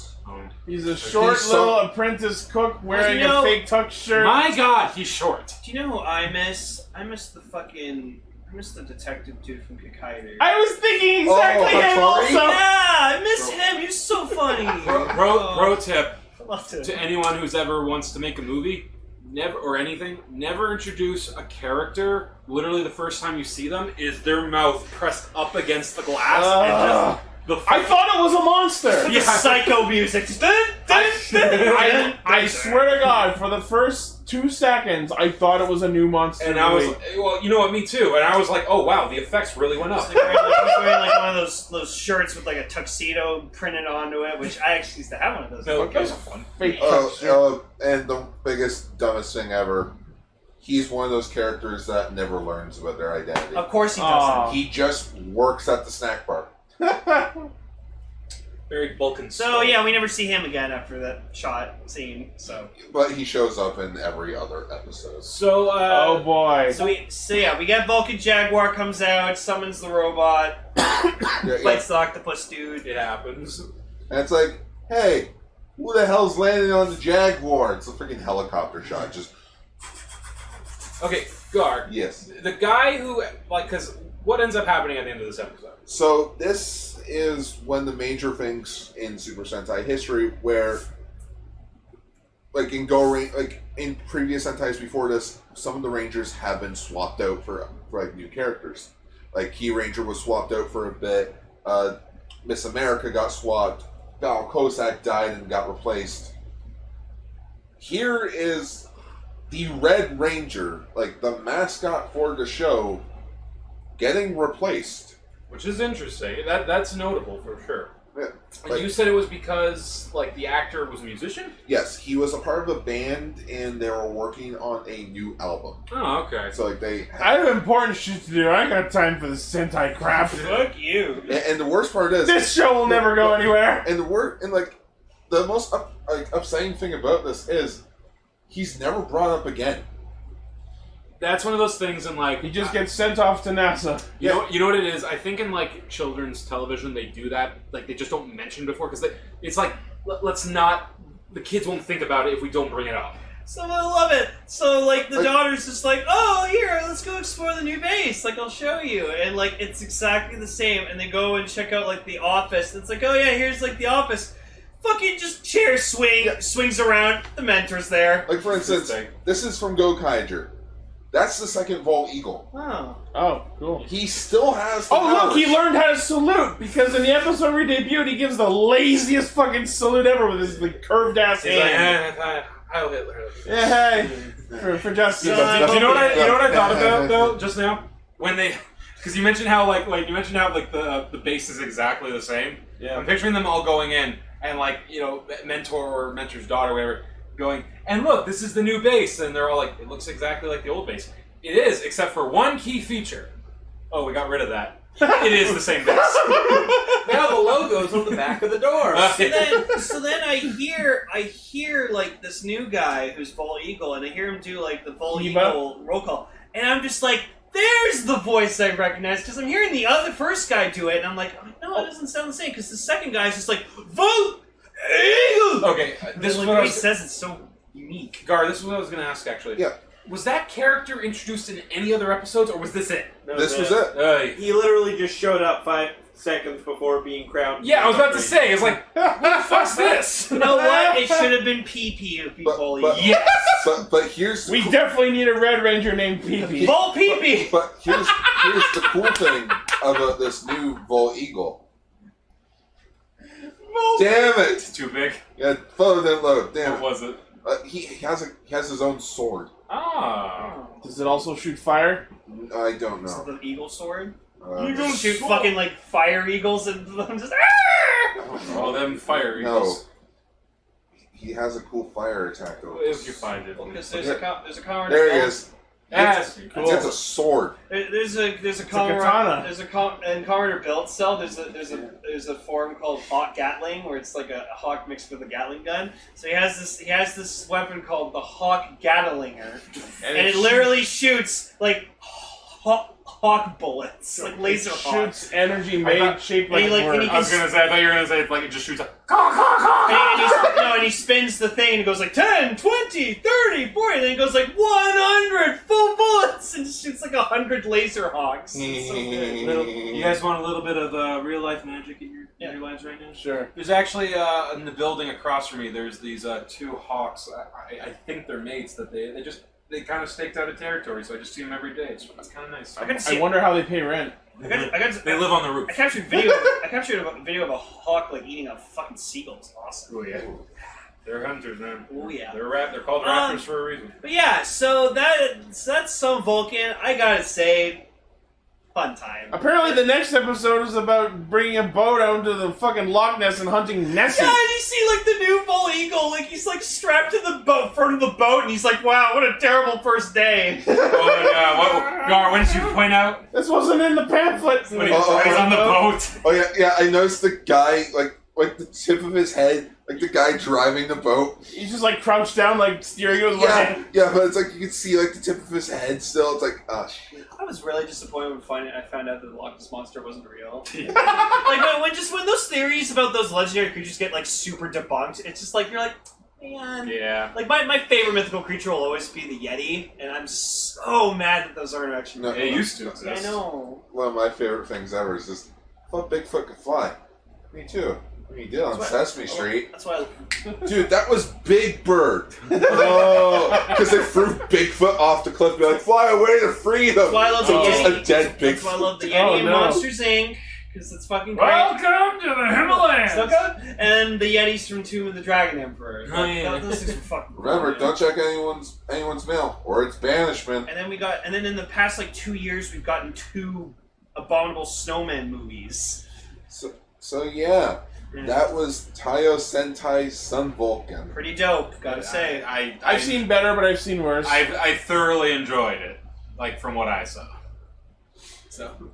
He's a short He's little apprentice cook wearing a fake tux shirt. My God, he's short. Do you know who I miss? I miss the detective dude from Kikaider. I was thinking exactly him Hattori? also. Yeah, I miss him. He's so funny. Pro tip I loved him. to anyone who's ever wants to make a movie, never introduce a character. Literally, the first time you see them is their mouth pressed up against the glass and just I thought it was a monster. The psycho music. I swear to God, for the first 2 seconds, I thought it was a new monster. And I was movie. like, well, you know what, me too. And I was like, oh wow, the effects really went up. He's wearing like one of those shirts with like a tuxedo printed onto it, which I actually used to have one of those. No, Okay. those are fun. Fake tux shirt. And the biggest, dumbest thing ever. He's one of those characters that never learns about their identity. Of course he Aw. doesn't. He just works at the snack bar. Very Vulcan. So yeah, we never see him again after that shot scene. So But he shows up in every other episode. So Oh boy. we get Vulcan Jaguar comes out, summons the robot, Yeah, fights the octopus dude. it happens. And it's like, hey, who the hell's landing on the Jaguar? It's a freaking helicopter shot. Just, Okay, Gar. yes. The guy who because what ends up happening at the end of this episode? So this is one of the major things in Super Sentai history where, like in previous Sentais before this, some of the Rangers have been swapped out for like new characters. Like Key Ranger was swapped out for a bit. Miss America got swapped. Val Cossack died and got replaced. Here is the Red Ranger, like the mascot for the show, getting replaced. Which is interesting. That's notable for sure. Yeah, And like- you said it was because like the actor was a musician? Yes, he was a part of a band, and they were working on a new album. Oh, okay. So like they, I have important shit to do. I ain't got time for this Sentai crap. Fuck you. and the worst part is This show will never go anywhere. And the most upsetting thing about this is he's never brought up again. That's one of those things in like He just gets sent off to NASA. you know what it is? I think in like children's television they do that. Like they just don't mention before because it's like let's not. The kids won't think about it if we don't bring it up. So I love it. So like the daughter's just like, oh here, let's go explore the new base. Like I'll show you, and like it's exactly the same. And they go and check out like the office. And it's like, oh yeah, here's like the office. fucking just chair swings around. The mentor's there. Like, for instance, this is from Gokaiger. That's the second Vol Eagle. Oh, cool. He still has the Oh, look, powers. he learned how to salute, because in the episode we debuted, he gives the laziest fucking salute ever with his like, curved-ass He's like, hand. Heil Hitler. Yeah, hey. For justice. You know what I thought about, though, just now? When they... Because you mentioned how, the base is exactly the same. Yeah. I'm picturing them all going in, and, mentor or mentor's daughter or whatever, going, and look, this is the new base. And they're all like, it looks exactly like the old base. It is, except for one key feature. Oh, we got rid of that. It is the same base. Now the logo's on the back of the door. So then I hear like this new guy who's Vol Eagle, and I hear him do like the Vol Eagle roll call, and I'm just like, there's the voice I recognize, because I'm hearing the first guy do it, and I'm like, oh, no, it doesn't sound the same, because the second guy's just like, Vol Eagle! Okay, this is like, what the I way he was... says it's so unique. Gar, this is what I was going to ask, actually. Yeah. Was that character introduced in any other episodes, or was this it? This was it. He literally just showed up 5 seconds before being crowned. Yeah, I was about to say, it's like, what the fuck's this? You know what? It should have been PP of Vol Eagle. Yes! But here's... We definitely need a Red Ranger named Pee-Pee. Vol PP! But here's the cool thing about this new Vol Eagle. Damn it! It's too big. Yeah, photo didn't load. Damn What it. was it? He has his own sword. Ah. Does it also shoot fire? I don't Is it know. the eagle sword? You Don't shoot fucking like fire eagles and I'm just All them fire No. eagles. He has a cool fire attack though. If you find it. because there's a common There he is. Yes. It's a sword. There's a katana. in Commander build cell. There's a form called Hawk Gatling where it's like a hawk mixed with a Gatling gun. So he has this weapon called the Hawk Gatlinger, and it literally shoots like hawk bullets, like laser hawks. Shoots energy shaped like a word. I thought you were gonna say like it just shoots a And he spins the thing and it goes like 10, 20, 30, 40, and then it goes like 100 full bullets and shoots like 100 laser hawks. It's so good. You guys want a little bit of real life magic in your lives right now? Sure. There's actually in the building across from me. There's these 2 hawks. I think they're mates. That they kind of staked out a territory, so I just see them every day. It's kind of nice. I wonder how they pay rent. They live on the roof. I captured a video of a hawk like eating a fucking seagull. It's awesome. Oh yeah. They're hunters, man. Oh yeah. They're called raptors for a reason. But yeah, so that's Sun Vulcan. I gotta say, fun time. Apparently the next episode is about bringing a boat out into the fucking Loch Ness and hunting Nessie. Yeah, and you see like the new Vol Eagle, like he's like strapped to the front of the boat, and he's like, "Wow, what a terrible first day." Gar, what did you point out? This wasn't in the pamphlet. When he's on the boat. Oh yeah. I noticed the guy like the tip of his head, like the guy driving the boat. He's just like crouched down, like steering with one hand. Yeah, but it's like you can see like the tip of his head still. It's like, oh shit. I was really disappointed when I found out that the Loch Ness Monster wasn't real. Like when those theories about those legendary creatures get like super debunked, it's just like you're like, man. Yeah. Like my favorite mythical creature will always be the Yeti, and I'm so mad that those aren't actually. No, It used to exist. Yeah, I know. One of my favorite things ever is just, I thought Bigfoot could fly. Me too. He did on Sesame Street. That's why. Dude, that was Big Bird. Oh, because they threw Bigfoot off the cliff and be like, fly away to freedom. That's why I love So the just Yeti. a dead That's why I Bigfoot. love the Yeti and no. Monsters Inc. Because it's fucking great. Welcome to the Himalayas. So good. And the Yetis from Tomb of the Dragon Emperor. Oh, yeah. Those things were fucking cool. Remember, don't check anyone's mail, or it's banishment. And then in the past like 2 years, we've gotten 2 Abominable Snowman movies. So yeah, that was Taiyo Sentai Sun Vulcan. Pretty dope, gotta say. I've seen better, but I've seen worse. I thoroughly enjoyed it, like from what I saw. So.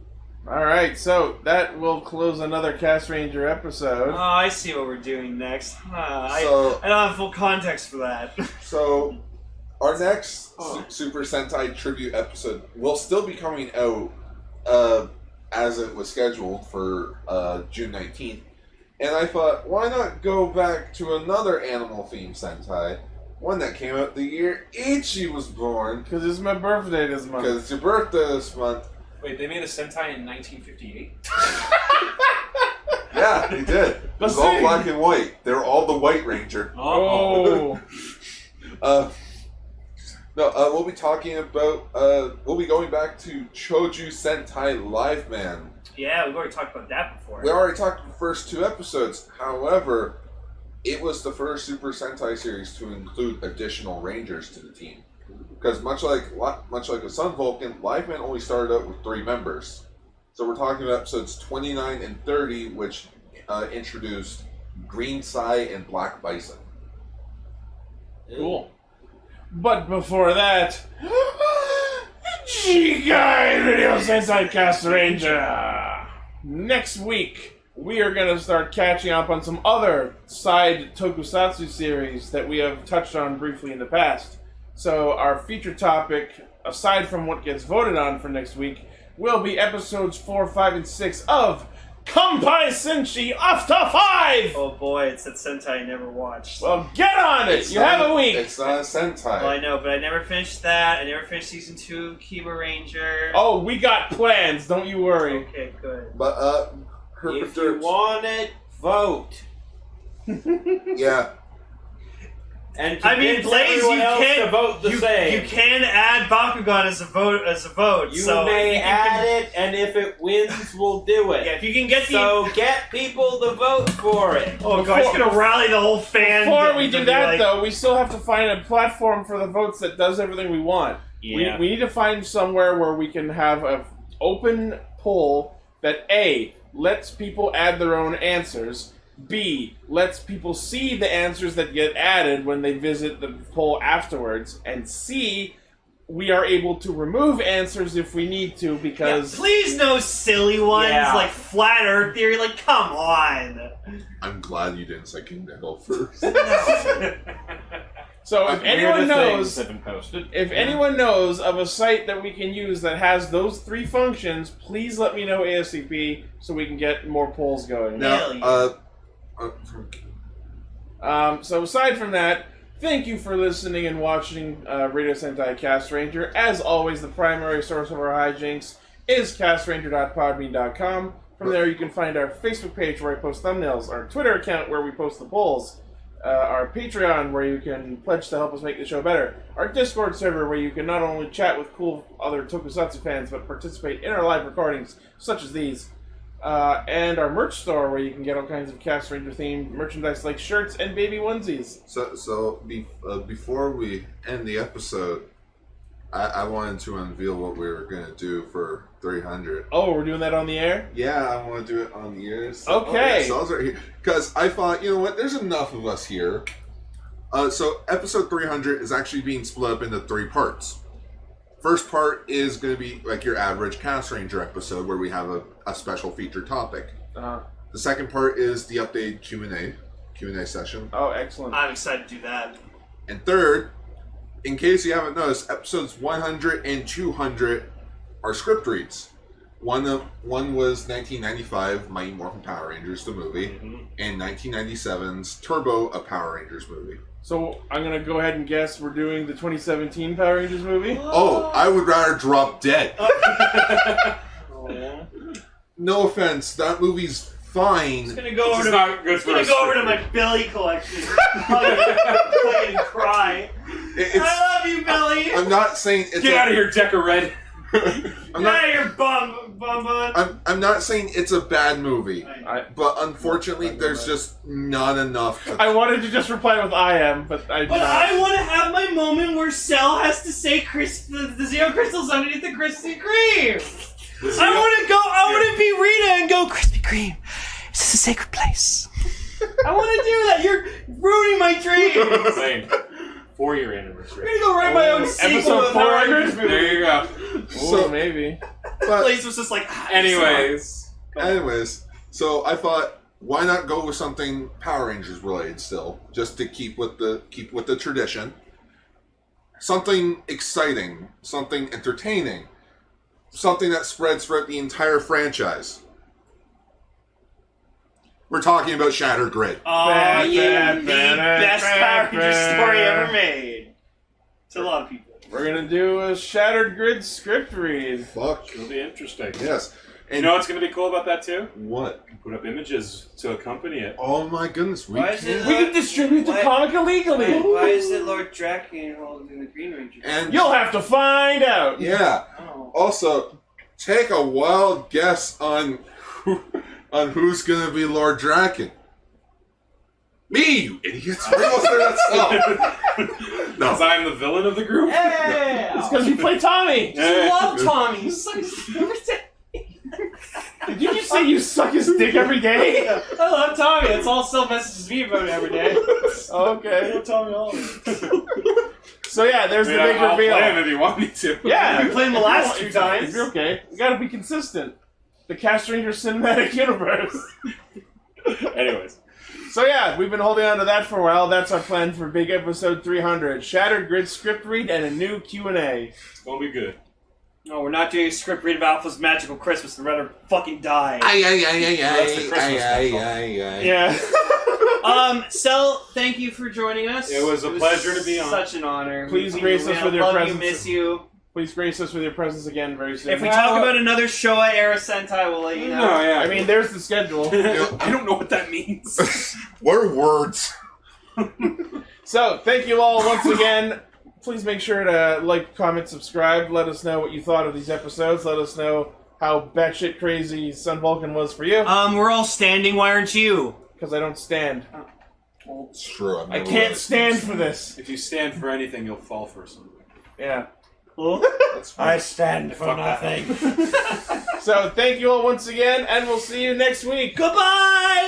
Alright, so that will close another Cast Ranger episode. Oh, I see what we're doing next. I So- don't have full context for that. So, our next Super Sentai tribute episode will still be coming out as it was scheduled for June 19th. And I thought, why not go back to another animal-themed Sentai? One that came out the year Ichi was born. Because it's my birthday this month. Because it's your birthday this month. Wait, they made a Sentai in 1958? Yeah, he did. It was all black and white. They were all the White Ranger. Oh. We'll be talking about. We'll be going back to Choju Sentai Live Man. Yeah, we've already talked about that before. We already talked about the first 2 episodes. However, it was the first Super Sentai series to include additional Rangers to the team. Because much like the Sun Vulcan, Live Man only started out with 3 members. So we're talking about episodes 29 and 30, which introduced Green Sai and Black Bison. Cool. But before that, Jigai Radio Sentai Castranger. Next week, we are going to start catching up on some other side tokusatsu series that we have touched on briefly in the past. So our feature topic, aside from what gets voted on for next week, will be episodes 4, 5, and 6 of Kampai Senshi After 5! Oh boy, it's that Sentai I never watched. Well, get on it! You have a week! It's not a Sentai. Well, I know, but I never finished that. I never finished Season 2 of Kiba Ranger. Oh, we got plans, don't you worry. Okay, good. But, If you want it, vote. Yeah. And I mean, Blaze, you can vote the same. You can add Bakugan as a vote. You so may you add it, and if it wins, we'll do it. Yeah, if you can get So get people to vote for it. Oh god, he's gonna rally the whole fan. Before we do that, though, we still have to find a platform for the votes that does everything we want. Yeah. We need to find somewhere where we can have an open poll that A, lets people add their own answers, B, lets people see the answers that get added when they visit the poll afterwards, and C, we are able to remove answers if we need to, because... Yeah, please no silly ones, Yeah. like Flat Earth Theory, like, come on! I'm glad you didn't say King Nickel first. So if anyone knows... have been posted. If anyone knows of a site that we can use that has those 3 functions, please let me know ASAP so we can get more polls going. Now, So aside from that, thank you for listening and watching Radio Sentai Castranger. As always, the primary source of our hijinks is castranger.podbean.com. From there, you can find our Facebook page where I post thumbnails, our Twitter account where we post the polls, our Patreon where you can pledge to help us make the show better, our Discord server where you can not only chat with cool other tokusatsu fans, but participate in our live recordings, such as these, and our merch store where you can get all kinds of Castranger themed merchandise like shirts and baby onesies. Before we end the episode, I wanted to unveil what we were going to do for 300. Oh, we're doing that on the air? Yeah, I want to do it on the air. Okay. So I was right here. Because I thought, you know what, there's enough of us here. So episode 300 is actually being split up into 3 parts. First part is going to be like your average Castranger episode where we have a special feature topic. The second part is the updated Q&A session. Oh, excellent. I'm excited to do that. And third, in case you haven't noticed, episodes 100 and 200 are script reads. One was 1995, Mighty Morphin Power Rangers, the movie, and 1997's Turbo, a Power Rangers movie. So I'm going to go ahead and guess we're doing the 2017 Power Rangers movie? Oh, I would rather drop dead. No offense, that movie's fine. I'm gonna go over to my Billy collection. Fucking cry. I love you, Billy. I'm not saying it's Get out of here, Decker Red. Get out of here, bum. I'm not saying it's a bad movie, but unfortunately, there's just not enough. I wanted to just reply with I am, but I did not. I want to have my moment where Cell has to say the Zero Crystals underneath the Krispy Kreme. I want to be Rita and go, Krispy Kreme, is this a sacred place? I want to do that. You're ruining my dream. Same. 4-year anniversary. I'm gonna go write my own sequel to Episode the Power Rangers 400? movie. There you go. So maybe. But Blaze was just like, Anyways. So I thought, why not go with something Power Rangers related still, just to keep with the tradition. Something exciting, something entertaining, something that spreads throughout the entire franchise. We're talking about Shattered Grid. Oh yeah, the best Power Rangers story ever made. To a lot of people. We're going to do a Shattered Grid script read. Fuck. It'll be interesting. Yes. And You know what's going to be cool about that too? what? Put up images to accompany it. Oh my goodness, we Why is can. it- We can distribute the What? comic illegally. Why is it Lord Draken holding the Green Ranger? And You'll have to find out. yeah. Oh. Also, take a wild guess on who's gonna be Lord Draken. Me, you idiots! We're almost there. That's Because I'm the villain of the group? Yeah! It's because you play Tommy. Yeah. Love Tommy. You suck his every day. Did you just say you suck his dick every day? I love Tommy. That's all Sil messages me about every day. Okay. Tommy all So yeah, there's the big I'll reveal. play him if you want me to. Yeah, I've been playing the last If 2 times. If you're okay, you gotta be consistent. The Castranger cinematic universe. Anyways. So yeah, we've been holding on to that for a while. That's our plan for big episode 300. Shattered Grid script read and a new Q&A. It's going to be good. No, we're not doing a script read of Alpha's Magical Christmas. I'd rather fucking die. That's the Christmas special. Yeah. Sel, thank you for joining us. It was a pleasure to be on. Such an honor. Please We grace us with your love presence. You, miss you. Please grace us with your presence again very soon. If we talk about another Showa era Sentai, we'll let you know. No, yeah. I mean, there's the schedule. I don't know what that means. What are words? So, thank you all once again. Please make sure to like, comment, subscribe. Let us know what you thought of these episodes. Let us know how batshit crazy Sun Vulcan was for you. We're all standing. Why aren't you? Because I don't stand. It's true. I can't stand for this. If you stand for anything, you'll fall for something. Yeah. That's fine. stand for nothing. So, thank you all once again, and we'll see you next week. Goodbye!